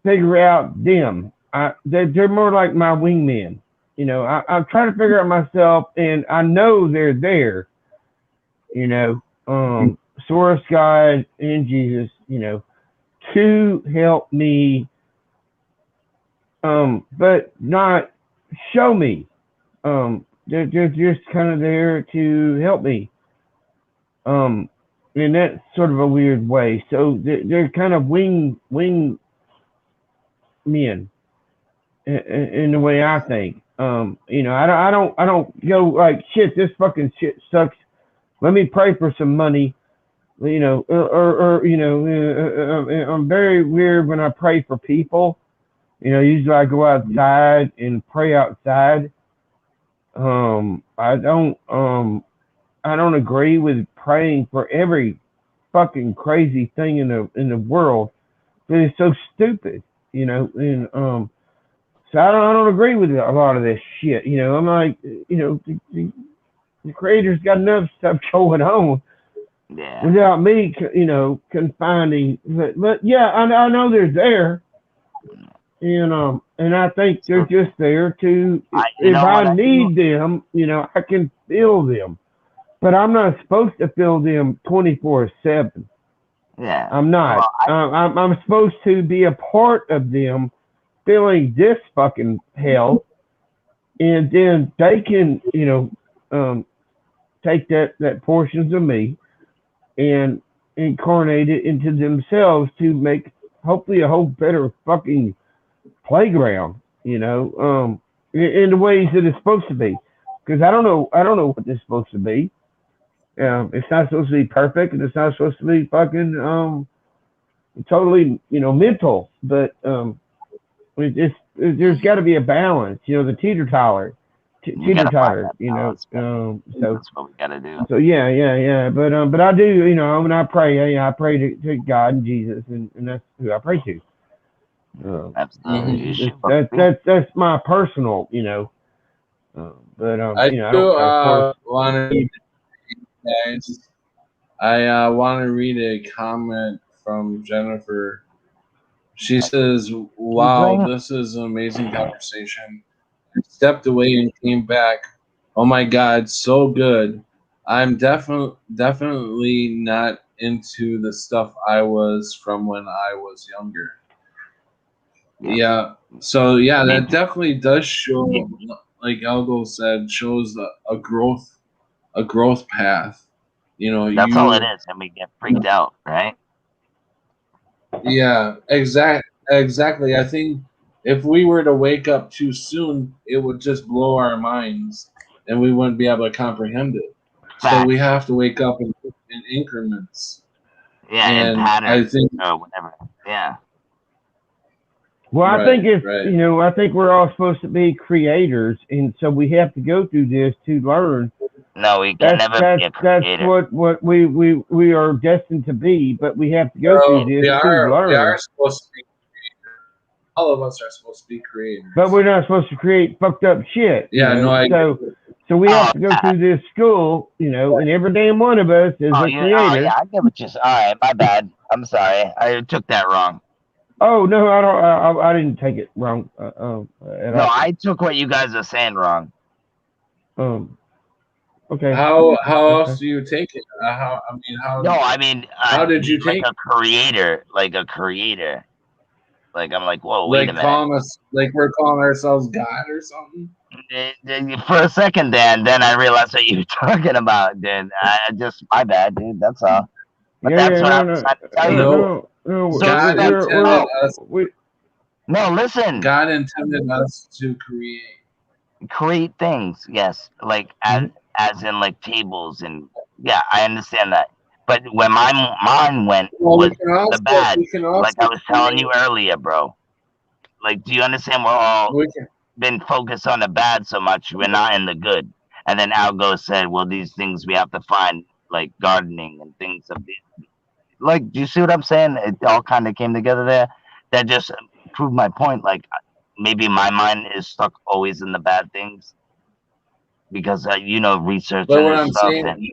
figure out them. They're more like my wingmen. I'm trying to figure out myself, and I know they're there. You know, Source, God, and Jesus. To help me, but not show me. They're just kind of there to help me. Um, in that sort of a weird way. So they're kind of wing men in the way I think. I don't go like shit. This fucking shit sucks. Let me pray for some money. I'm very weird when I pray for people. Usually I go outside and pray outside. I don't agree with praying for every fucking crazy thing in the world. But it's so stupid, and so I don't agree with a lot of this shit. I'm like, the creator's got enough stuff going on yeah. without me, confining. But yeah, I know they're there, and I think they're just there to. You If know I what I do? need them, I can feel them, but I'm not supposed to feel them 24/7. Yeah. I'm not. Well, I'm supposed to be a part of them feeling this fucking hell, and then they can, take that portions of me and incarnate it into themselves to make hopefully a whole better fucking playground, in the ways that it's supposed to be. Because I don't know what it's supposed to be. It's not supposed to be perfect, and it's not supposed to be fucking totally, mental. But there's got to be a balance, the teeter-totter, you gotta find teeter-totter, that balance. so That's what we gotta do. so yeah. But I do, when I pray, I pray to God and Jesus, and that's who I pray to. Absolutely. You should. That's my personal, but I I do don't, of course. want to read, guys. I want to read a comment from Jennifer. She says, "Wow, this is an amazing conversation. I stepped away and came back. Oh my God, so good. I'm definitely not into the stuff I was from when I was younger. Yeah. So yeah, that definitely does show, like Algo said, shows a growth path. You know, That's all it is, and we get freaked out, right? yeah, exactly. I think if we were to wake up too soon, it would just blow our minds, and we wouldn't be able to comprehend it. So Fact. we have to wake up in increments. Yeah, in And I patterns think or whatever. Yeah. Well, I think it's right. I think we're all supposed to be creators, and so we have to go through this to learn. No, we can never be a That's creator. what we are destined to be, but we have to go through this to We learn. are supposed to be creators. All of us are supposed to be creators. But we're not supposed to create fucked up shit. Yeah, no, I so we have Oh, to go through this school, and every damn one of us is a creator. yeah, I get what you're saying. All right, my bad. I'm sorry. I took that wrong. Oh no, I don't. I didn't take it wrong at No, all. I took what you guys are saying wrong. Okay. How else do you take it? How No, I mean, how did you like take a creator, like a creator? Like I'm like, whoa, wait a like minute. calling us like we're calling ourselves God or something? For a second, then I realized what you were talking about, dude. I just my bad, dude. That's all. But that's what I'm trying to tell you. No. So God intended us. No, listen. God intended us to create things, yes, like as in like tables, and yeah, I understand that. But when my mind went was the bad, like I was telling you earlier, bro. Like, do you understand? We're all been focused on the bad so much, we're not in the good. And then Algo said, well, these things we have to find, like gardening and things of these. Like, do you see what I'm saying? It all kind of came together there. That just proved my point. Like, maybe my mind is stuck always in the bad things because research But and what this I'm stuff. saying, And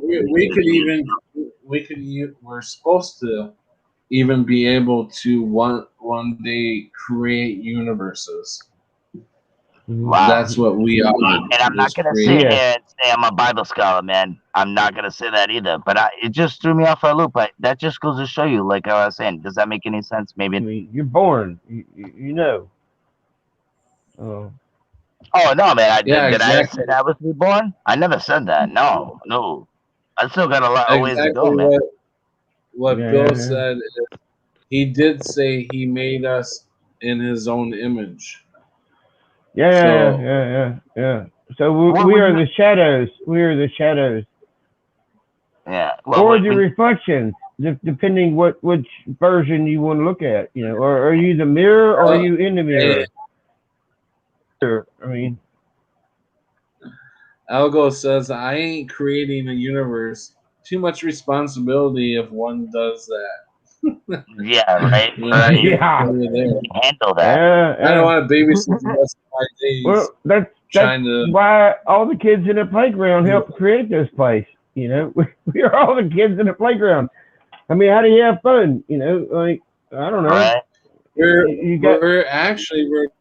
we're supposed to even be able to one day create universes. wow. That's what we are. And I'm not gonna sit here and say I'm a Bible scholar, man. I'm not gonna say that either. But it just threw me off for a loop. But that just goes to show you, like I was saying, does that make any sense? Maybe. I mean, you're born. You know. Oh no, man! Yeah, Did exactly. I say I was reborn? I never said that. No. I still got a lot of ways to go, man. What Bill said is he did say he made us in his own image. Yeah. So we are the shadows. We are the shadows. Yeah. Or the reflections, depending which version you want to look at. Or are you the mirror or are you in the mirror? I mean, Algo says, I ain't creating a universe. Too much responsibility if one does that. Yeah, right. Yeah. Handle that. Yeah. I don't want to babysit the rest of my days. Well, that's why all the kids in the playground help create this place. We are all the kids in the playground. I mean, how do you have fun? Like, I don't know. Right. We're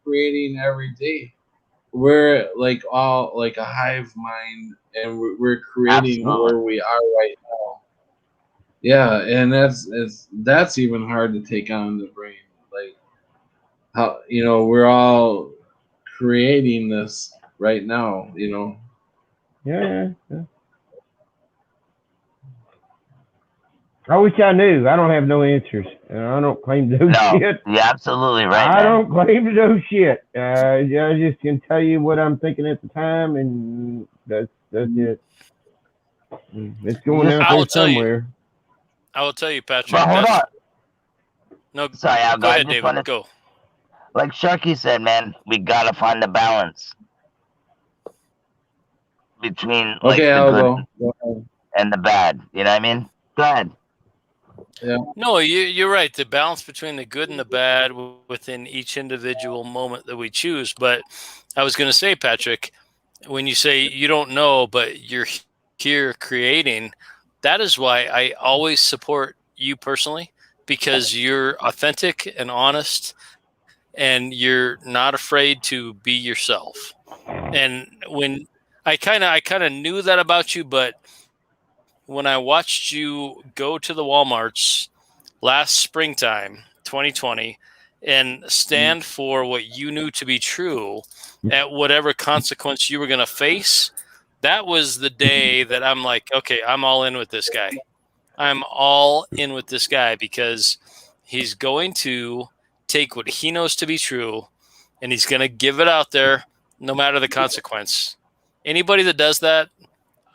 creating every day. We're like all like a hive mind, and we're creating where we are right now. Yeah, and that's even hard to take on the brain. Like how we're all creating this right now. Yeah. I wish I knew. I don't have no answers. I don't claim to know shit. You're absolutely right. I don't claim to know shit. I just can tell you what I'm thinking at the time, and that's it. It's going out there somewhere. I will tell you, Patrick. But hold on. No, sorry, go ahead, David. Go. Like Sharky said, man, we gotta find the balance between like the good and the bad. You know what I mean? Go ahead. Yeah. No, you're right. The balance between the good and the bad within each individual moment that we choose. But I was going to say, Patrick, when you say you don't know, but you're here creating, that is why I always support you personally, because you're authentic and honest, and you're not afraid to be yourself. And when I kind of knew that about you, but when I watched you go to the Walmarts last springtime, 2020, and stand for what you knew to be true at whatever consequence you were going to face. That was the day that I'm like, okay, I'm all in with this guy. I'm all in with this guy because he's going to take what he knows to be true and he's going to give it out there no matter the consequence. Anybody that does that,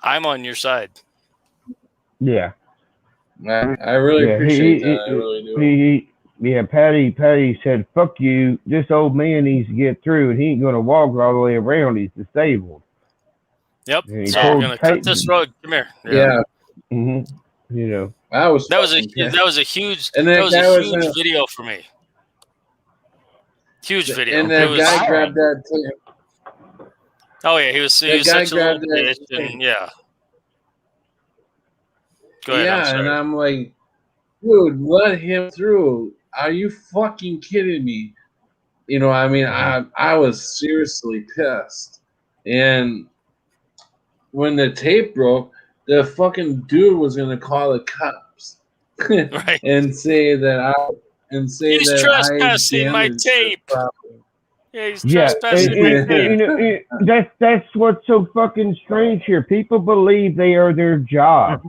I'm on your side. Yeah. I really appreciate that. I really do. Patty said, "Fuck you. This old man needs to get through, and he ain't gonna walk all the way around. He's disabled." Yep. And So we're gonna cut this road. Come here. Yeah. Mm-hmm. You know. That was a huge video for me. Huge video. And that guy grabbed that tape. Oh yeah, he was such a little bitch, and yeah. Go ahead. Yeah, and I'm like, dude, let him through. Are you fucking kidding me? You know, I mean, I was seriously pissed. And when the tape broke, the fucking dude was gonna call the cops right. and say that he's trespassing my tape. Yeah, he's trespassing my tape. You know, that's what's so fucking strange here. People believe they are their job.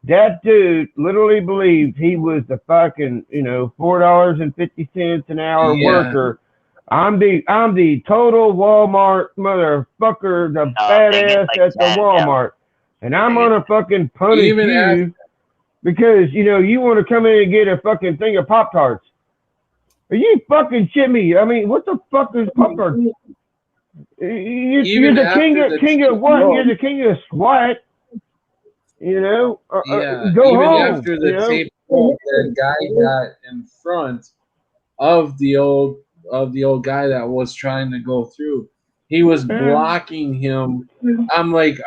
That dude literally believed he was the fucking, $4.50 an hour worker. I'm the total Walmart motherfucker, the badass at the Walmart. Yeah. And I'm gonna fucking punish you because, you want to come in and get a fucking thing of Pop-Tarts. Are you fucking shitting me? I mean, what the fuck is Pop-Tarts? You're the king of what? You're the king of SWAT. Go home. After the tape, the guy got in front of the old guy that was trying to go through. He was blocking him. I'm like,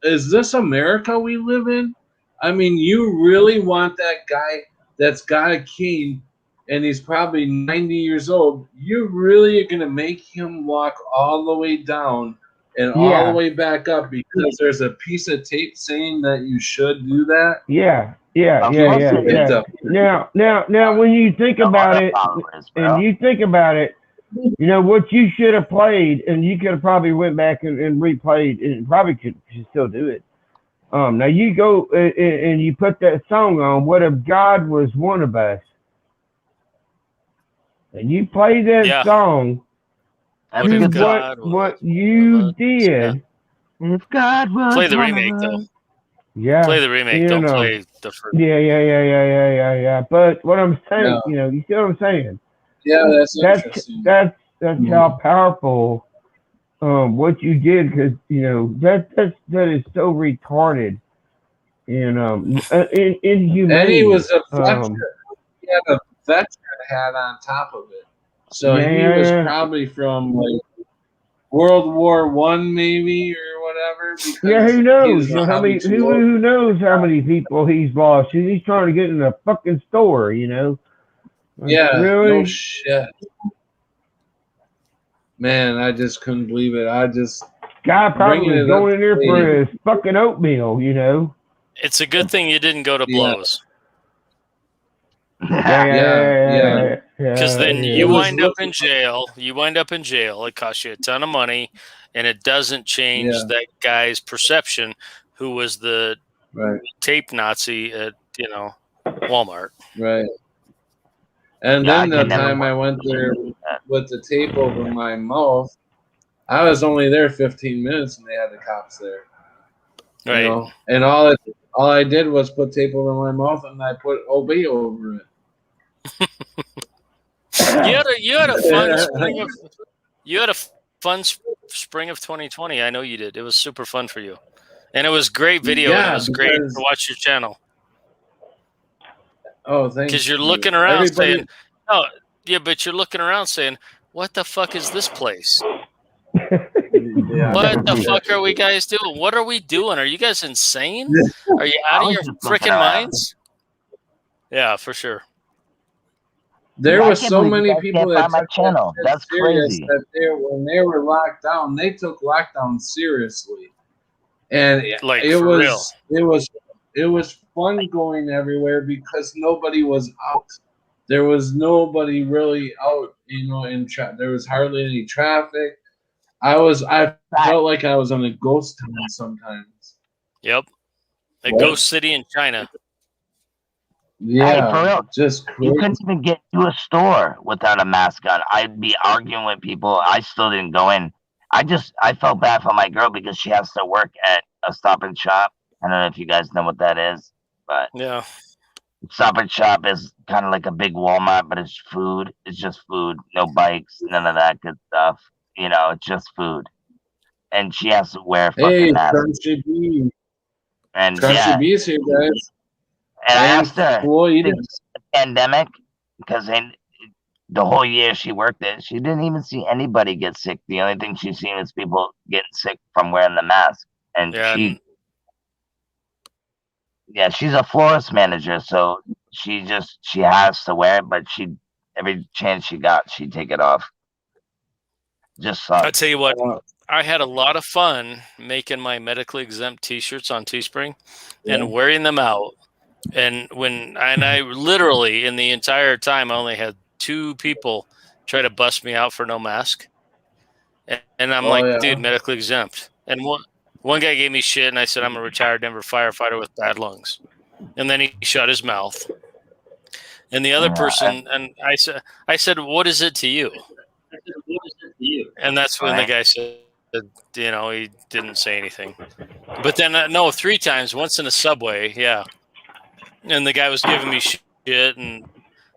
is this America we live in? I mean, you really want that guy that's got a cane and he's probably 90 years old? You really are gonna make him walk all the way down and all the way back up because there's a piece of tape saying that you should do that? Yeah. Now, when you think about it, what you should have played, and you could have probably went back and replayed, and probably could still do it. Now you go and you put that song on, "What If God Was One of Us," and you play that song. What you did. If God was play the remake though. Yeah. Play the remake. Don't play the first. Yeah. But what I'm saying, you see what I'm saying? Yeah, that's interesting. That's how powerful what you did, because that is so retarded. Inhumane. And he was a veteran. He had a veteran hat on top of it. So he was probably from like World War One, maybe, or whatever. Who knows? Who knows how many people he's lost? He's trying to get in a fucking store, Yeah, really? No shit. Man, I just couldn't believe it. Guy probably was going in there for his fucking oatmeal, It's a good thing you didn't go to blows. Yeah. Because then you wind up in jail. It costs you a ton of money, and it doesn't change that guy's perception, who was the tape Nazi at Walmart. Right. And then the time I went there with the tape over my mouth, I was only there 15 minutes, and they had the cops there. Right. And all I did was put tape over my mouth, and I put obey over it. You had a fun spring of 2020. I know you did. It was super fun for you, and it was great video. And it was great to watch your channel. Oh, thank you. Because you're looking around saying, "Oh, yeah," but you're looking around saying, "What the fuck is this place? What the fuck are we guys doing? What are we doing? Are you guys insane? Are you out of your freaking minds?" Yeah, for sure. There were so many people that my channel. That's crazy. That when they were locked down, they took lockdown seriously. and Like, it for real. was fun going everywhere because nobody was out. There was nobody really out, there was hardly any traffic. I felt like I was on a ghost town sometimes. Yep. A What? ghost city in China. Yeah, Hey, for real, just you crazy. couldn't even get to a store without a mask on. I'd be arguing with people. I still didn't go in. I felt bad for my girl because she has to work at a Stop and Shop. I don't know if you guys know what that is, but Yeah. Stop and Shop is kind of like a big Walmart, but it's food. It's just food, no bikes, none of that good stuff. It's just food, and she has to wear a Hey, fucking mask. Crunchy B. And Crunchy yeah, B's here, guys. and I And asked her, Floyd. "Did you see the pandemic?" Because the whole year she worked it, she didn't even see anybody get sick. The only thing she's seen is people getting sick from wearing the mask. And Yeah. she's a florist manager, so she has to wear it, but every chance she got, she'd take it off. Just I'll sucks. tell you what, I had a lot of fun making my medically exempt T-shirts on Teespring and wearing them out. And I literally in the entire time I only had 2 people try to bust me out for no mask, and I'm like, dude, medically exempt. And one guy gave me shit, and I said I'm a retired Denver firefighter with bad lungs, and then he shut his mouth. And the other person, and I said, what is it to you? And that's when the guy said, he didn't say anything. But then, no, 3 times, once in a subway, yeah. And the guy was giving me shit, and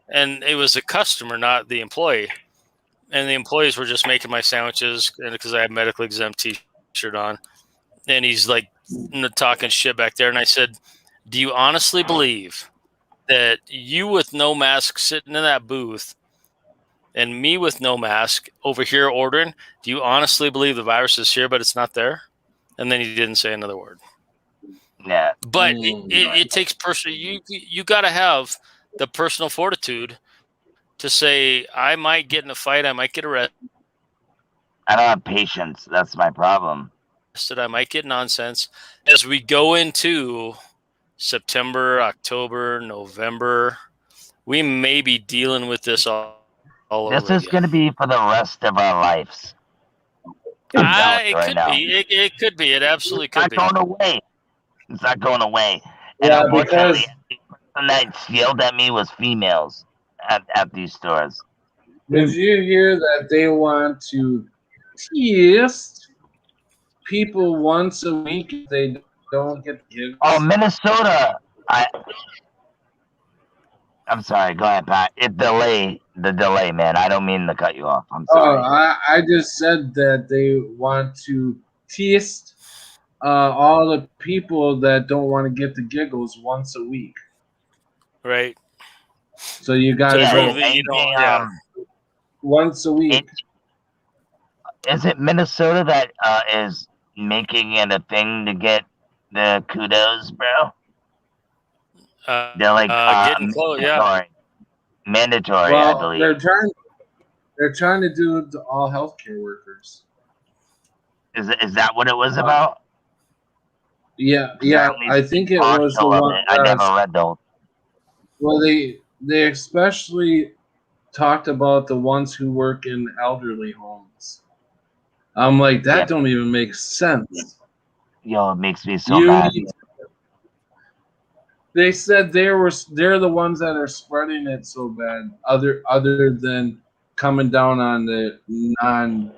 it was a customer, not the employee. And the employees were just making my sandwiches because I had medically exempt T-shirt on. And he's like talking shit back there. And I said, do you honestly believe that you with no mask sitting in that booth and me with no mask over here ordering, do you honestly believe the virus is here, but it's not there? And then he didn't say another word. Yeah. But it takes personal. You got to have the personal fortitude to say, I might get in a fight, I might get arrested, I don't have patience. That's my problem. I might get nonsense. As we go into September, October, November, we may be dealing with this all This over is again. going to be for the rest of our lives. It could be. It could be. It absolutely could be. It's not going away. It's not going away. And Yeah, unfortunately, because the person that yelled at me was females at these stores. did you hear that they want to test people once a week if they don't get gigs? Oh, Minnesota. I'm sorry. Go ahead, Pat. The delay, man. I don't mean to cut you off. I'm sorry. I just said that they want to test all the people that don't want to get the giggles once a week. Right. So you got to go once a week. Is it Minnesota that is making it a thing to get the kudos, bro? They're like getting close, yeah. Mandatory, Well, I believe. They're trying to do it to all healthcare workers. Is that what it was about? Yeah. I think it was the one. I never read those. Well, they especially talked about the ones who work in elderly homes. I'm like, that don't even make sense. Yo, it makes me so mad. They said they're the ones that are spreading it so bad. Other than coming down on the non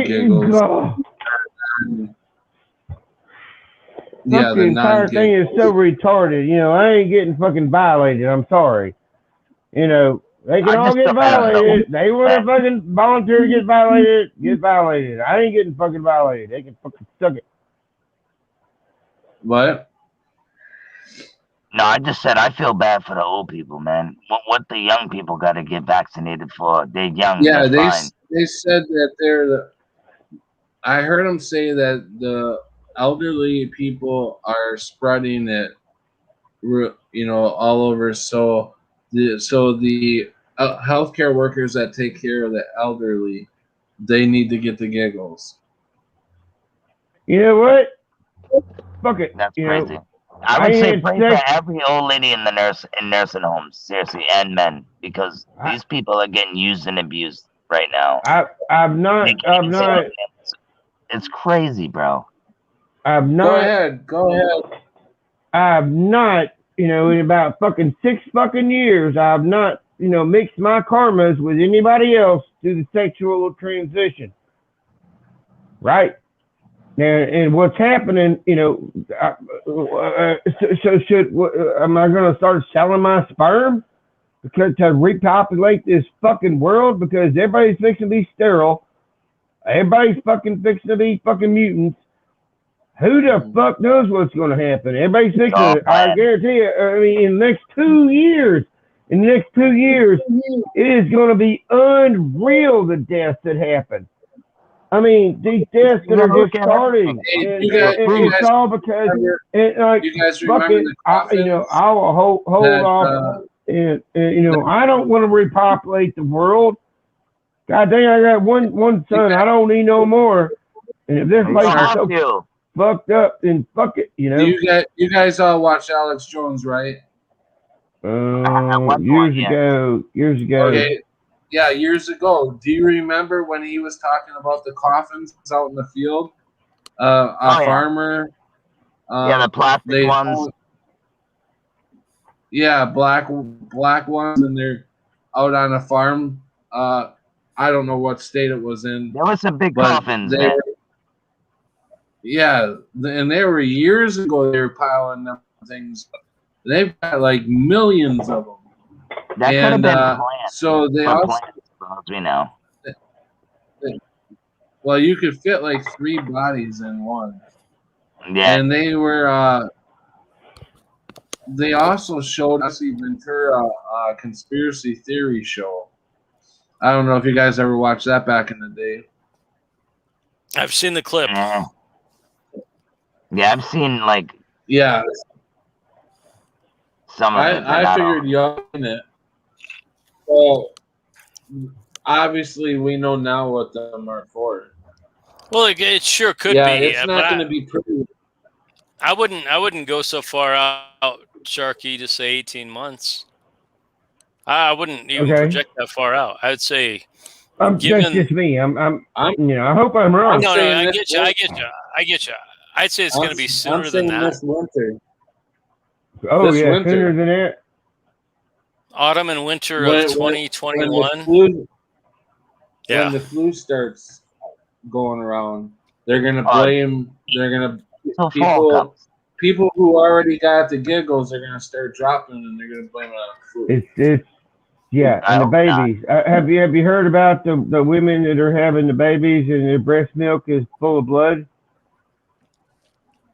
giggles. Yeah, the entire thing is so retarded. I ain't getting fucking violated. I'm sorry. They can all get violated. They want to fucking volunteer to get violated. Get violated. I ain't getting fucking violated. They can fucking suck it. What? No, I just said I feel bad for the old people, man. What the young people got to get vaccinated for? They're young. Yeah, they're fine. They said that I heard them say that the elderly people are spreading it, all over. So the healthcare workers that take care of the elderly, they need to get the giggles. You know what? Fuck it. That's you crazy. know, I would say had pray for sex. every old lady in nursing homes, seriously, and men, because these people are getting used and abused right now. I've not. They can't I've even save not. their families. It's crazy, bro. I've Go not. ahead. Go ahead. I've not. You know, in about fucking 6 fucking years, I've not. You know, mixed my karmas with anybody else through the sexual transition. Right. And what's happening, you know, so am I going to start selling my sperm because to repopulate this fucking world because everybody's fixing to be sterile, everybody's fucking fixing to be fucking mutants. Who the fuck knows what's going to happen? Everybody's fixing to, I guarantee you, I mean, in the next 2 years, it is going to be unreal the deaths that happen. I mean, these deaths that are just starting. It's all because you guys remember the coffins? you know, I will hold off, and you know, I don't want to repopulate the world. God dang, I got one son. I don't need no more. And if this place is so fucked up, then fuck it. You know. You guys all watch Alex Jones, right? Years ago. Okay. Yeah, years ago. Do you remember when he was talking about the coffins out in the field? Farmer. The plastic ones. Black ones, and they're out on a farm. I don't know what state it was in. There was some big coffins, man. And they were years ago. They were piling them things. They've got like millions of them. That could have been plants. So they also, as we know. Well, you could fit like 3 bodies in one. Yeah. And they were. They also showed us the Ventura conspiracy theory show. I don't know if you guys ever watched that back in the day. I've seen the clip. Yeah, I've seen like. Yeah. Some of it. I figured you in it. Well, obviously, we know now what them are for. Well, it sure could be. It's not going to be pretty. I wouldn't go so far out, Sharky, to say 18 months. I wouldn't even project that far out. I would say. That's just me. I'm. You know, I hope I'm wrong. No, I get you. I'd say it's going to be sooner than that. This winter. Oh this winter. Sooner than that. Autumn and winter of 2021. When the flu starts going around, they're gonna blame. They're gonna people who already got the giggles are gonna start dropping, and they're gonna blame it on the flu. And the babies. Have you heard about the women that are having the babies and their breast milk is full of blood?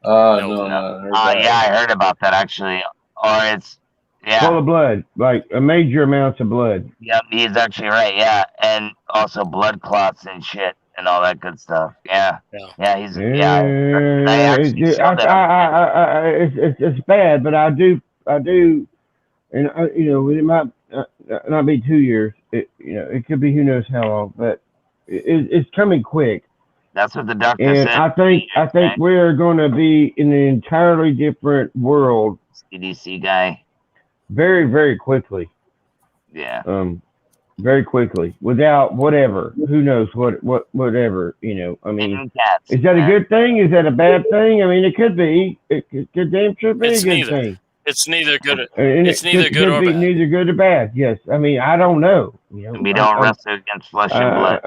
No. I heard about that actually. Or it's full of blood, like a major amounts of blood. Yep, he's actually right. Yeah, and also blood clots and shit and all that good stuff. Yeah. He's it's bad, but I do, and you know, it might not be 2 years. It could be who knows how long, but it's coming quick. That's what the doctor said. I think we're going to be in an entirely different world. CDC guy. Very, very quickly. Yeah. Very quickly, without whatever. Who knows whatever? You know. I mean, is that a good thing? Is that a bad thing? I mean, it could be. It could damn sure be a good thing. It's neither good. It's neither good or bad. Neither good or bad. Yes. I mean, I don't know. You know, we don't wrestle against flesh and blood.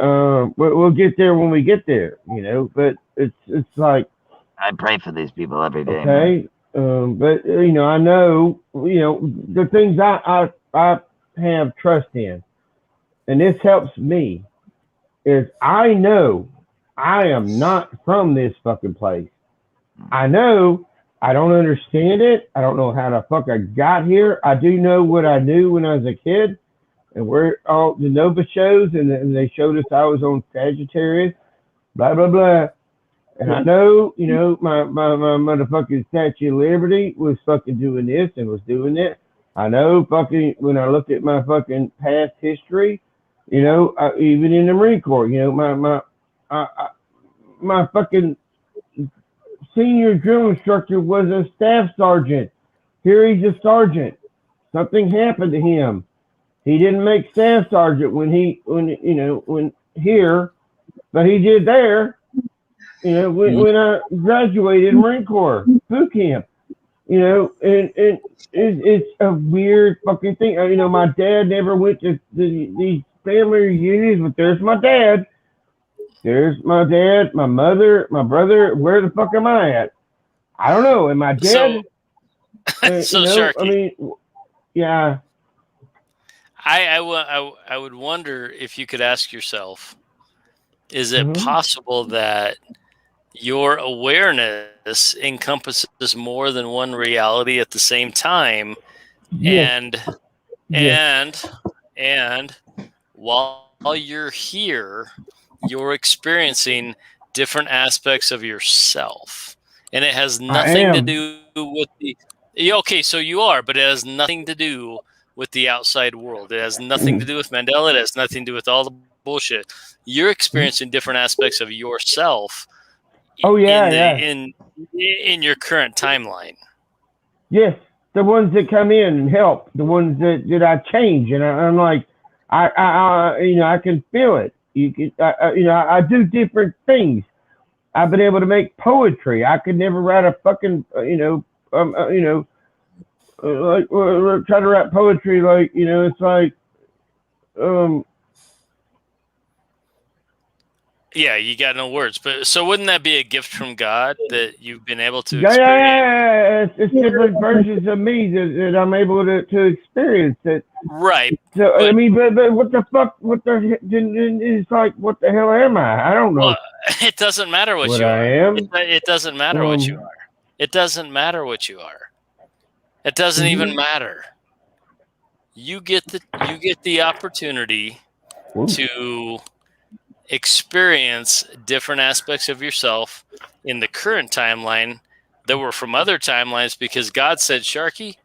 We'll get there when we get there. You know, but it's like I pray for these people every day. Okay. But you know, I know. You know, the things I have trust in, and this helps me, is I know I am not from this fucking place. I know. I don't understand it. I don't know how the fuck I got here. I do know what I knew when I was a kid, and we're all the Nova shows, and they showed us I was on Sagittarius, blah blah blah. And I know, you know, my motherfucking Statue of Liberty was fucking doing this and was doing that. I know, fucking when I looked at my fucking past history, you know, even in the Marine Corps, you know, my fucking senior drill instructor was a staff sergeant. Here he's a sergeant. Something happened to him. He didn't make staff sergeant when here, but he did there. When I graduated Marine Corps boot camp. And it's a weird fucking thing. My dad never went to these family reunions, but there's my dad. There's my dad, my mother, my brother. Where the fuck am I at? I don't know. Am I dead? Sharky. Yeah. I would wonder if you could ask yourself, is it possible that your awareness encompasses more than one reality at the same time? Yes. And while you're here, you're experiencing different aspects of yourself. And it has nothing to do with the... Okay, so you are, but it has nothing to do with the outside world. It has nothing to do with Mandela. It has nothing to do with all the bullshit. You're experiencing different aspects of yourself in your current timeline. Yes, the ones that come in and help, the ones that I change, and I'm like, I can feel it. I do different things. I've been able to make poetry. I could never write a fucking, try to write poetry, it's like, yeah, you got no words. But so wouldn't that be a gift from God that you've been able to experience? Yeah. It's different versions of me that I'm able to experience it. Right. So but what the fuck? It's like, what the hell am I? I don't know. Well, it doesn't matter what you I are. am. It doesn't matter what you are. It doesn't matter what you are. It doesn't even matter. You get the opportunity to experience different aspects of yourself in the current timeline that were from other timelines, because God said, Sharky,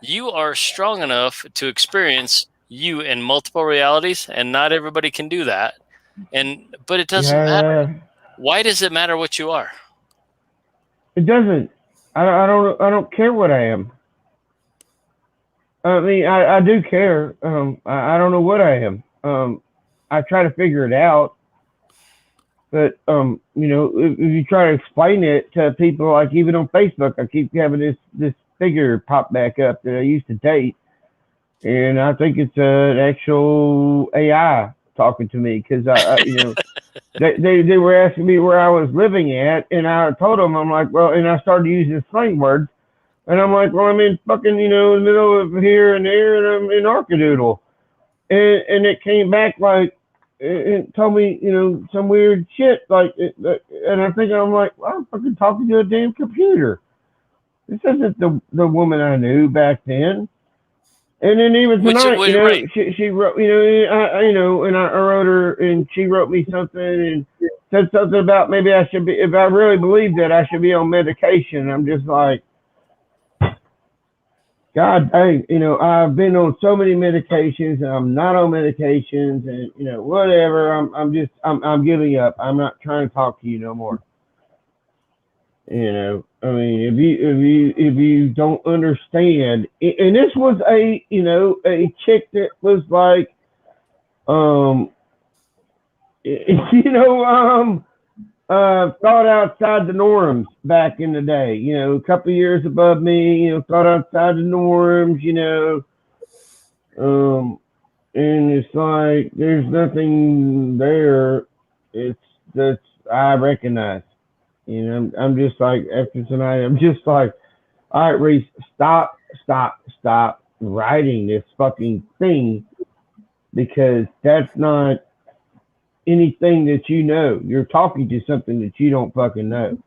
you are strong enough to experience you in multiple realities, and not everybody can do that. But it doesn't matter. Why does it matter what you are? It doesn't. I don't care what I am. I mean, I do care. I don't know what I am. I try to figure it out, but if you try to explain it to people, like even on Facebook, I keep having this figure pop back up that I used to date, and I think it's an actual AI talking to me, because they were asking me where I was living at, and I told them, I'm like, well, and I started using slang words, and I'm like, well, I'm in fucking in the middle of here and there, and I'm in Arkadoodle, and it came back like, it told me, some weird shit, like, and I think, I'm like, well, I'm fucking talking to a damn computer. This isn't the woman I knew back then. And then even tonight, right. she wrote, and I wrote her, and she wrote me something and said something about maybe I should be, if I really believe that, I should be on medication. I'm just like, God dang, I've been on so many medications, and I'm not on medications, and whatever. I'm giving up. I'm not trying to talk to you no more. I mean, if you don't understand, and this was a chick that was like, thought outside the norms back in the day, a couple of years above me, thought outside the norms, and it's like, there's nothing there. That's I recognize. I'm just like, after tonight, I'm just like, all right, Reese, stop writing this fucking thing, because that's not anything that you know. You're talking to something that you don't fucking know.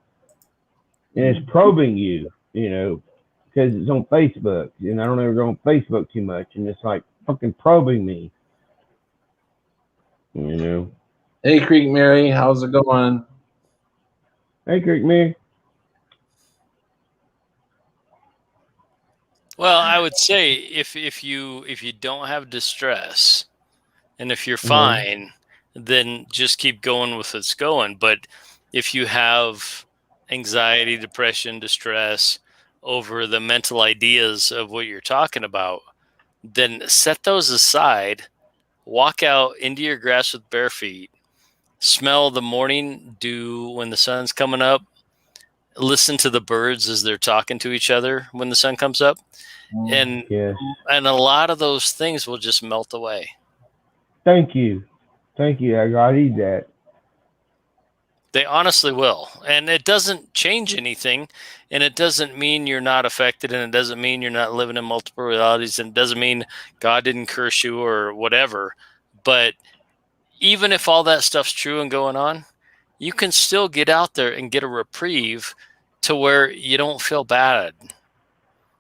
And it's probing you, because it's on Facebook, and I don't ever go on Facebook too much, and it's like fucking probing me. Hey, Creek Mary, how's it going? Hey, Creek Mary. Well, I would say if you don't have distress, and if you're fine, then just keep going with what's going. But if you have anxiety, depression, distress over the mental ideas of what you're talking about, then set those aside, walk out into your grass with bare feet, smell the morning dew when the sun's coming up, listen to the birds as they're talking to each other when the sun comes up, and Yes. and a lot of those things will just melt away. Thank you. Thank you. I need that. They honestly will. And it doesn't change anything. And it doesn't mean you're not affected. And it doesn't mean you're not living in multiple realities. And it doesn't mean God didn't curse you or whatever. But even if all that stuff's true and going on, you can still get out there and get a reprieve to where you don't feel bad.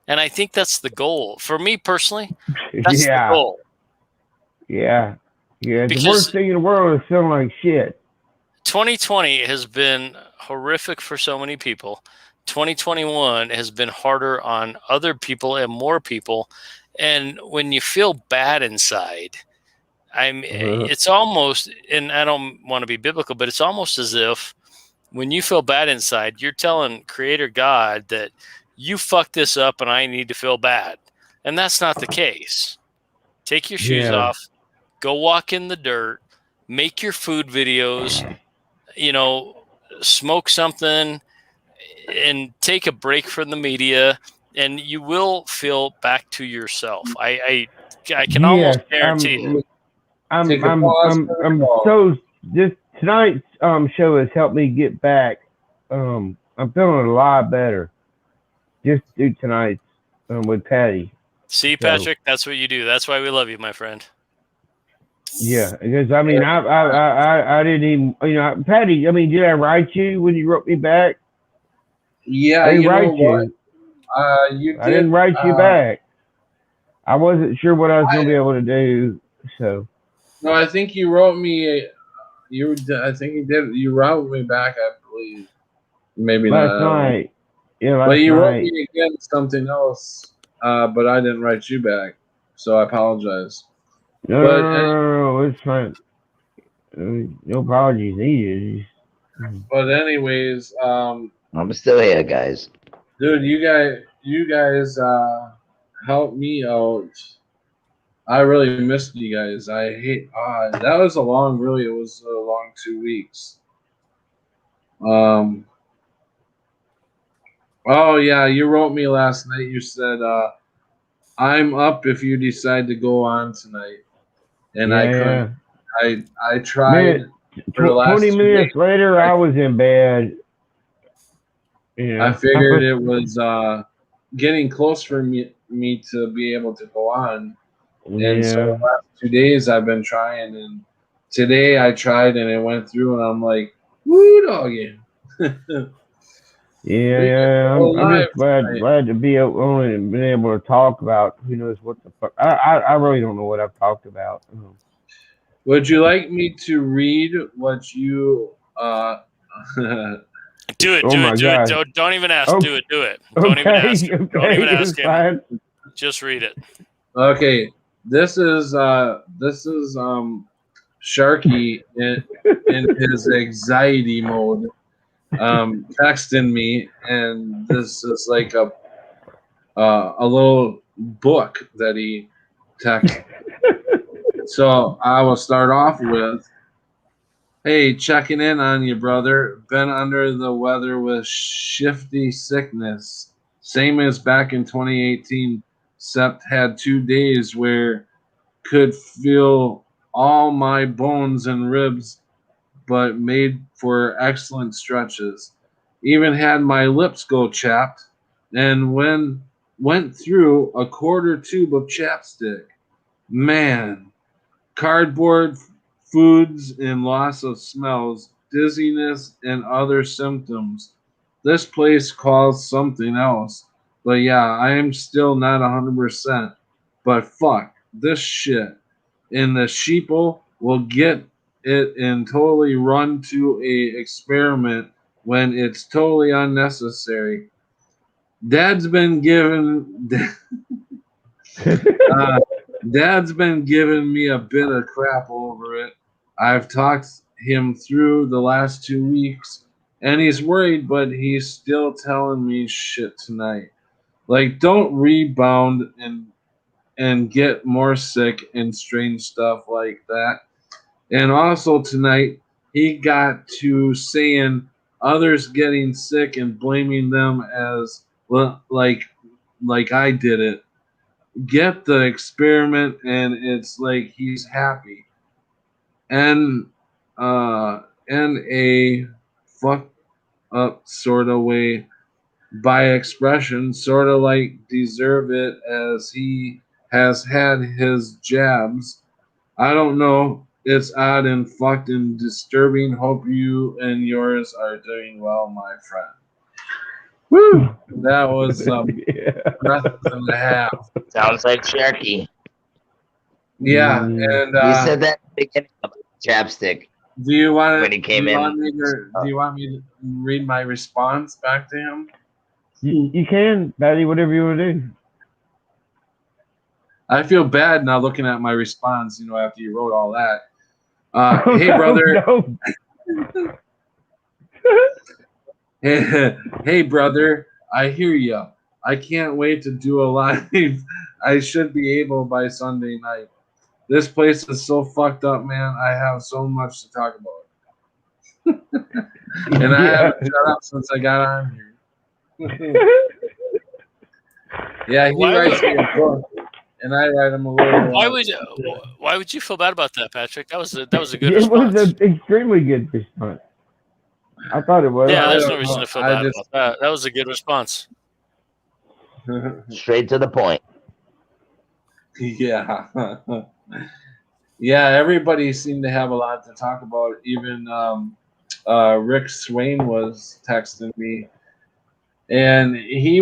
And I think that's the goal. For me personally, that's the Yeah. goal. Yeah. Yeah. The Because worst thing in the world is feeling like shit. 2020 has been horrific for so many people. 2021 has been harder on other people and more people. And when you feel bad inside, it's almost, and I don't want to be biblical, but it's almost as if when you feel bad inside, you're telling Creator God that you fucked this up and I need to feel bad. And that's not the case. Take your shoes off, go walk in the dirt, make your food videos, smoke something and take a break from the media, and you will feel back to yourself. I can almost guarantee it. I'm so this tonight's show has helped me get back. I'm feeling a lot better. Just do tonight's with Patty. See, Patrick, that's what you do. That's why we love you, my friend. Yeah, because I mean, I didn't even, Patty. I mean, did I write you when you wrote me back? Yeah, I didn't you write know you. what? You did. I didn't write you back. I wasn't sure what I was going to be able to do. So. No, I think you wrote me. I think you did. You wrote me back, I believe. Maybe last not. Night. Yeah, last but you night. wrote me again something else. But I didn't write you back, so I apologize. No, it's fine. No apologies needed. But anyways, I'm still here, guys. Dude, you guys helped me out. I really missed you guys. I hate that was a long 2 weeks. Oh yeah, you wrote me last night. You said I'm up if you decide to go on tonight. And I couldn't. I tried for the last 20 minutes later I was in bed. I figured it was getting close for me to be able to go on. And so the last 2 days I've been trying, and today I tried and it went through, and I'm like, woo doggy. I'm just glad to be only been able to talk about who knows what the fuck. I really don't know what I've talked about. Would you like me to read what you Do it. Don't even ask. Okay. Do it. Don't even ask. Okay. Don't even ask him. Fine. Just read it. Okay. This is Sharky in his anxiety mode. Texting me, and this is like a little book that he texted. So I will start off with, hey, checking in on you, brother. Been under the weather with shifty sickness. Same as back in 2018, except had 2 days where could feel all my bones and ribs, but made for excellent stretches. Even had my lips go chapped, and went through a quarter tube of chapstick. Man, cardboard foods and loss of smells, dizziness, and other symptoms. This place calls something else. But yeah, I am still not 100%. But fuck, this shit. And the sheeple will get it and totally run to a experiment when it's totally unnecessary. Dad's been given Dad's been giving me a bit of crap over it. I've talked him through the last 2 weeks, and he's worried, but he's still telling me shit tonight. Like, don't rebound and get more sick and strange stuff like that. And also tonight, he got to saying others getting sick and blaming them as like I did it. Get the experiment, and it's like he's happy. And in a fuck up sort of way, by expression, sort of like deserve it as he has had his jabs. I don't know. It's odd and fucked and disturbing. Hope you and yours are doing well, my friend. Woo! That was breath and a half. Sounds like Sharky. Yeah, and You said that at the beginning about chapstick. Do you want when he came in? Do you want me to read my response back to him? You can, Patty, whatever you want to do. I feel bad now looking at my response, after you wrote all that. Hey, brother. No. Hey, brother. I hear you. I can't wait to do a live. I should be able by Sunday night. This place is so fucked up, man. I have so much to talk about. And I haven't shut up since I got on here. Yeah, he writes me a book, and I write him a little. Why would you feel bad about that, Patrick? That was a good response. It was response. an extremely good response. I thought it was. Yeah, there's no reason to feel bad about that. That was a good response. Straight to the point. Yeah. Yeah, everybody seemed to have a lot to talk about. Even Rick Swain was texting me, and he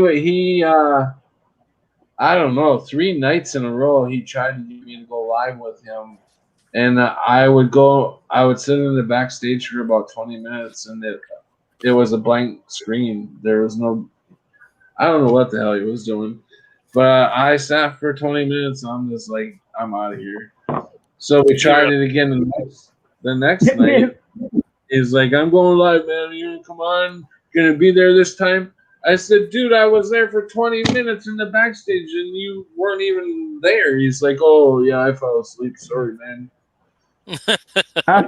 I don't know, 3 nights in a row he tried to get me to go live with him, and I would sit in the backstage for about 20 minutes, and it was a blank screen. There was no, I don't know what the hell he was doing, but I sat for 20 minutes. And I'm just like, I'm out of here. So we tried it again the next night. He's like, I'm going live, man. You gonna come on? Gonna be there this time? I said, dude, I was there for 20 minutes in the backstage and you weren't even there. He's like, oh yeah, I fell asleep. Sorry, man. I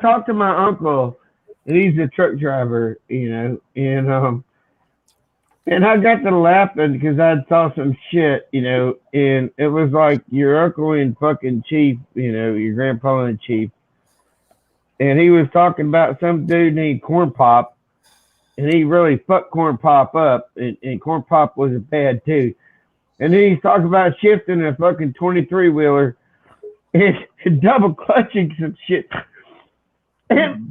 talked to my uncle, and he's a truck driver, and I got to laughing because I saw some shit, and it was like your uncle and fucking Chief, your grandpa and Chief. And he was talking about some dude named Corn Pop, and he really fucked Corn Pop up, and Corn Pop was bad too. And then he's talking about shifting a fucking 23-wheeler and double clutching some shit. And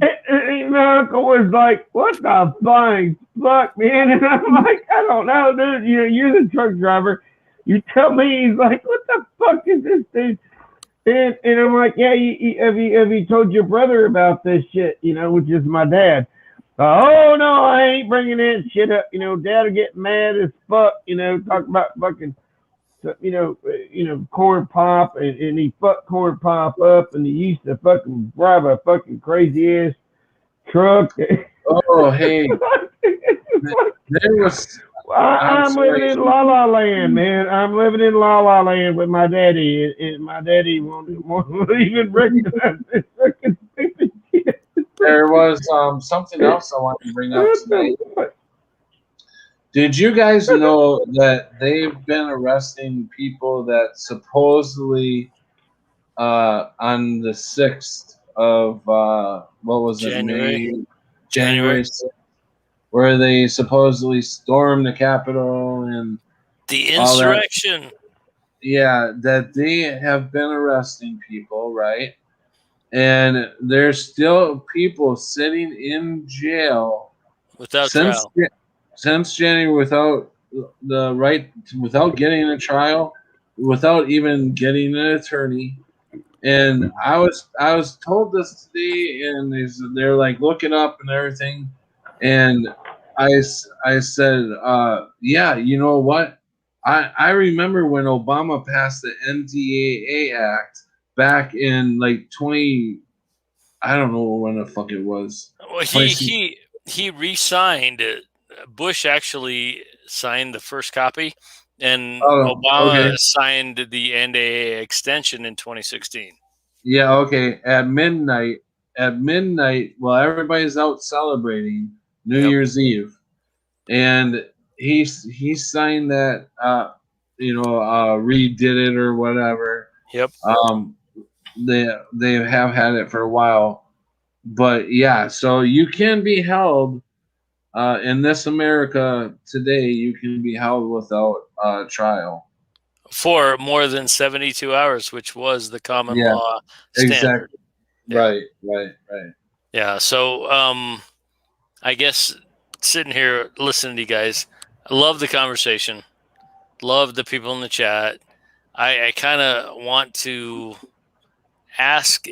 my uncle was like, what the flying fuck, man? And I'm like, I don't know, dude. You're the truck driver. You tell me. He's like, what the fuck is this dude? And I'm like, yeah, have you told your brother about this shit, which is my dad? Oh, no, I ain't bringing that shit up. Dad will get mad as fuck, talk about fucking, Corn Pop, and he fucked Corn Pop up, and he used to fucking drive a fucking crazy ass truck. Oh, hey. There was. I'm living in La La Land, man. I'm living in La La Land with my daddy, and my daddy won't even recognize this fucking stupid shit. There was something else I wanted to bring up tonight. Did you guys know that they've been arresting people that supposedly on the 6th of what was it, January 6th, where they supposedly stormed the Capitol and the insurrection. Yeah, that they have been arresting people, right? And there's still people sitting in jail without trial since January without the right, without getting a trial, without even getting an attorney. And I was told this today, and they're like looking up and everything, and I said, yeah, you know what? I remember when Obama passed the NDAA Act back in like 20. I don't know when the fuck it was. Well, he re-signed. Bush actually signed the first copy, and Obama signed the NDAA extension in 2016. Yeah, okay. At midnight, while everybody's out celebrating New Year's Eve, and he signed that, redid it or whatever. Yep. They have had it for a while, but yeah. So you can be held in this America today. You can be held without trial for more than 72 hours, which was the common law standard. Exactly. Yeah. Right. Yeah. So, I guess sitting here listening to you guys, I love the conversation. Love the people in the chat. I kind of want to ask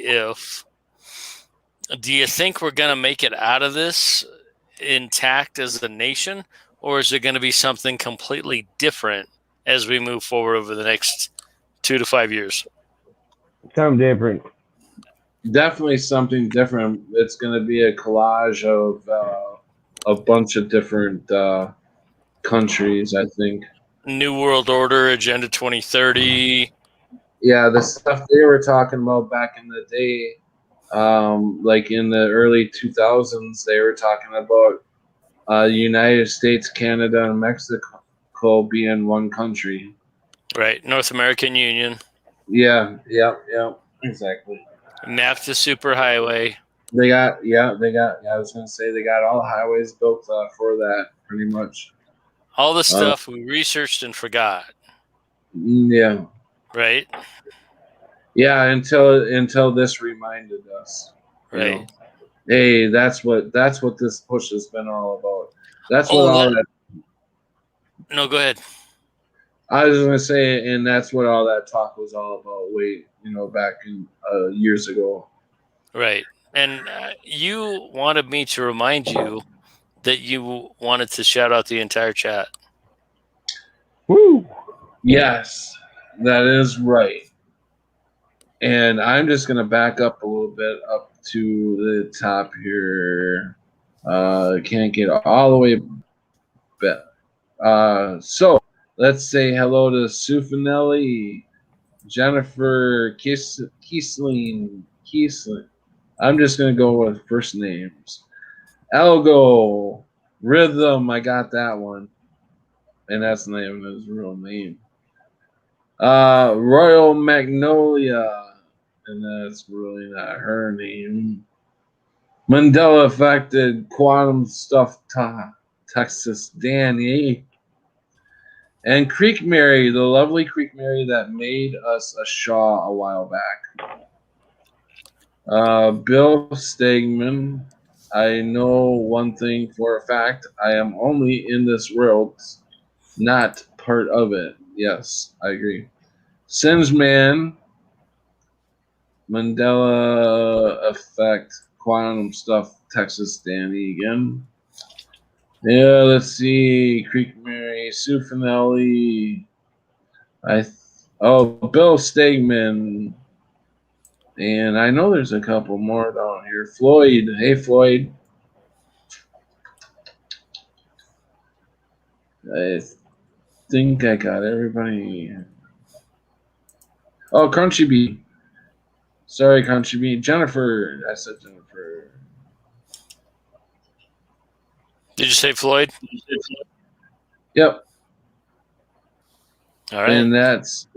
do you think we're going to make it out of this intact as a nation, or is there going to be something completely different as we move forward over the next 2 to 5 years? Something different. Definitely something different. It's going to be a collage of a bunch of different countries, I think. New World Order, Agenda 2030. Yeah, the stuff they were talking about back in the day, like in the early 2000s, they were talking about United States, Canada, and Mexico being one country. Right, North American Union. Yeah, exactly. NAFTA superhighway. They got. I was gonna say they got all the highways built for that, pretty much. All the stuff we researched and forgot. Yeah. Right. Yeah, until this reminded us. Right. Hey, that's what this push has been all about. That's what all that. No, go ahead. I was gonna say, and that's what all that talk was all about. Back in years ago. Right, and you wanted me to remind you that you wanted to shout out the entire chat. Woo! Yes, that is right. And I'm just gonna back up a little bit up to the top here. Can't get all the way back. So let's say hello to Sufanelli, Jennifer Kiesling. I'm just gonna go with first names. Elgo, Rhythm. I got that one, and that's the name of his real name. Royal Magnolia, and that's really not her name. Mandela affected quantum stuff. Texas Danny. And Creek Mary, the lovely Creek Mary that made us a Shaw a while back. Bill Stegman, I know one thing for a fact. I am only in this world, not part of it. Yes, I agree. Sinsman, Mandela effect, quantum stuff, Texas Danny again. Yeah, let's see. Creek Mary, Sue Finelli. Bill Stegman. And I know there's a couple more down here. Floyd. Hey, Floyd. I think I got everybody. Oh, Crunchy Bee. Sorry, Crunchy Bee. Jennifer. I said Jennifer. Did you say Floyd? Yep. All right. And that's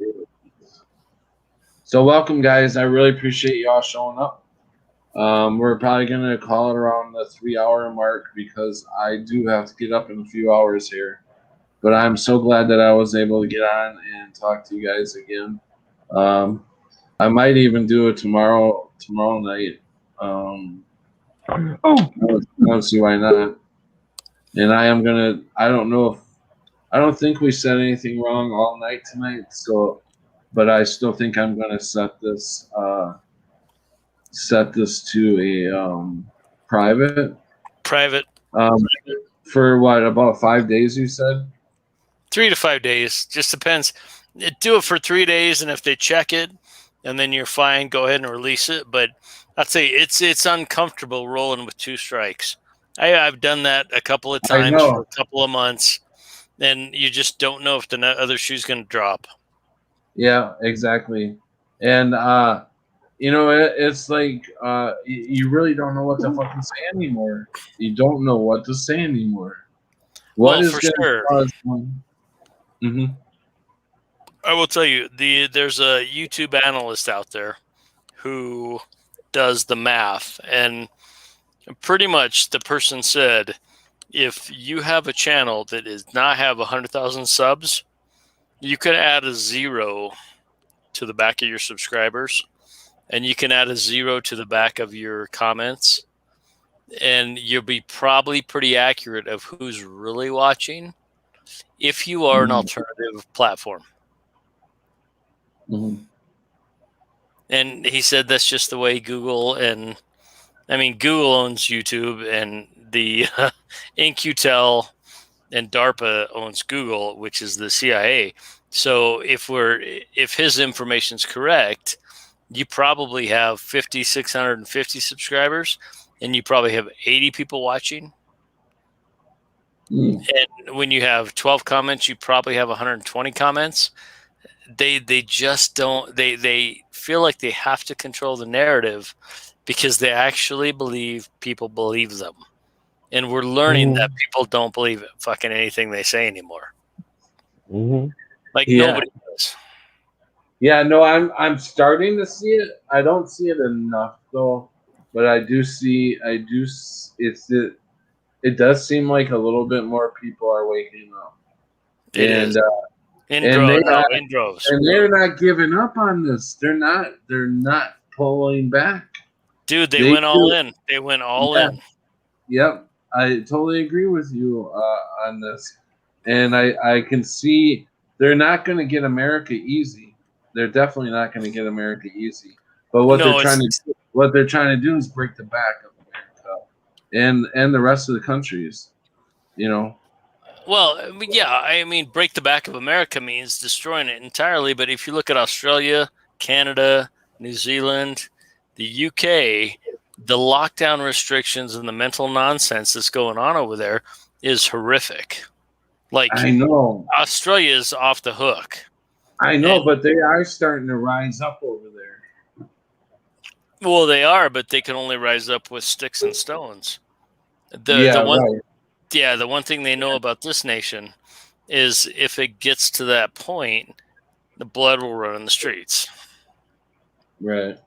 so welcome, guys. I really appreciate y'all showing up. We're probably going to call it around the 3-hour mark because I do have to get up in a few hours here. But I'm so glad that I was able to get on and talk to you guys again. I might even do it tomorrow night. I don't see why not. And I don't think we said anything wrong all night tonight. But I still think I'm going to set this to a private. For what, about 5 days, you said? 3 to 5 days. Just depends. Do it for 3 days, and if they check it, and then you're fine, go ahead and release it. But I'd say it's uncomfortable rolling with 2 strikes. I've done that a couple of times for a couple of months, and you just don't know if the other shoe's going to drop. Yeah, exactly. And it's like you really don't know what to fucking say anymore. You don't know what to say anymore. What is for going to sure. cause one? Mm-hmm. I will tell you, there's a YouTube analyst out there who does the math, and pretty much the person said, if you have a channel that does not have 100,000 subs, you could add a 0 to the back of your subscribers, and you can add a 0 to the back of your comments, and you'll be probably pretty accurate of who's really watching if you are an alternative platform. Mm-hmm. And he said that's just the way Google Google owns YouTube, and the In-Q-Tel and DARPA owns Google, which is the CIA. So if his information's correct, you probably have 650 subscribers, and you probably have 80 people watching. And when you have 12 comments, you probably have 120 comments. They just don't. They feel like they have to control the narrative because they actually believe people believe them, and we're learning that people don't believe fucking anything they say anymore. Mm-hmm. Like nobody does. Yeah, no, I'm starting to see it. I don't see it enough though, but I do see. It does seem like a little bit more people are waking up. It is. In droves. And they're not giving up on this. They're not pulling back. Dude, they went all in. They went all in. Yep. I totally agree with you on this. And I can see they're not going to get America easy. They're definitely not going to get America easy. But what they're trying to do is break the back of America and the rest of the countries, Well, yeah, break the back of America means destroying it entirely. But if you look at Australia, Canada, New Zealand, the UK, the lockdown restrictions and the mental nonsense that's going on over there is horrific. Like, I know Australia is off the hook. I know, but they are starting to rise up over there. Well, they are, but they can only rise up with sticks and stones. The one thing they know about this nation is if it gets to that point, the blood will run in the streets. Right.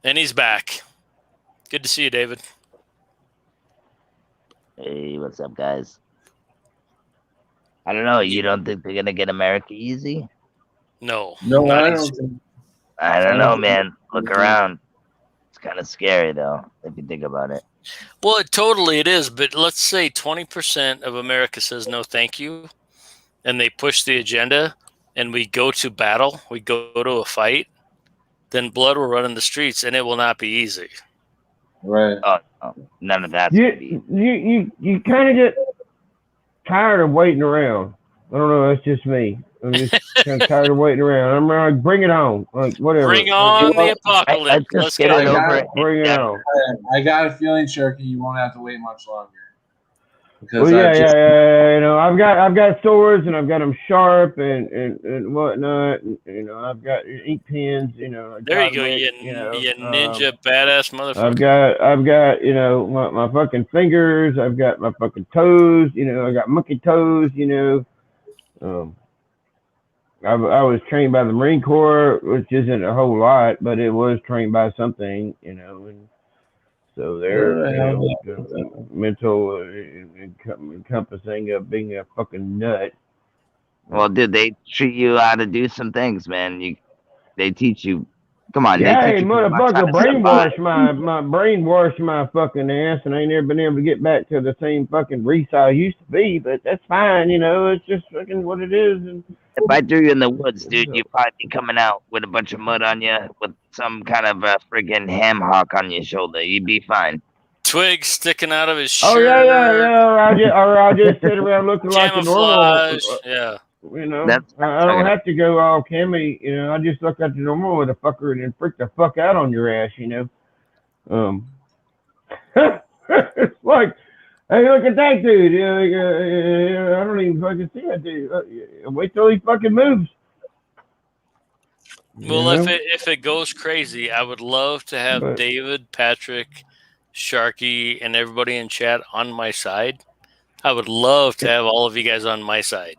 And he's back. Good to see you, David. Hey, what's up, guys? I don't know. You don't think they're gonna get America easy? No, I don't. I don't know, man. Look around. It's kind of scary, though, if you think about it. Well, it is. But let's say 20% of America says no, thank you, and they push the agenda, and we go to battle, we go to a fight, then blood will run in the streets, and it will not be easy. Right. Oh, none of that. You kind of get tired of waiting around. I don't know. That's just me. I'm just kind of tired of waiting around. I'm like, bring it on. Like, whatever. Bring on the apocalypse. Let's get it over. Bring it on. I got a feeling, Sharky, you won't have to wait much longer. Well, yeah. I've got swords and I've got them sharp and whatnot. And, I've got ink pens. There you go, you ninja badass I've motherfucker. got my fucking fingers. I've got my fucking toes. I got monkey toes. I was trained by the Marine Corps, which isn't a whole lot, but it was trained by something. And so they're mental encompassing of being a fucking nut. Well, dude, they treat you how to do some things, man. They teach you. Come on, yeah, they teach you motherfucker, brainwash my fucking ass, and I ain't never been able to get back to the same fucking Reese I used to be. But that's fine, it's just fucking what it is. And if I threw you in the woods, dude, you'd probably be coming out with a bunch of mud on you, with some kind of a friggin' ham hock on your shoulder. You'd be fine. Twig sticking out of his shirt. Oh yeah. Or I just sit around looking like a normal. Yeah. You know, That's I don't have to go all cammy. You know, I just look at the normal motherfucker and then freak the fuck out on your ass. You know, it's like, hey, look at that dude. I don't even fucking see that dude. Wait till he fucking moves. Well, if it goes crazy, I would love to have David, Patrick, Sharky, and everybody in chat on my side. I would love to have all of you guys on my side.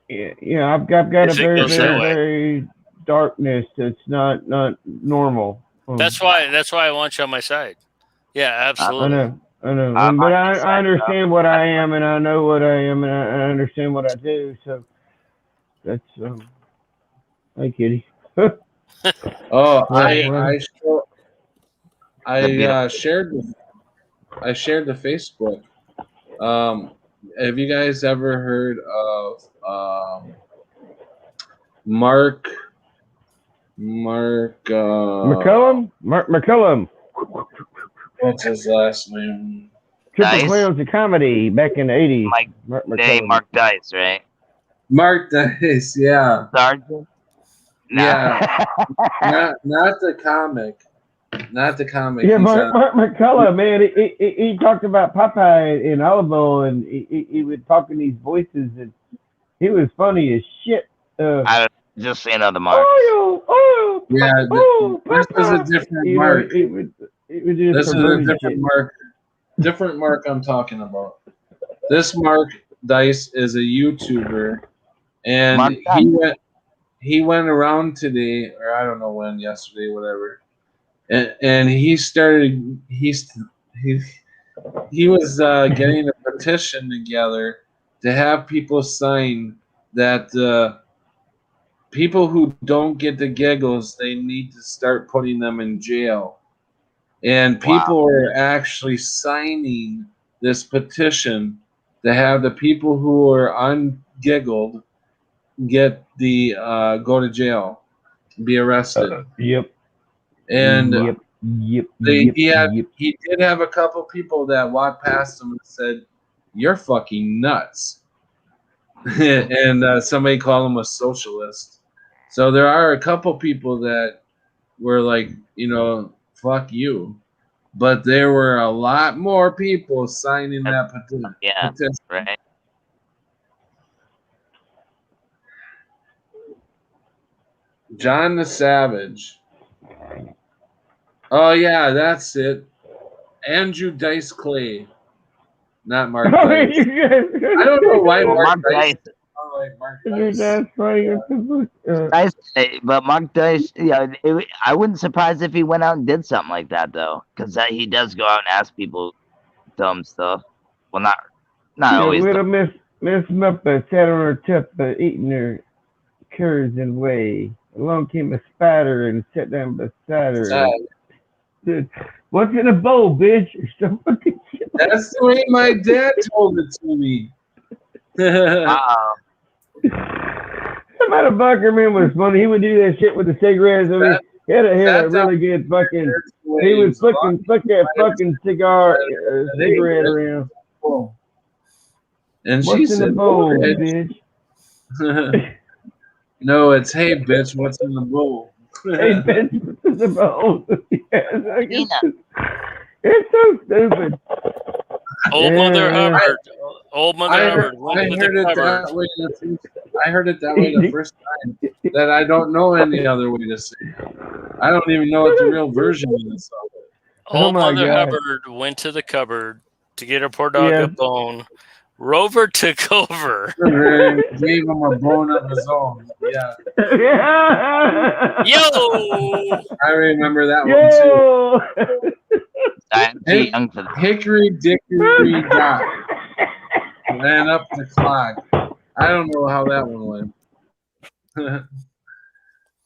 Yeah, I've got a very darkness that's not normal. That's why I want you on my side. Yeah, absolutely. I know. But I understand what I am, and I know what I am, and I understand what I do. So that's hi, kitty. Oh, I shared the Facebook. Have you guys ever heard of Mark McCullum? Mark McCullum. What's his last name? Triple Clowns of Comedy back in the 80s. Mark Dice, right? Mark Dice, yeah. Sergeant? No. Yeah. not the comic. Not the comic. Yeah, Mark McCullough, man, he talked about Popeye and Olive Oil, and he would talk in these voices, and he was funny as shit. I just say another Mark. Yeah, this is a different Mark. This is a different Mark. Different Mark I'm talking about. This Mark Dice is a YouTuber, and he went around today, or I don't know when, yesterday, whatever. And he started. He was getting a petition together to have people sign that people who don't get the giggles, they need to start putting them in jail. And people are actually signing this petition to have the people who are ungiggled get the go to jail, be arrested. Yep. And he did have a couple people that walked past him and said, "You're fucking nuts," and somebody called him a socialist. So there are a couple people that were like, fuck you, but there were a lot more people signing that petition. Yeah, right. John the Savage. Oh yeah, that's it. Andrew Dice Clay, not Mark Dice. I don't know why Mark Dice. But Mark Dice, I wouldn't surprise if he went out and did something like that though, because he does go out and ask people dumb stuff. Well, not always. Little Miss Muppet sat on her tuppa eating her curds and whey. Along came a spider and sat down beside her. Said, "What's in a bowl, bitch?" That's the way my dad told it to me. That motherfucker man was funny. He would do that shit with the cigarettes. I mean, he had a really good fucking. He would flick that fucking cigarette around. And what's she in said, the bowl, bitch? No, it's hey bitch, what's in the bowl? Hey bitch, what's in the bowl? It's so stupid. Old Mother Hubbard. Old Mother Hubbard. I heard it that way the first time. That I don't know any other way to say it. I don't even know what the real version is. Old Mother Hubbard went to the cupboard to get her poor dog a bone. Rover took over. Gave him a bone of his own. Yeah. Yo! I remember that one too. Hickory Dickory Dock ran up the clock. I don't know how that one went.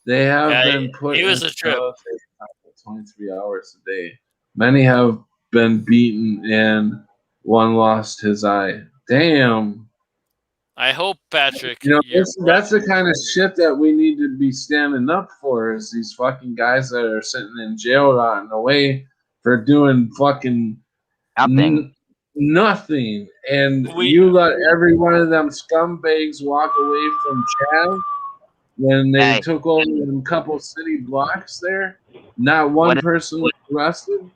They have been put in a trip. 23 hours a day. Many have been beaten and one lost his eye. Damn. I hope, Patrick. That's the kind of shit that we need to be standing up for, is these fucking guys that are sitting in jail rotting away for doing fucking nothing. nothing, and We- you let every one of them scumbags walk away from Chad when they Hey. took over a couple city blocks there. Not one person was arrested.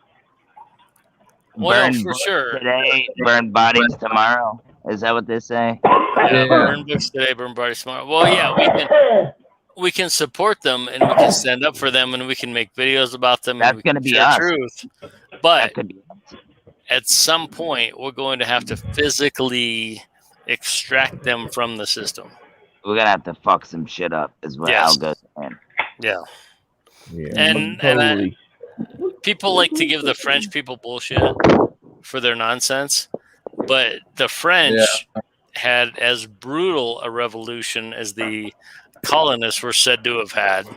Well, no, Burn for books sure. today, burn bodies tomorrow. Is that what they say? Yeah, Yeah. burn books today, burn bodies tomorrow. Well, yeah, we can support them and we can stand up for them and we can make videos about them and That's we gonna can be share us. truth. But That could be us. at some point, we're going to have to physically extract them from the system. We're gonna have to fuck some shit up, is what Yes. Algo's saying. Yeah. Yeah, And totally. people like to give the French people bullshit for their nonsense, but the French had as brutal a revolution as the colonists were said to have had.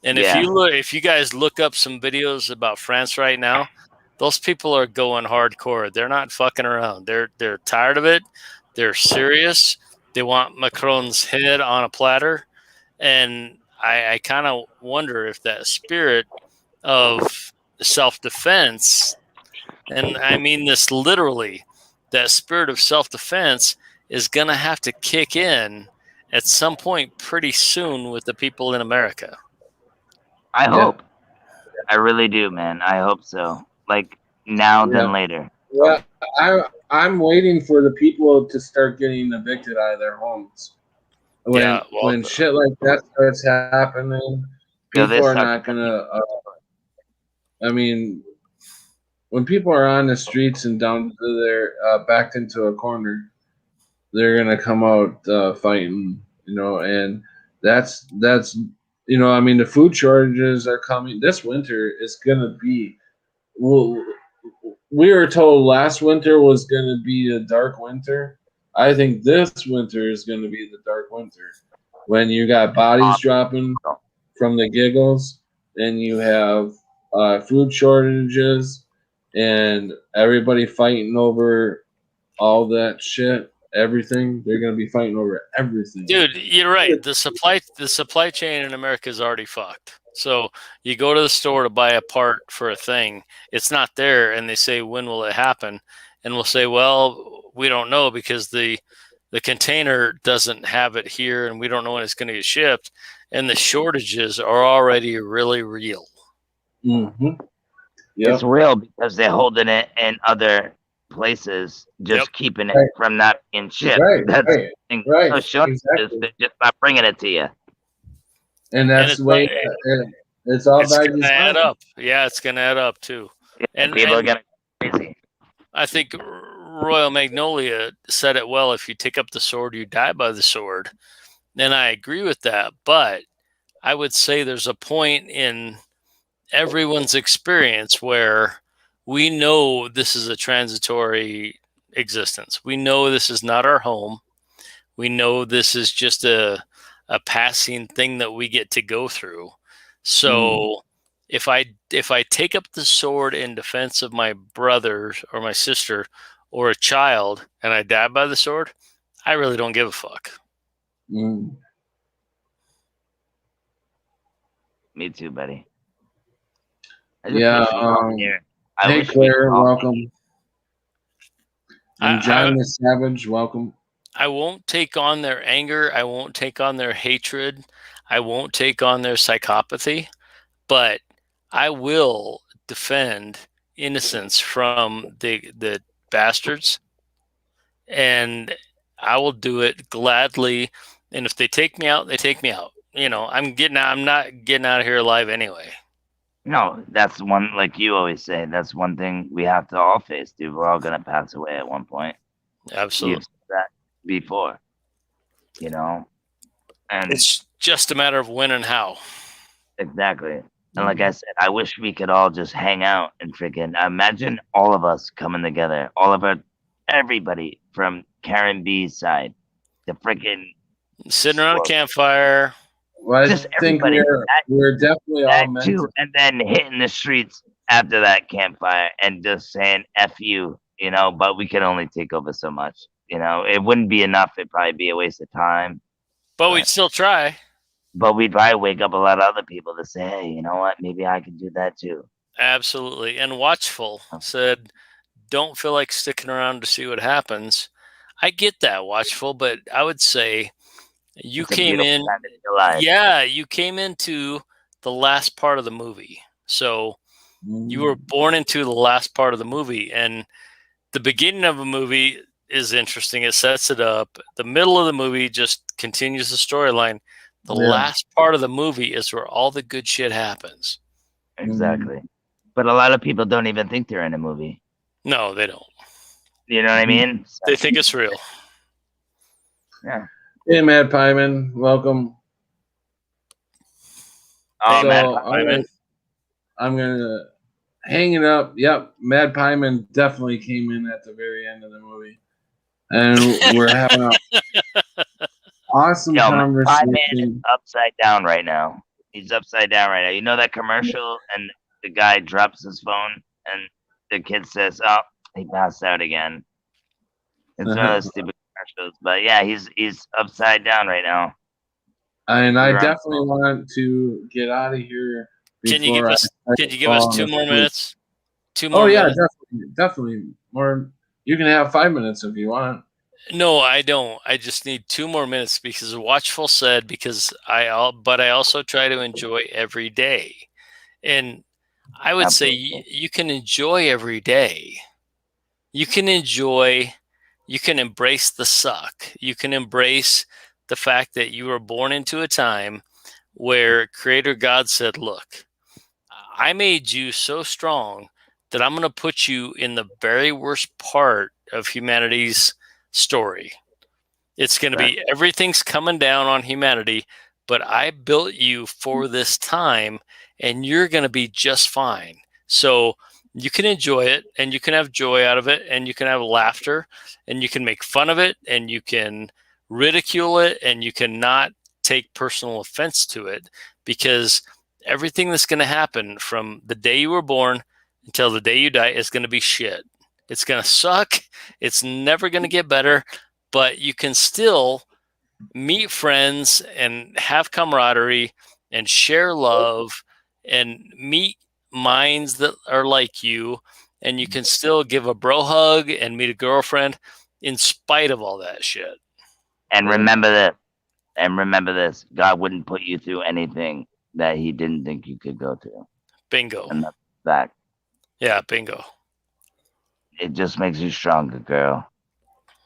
And Yeah. if you guys look up some videos about France right now, those people are going hardcore. They're not fucking around. They're tired of it. They're serious. They want Macron's head on a platter. And I kind of wonder if that spirit of self-defense, and I mean this literally, that spirit of self-defense is going to have to kick in at some point pretty soon with the people in America. I hope. I really do, man. I hope so. Like now than later. Well, I'm waiting for the people to start getting evicted out of their homes. When shit like that starts happening, people are not gonna. I mean, when people are on the streets and down to their backed into a corner, they're gonna come out fighting, and that's I mean, the food shortages are coming. This winter is gonna be. Well, we were told last winter was gonna be a dark winter. I think this winter is gonna be the dark winter when you got bodies dropping from the giggles, and you have food shortages, and everybody fighting over all that shit. Everything they're gonna be fighting over everything. Dude, you're right. The supply chain in America is already fucked. So you go to the store to buy a part for a thing, it's not there, and they say, when will it happen? And we'll say, well, we don't know because the container doesn't have it here, and we don't know when it's going to get shipped, and the shortages are already really real. Mm-hmm. Yep. It's real because they're holding it in other places, just keeping it from not being shipped. That's right. No shortages, Exactly. they're just not bringing it to you. And that's the way it's all it's by gonna design. add up. Yeah, it's gonna add up too. Yeah, and people are getting crazy. I think Royal Magnolia said it well. If you take up the sword, you die by the sword. And I agree with that. But I would say there's a point in everyone's experience where we know this is a transitory existence. We know this is not our home. We know this is just a passing thing that we get to go through. So if I take up the sword in defense of my brother or my sister or a child and I die by the sword, I really don't give a fuck. Mm. Me too, buddy. Yeah. Hey, Claire, welcome. And John the Savage, welcome. I won't take on their anger. I won't take on their hatred. I won't take on their psychopathy, but I will defend innocence from the bastards, and I will do it gladly. And if they take me out, they take me out. I'm not getting out of here alive anyway. No, that's one, like you always say, that's one thing we have to all face, dude. We're all gonna pass away at one point. Absolutely. You've said that before, and it's just a matter of when and how. Exactly. And like I said, I wish we could all just hang out and freaking imagine all of us coming together, everybody from Karen B's side to freaking sitting around a campfire. Well, I think we're definitely all meant to. And then hitting the streets after that campfire and just saying F you, but we can only take over so much. It wouldn't be enough. It'd probably be a waste of time. But we'd still try. But we'd probably wake up a lot of other people to say, hey, you know what? Maybe I can do that too. Absolutely. And Watchful said, don't feel like sticking around to see what happens, I get that, Watchful, but I would say you It's a came beautiful in. time to be alive. Yeah, you came into the last part of the movie. So you were born into the last part of the movie, and the beginning of a movie is interesting. It sets it up. The middle of the movie just continues the storyline. The last part of the movie is where all the good shit happens. Exactly. But a lot of people don't even think they're in a movie. No, they don't. You know what I mean? So, They think it's real. yeah. Hey, Matt Pyman, welcome. Oh, Hey, Matt Pyman. I'm gonna hang it up. Yep, Mad Pyman definitely came in at the very end of the movie, and we're having an awesome conversation. Is upside down right now. He's upside down right now. You know that commercial, and the guy drops his phone, and the kid says, "Oh, he passed out again." It's one of those stupid commercials, but yeah, he's upside down right now. And I definitely want to get out of here. Can you give us 2 more minutes? 2 more. Oh yeah, minutes? definitely more. You can have 5 minutes if you want. No, I don't. I just need 2 more minutes because Watchful said but I also try to enjoy every day. And I would say you can enjoy every day. You can embrace the suck. You can embrace the fact that you were born into a time where Creator God said, look, I made you so strong that I'm going to put you in the very worst part of humanity's story. It's going to be everything's coming down on humanity, but I built you for this time and you're going to be just fine. So you can enjoy it and you can have joy out of it and you can have laughter and you can make fun of it and you can ridicule it and you cannot take personal offense to it, because everything that's going to happen from the day you were born until the day you die is going to be shit. It's going to suck. It's never going to get better, but you can still meet friends and have camaraderie and share love and meet minds that are like you. And you can still give a bro hug and meet a girlfriend in spite of all that shit. And remember that. And remember this: God wouldn't put you through anything that He didn't think you could go through. Bingo. And that's that. Yeah, bingo. It just makes you stronger, girl.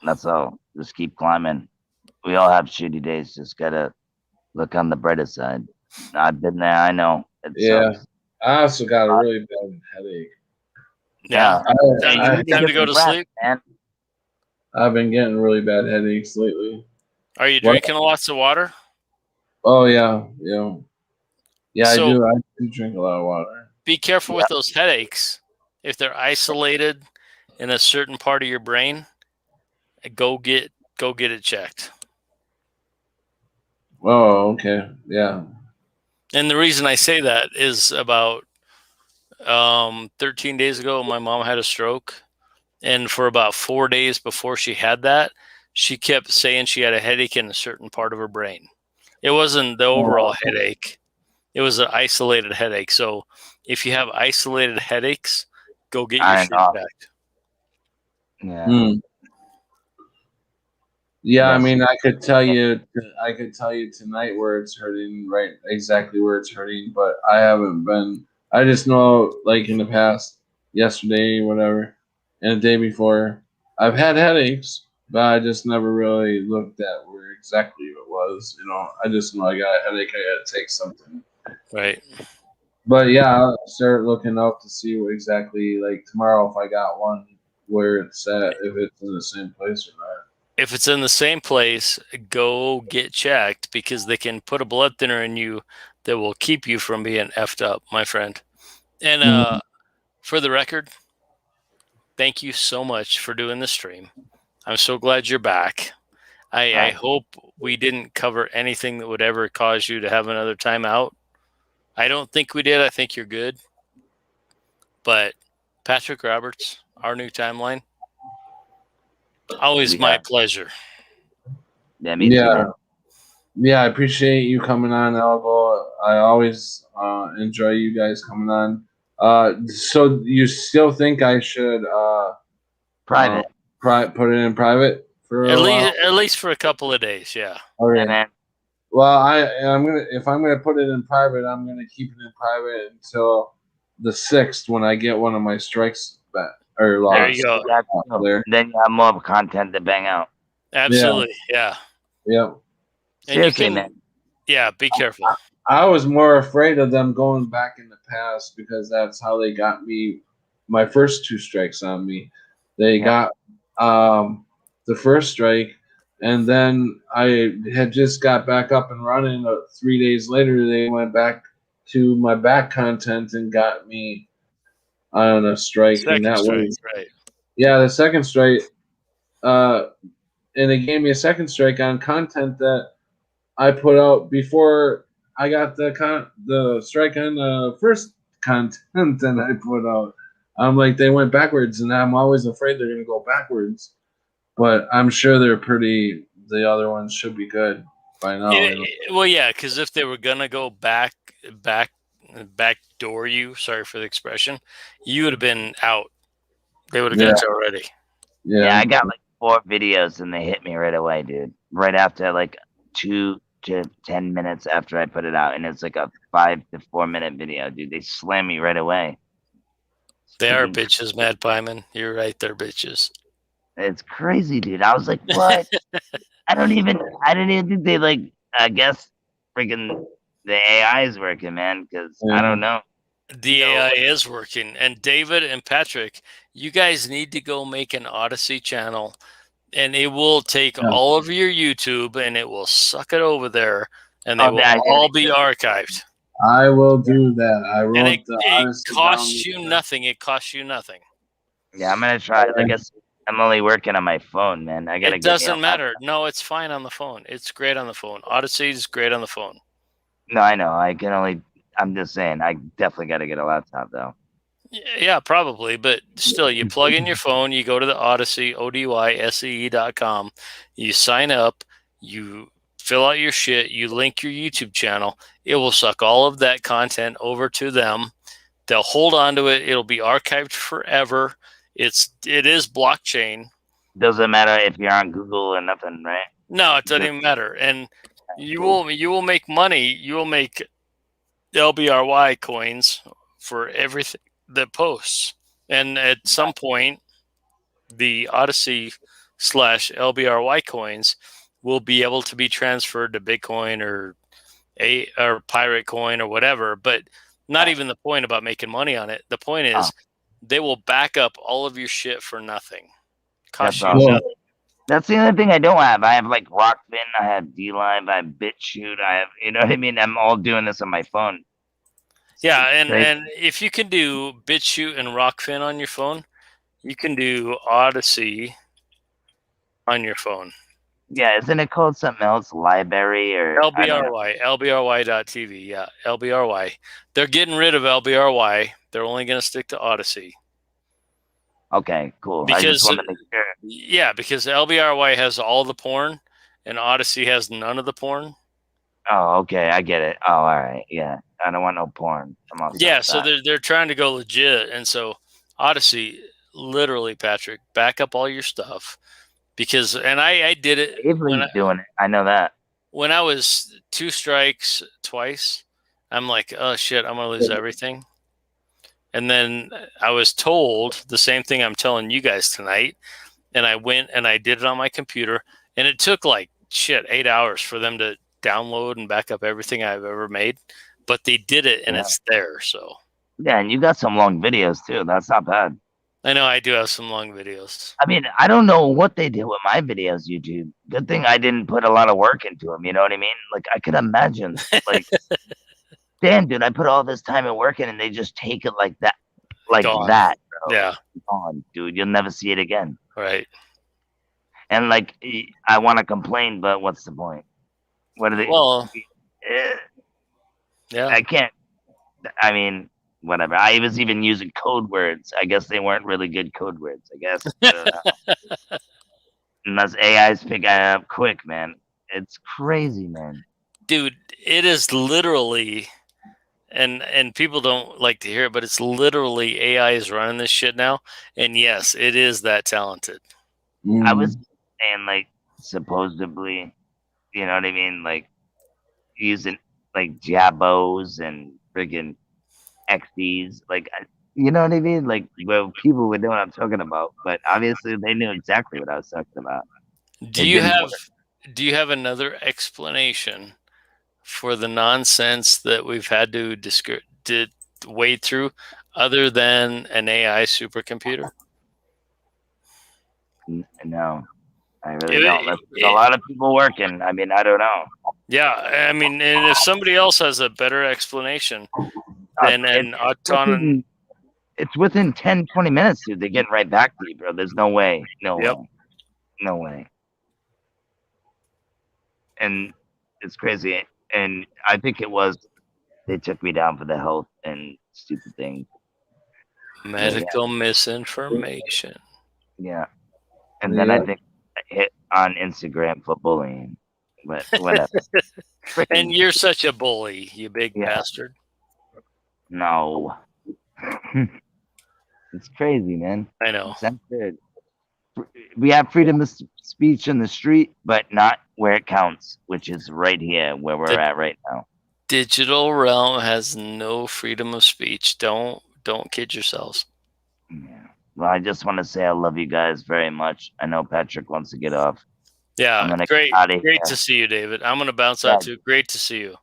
That's all. Just keep climbing. We all have shitty days. Just gotta look on the brighter side. I've been there. I know. Sucks. I also got a really bad headache. Yeah. Time to go to sleep, man. I've been getting really bad headaches lately. Are you drinking lots of water? Oh yeah. I do. I do drink a lot of water. Be careful with those headaches. If they're isolated in a certain part of your brain, go get it checked. Oh, okay. Yeah. And the reason I say that is about 13 days ago, my mom had a stroke. And for about 4 days before she had that, she kept saying she had a headache in a certain part of her brain. It wasn't the overall headache. It was an isolated headache. So if you have isolated headaches, go get your shit checked. Yeah. Yeah, I mean, I could tell you tonight where it's hurting, right? Exactly where it's hurting, but I haven't been. I just know, like in the past, yesterday, whatever, and the day before, I've had headaches, but I just never really looked at where exactly it was. I just know I got a headache. I got to take something. Right. But yeah, I'll start looking up to see what exactly, like tomorrow, if I got one, where it's at, if it's in the same place or not. If it's in the same place, go get checked, because they can put a blood thinner in you that will keep you from being effed up, my friend. And for the record, thank you so much for doing the stream. I'm so glad you're back. I hope we didn't cover anything that would ever cause you to have another time out. I don't think we did. I think you're good. But Patrick Roberts, our new timeline, always my pleasure. Yeah, me too. Yeah, I appreciate you coming on, Elgo. I always enjoy you guys coming on. So you still think I should Private. Put it in private for a while. At least for a couple of days. Yeah. Okay. Yeah, man. Well, if I'm gonna put it in private, I'm gonna keep it in private until the 6th when I get one of my strikes back or lost. There you go. There. Then you have more content to bang out. Absolutely. Yeah. Yep. And you Seriously, can, man. yeah, be careful. I was more afraid of them going back in the past because that's how they got me. My first 2 strikes on me, they got the first strike, and then I had just got back up and running. 3 days later, they went back to my back content and got me on a strike, and that was right. Yeah, the second strike. And they gave me a second strike on content that I put out before I got the strike on the first content that I put out. I'm like, they went backwards, and I'm always afraid they're gonna go backwards. But I'm sure the other ones should be good by now. Well, yeah, because if they were gonna go backdoor you, sorry for the expression, you would have been out. They would have got you already. Yeah, I got like 4 videos and they hit me right away, dude. Right after like 2 to 10 minutes after I put it out, and it's like a 5 to 4 minute video, dude. They slam me right away. They are bitches, Mad Pieman. You're right, they're bitches. It's crazy, dude. I was like, what? I didn't even think they like. I guess freaking the AI is working, man. Because I don't know. The AI is working, and David and Patrick, you guys need to go make an Odyssey channel, and it will take all of your YouTube and it will suck it over there, and they will all be archived. I will do that. I wrote it costs you nothing. It costs you nothing. Yeah, I'm gonna try. I guess I'm only working on my phone, man. I gotta. It doesn't matter. No, it's fine on the phone. It's great on the phone. Odyssey is great on the phone. No, I know. I'm just saying. I definitely got to get a laptop though. Yeah, probably. But still, you plug in your phone. You go to the Odyssey, ODYSEE.com. You sign up. You fill out your shit. You link your YouTube channel. It will suck all of that content over to them. They'll hold on to it. It'll be archived forever. It is blockchain. Doesn't matter if you're on Google or nothing, right? No, it doesn't even matter. And you will make money. You will make LBRY coins for everything that posts. And at some point, the Odyssey / LBRY coins will be able to be transferred to Bitcoin or Pirate Coin or whatever. But not even the point about making money on it. The point is they will back up all of your shit for nothing. Cost you nothing. That's the only thing I don't have. I have like Rockfin, I have DLive, I have BitChute, I have, you know what I mean? I'm all doing this on my phone. Yeah, and if you can do BitChute and Rockfin on your phone, you can do Odyssey on your phone. Yeah, isn't it called something else? Library or LBRY, LBRY.tv. Yeah, LBRY. They're getting rid of LBRY. They're only going to stick to Odyssey. Okay, cool. Because, I just want to make sure. Yeah, because LBRY has all the porn and Odyssey has none of the porn. Oh, okay, I get it. Oh, all right, yeah. I don't want no porn. So they're trying to go legit, and so Odyssey, literally, Patrick, back up all your stuff. Because, and I did it. Avery's doing it. I know that. When I was 2 strikes twice, I'm like, oh shit, I'm gonna lose everything. And then I was told the same thing I'm telling you guys tonight, and I went and I did it on my computer, and it took like 8 hours for them to download and back up everything I've ever made. But they did it, and it's there. So yeah, and you got some long videos too. That's not bad. I know I do have some long videos. I mean, I don't know what they did with my videos, YouTube. Good thing I didn't put a lot of work into them. You know what I mean? Like, I could imagine, like, damn, dude, I put all this time and work in, and they just take it like that, that. Bro. Yeah. Gone, dude. You'll never see it again. Right. And like, I want to complain, but what's the point? What are they? Well, yeah, I can't. I mean, whatever. I was even using code words. I guess they weren't really good code words. I guess. I don't know. Unless AIs pick it up quick, man. It's crazy, man. Dude, it is literally And people don't like to hear it, but it's literally AI is running this shit now. And yes, it is that talented. I was saying, like, supposedly, you know what I mean? Like, using, like, Jabos and friggin' XDs. Like, you know what I mean? Like, well, people would know what I'm talking about, but obviously they knew exactly what I was talking about. Do you have another explanation for the nonsense that we've had to wade through other than an AI supercomputer? No, I really don't. There's a lot of people working. I mean, I don't know. Yeah, I mean, and if somebody else has a better explanation than an autonomous... It's within 10, 20 minutes, dude. They're getting right back to you, bro. There's no way. No way. No way. And it's crazy. And I think it was, they took me down for the health and stupid things. Medical misinformation. Yeah. And then I think I hit on Instagram for bullying. But whatever. And you're such a bully, you big bastard. No. It's crazy, man. I know. Censored. We have freedom of speech in the street, but not where it counts, which is right here where we're at right now. Digital realm has no freedom of speech. Don't kid yourselves. Yeah. Well, I just want to say I love you guys very much. I know Patrick wants to get off. Yeah, great to see you, David. I'm gonna bounce out too. Great to see you.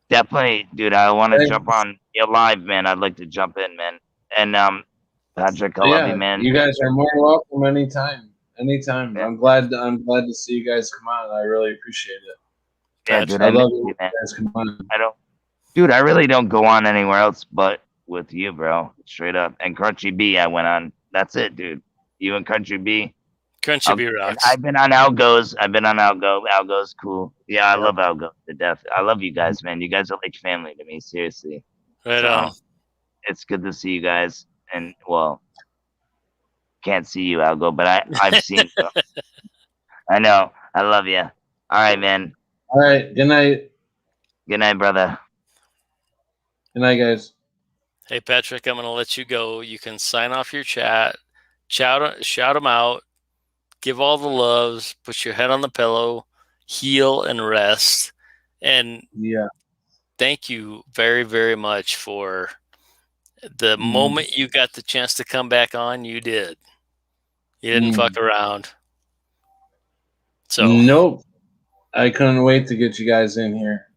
Definitely, dude. I want to jump on your live, man. I'd like to jump in, man. And Patrick, I love you, man. You guys are more welcome anytime. Anytime. Yeah. I'm glad to see you guys come on. I really appreciate it. Yeah, dude, I love you, man. Guys come on. Dude, I really don't go on anywhere else but with you, bro. Straight up. And Crunchy B, I went on. That's it, dude. You and Crunchy B. Crunchy B rocks. I've been on Algo's. Algo's cool. Yeah, I love Algo to death. I love you guys, man. You guys are like family to me, seriously. Right on. It's good to see you guys. And, well, can't see you, Algo, but I've seen you. I know. I love you. All right, man. All right. Good night. Good night, brother. Good night, guys. Hey, Patrick, I'm going to let you go. You can sign off your chat, shout them out, give all the loves, put your head on the pillow, heal and rest. And thank you very, very much for the moment you got the chance to come back on. You did. You didn't fuck around. So nope. I couldn't wait to get you guys in here.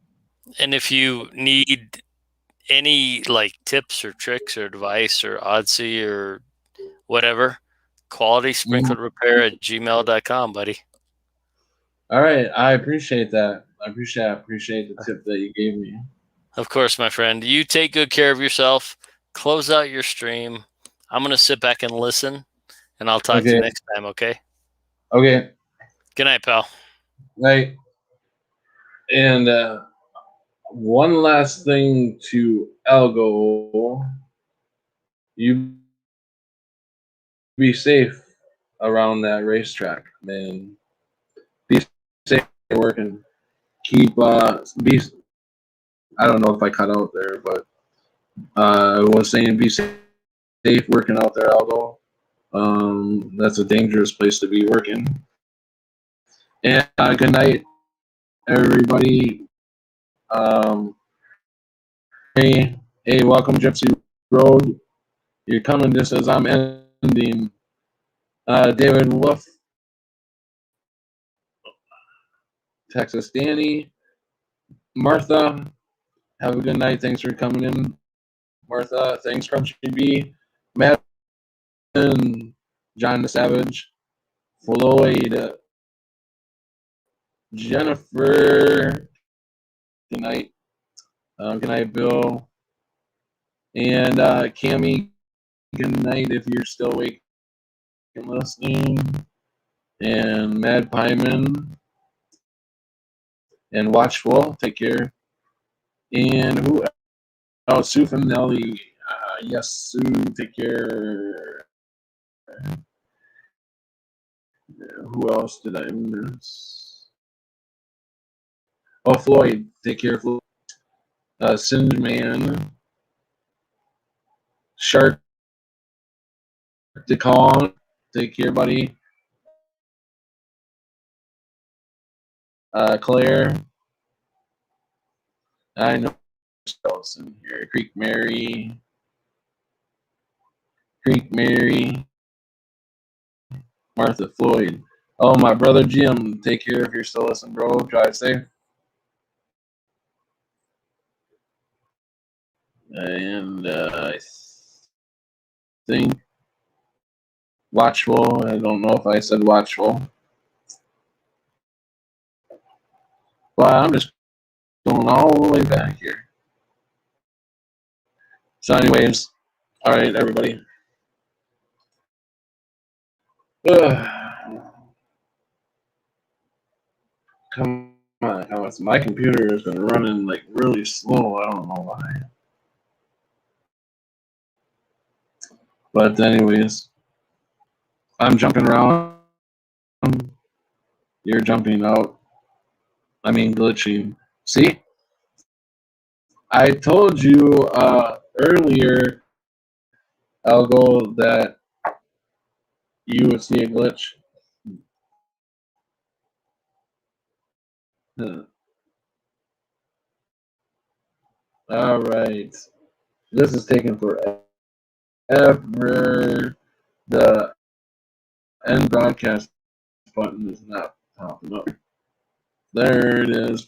And if you need any like tips or tricks or advice or oddcy or whatever, qualitysprinklerepair@gmail.com, buddy. All right. I appreciate that. I appreciate the tip that you gave me. Of course, my friend. You take good care of yourself. Close out your stream. I'm going to sit back and listen, and I'll talk to you next time, okay? Okay. Good night, pal. Night. And one last thing to Algo. You be safe around that racetrack, man. Be safe working. Keep I don't know if I cut out there, but I was saying be safe working out there, Algo. That's a dangerous place to be working. And good night, everybody. Hey, welcome Gypsy Road. You're coming just as I'm ending. David Wolf, Texas Danny, Martha, have a good night. Thanks for coming in, Martha. Thanks, Crunchy B, Matt, and John the Savage, Floyd, Jennifer. Good night. Good night, Bill. And Cammy, good night if you're still awake and listening. And Mad Pyman. And Watchful, take care. And who else? Sue from Nelly. Yes, Sue, take care. Who else did I miss? Oh, Floyd, take care, Floyd. Singe Man, Shark DeCon, take care, buddy. Claire, I know else in here. Creek Mary, Martha Floyd. Oh, my brother Jim, take care if you're still listening, bro. Drive safe. And I think Watchful. I don't know if I said Watchful. But I'm just going all the way back here. So, anyways, all right, everybody. Come on, my computer has been running like really slow. I don't know why. But anyways, I'm jumping around. You're jumping out. I mean glitching. See? I told you earlier, Algo, that you would see a glitch. All right. This is taking forever. The end broadcast button is not popping up. There it is.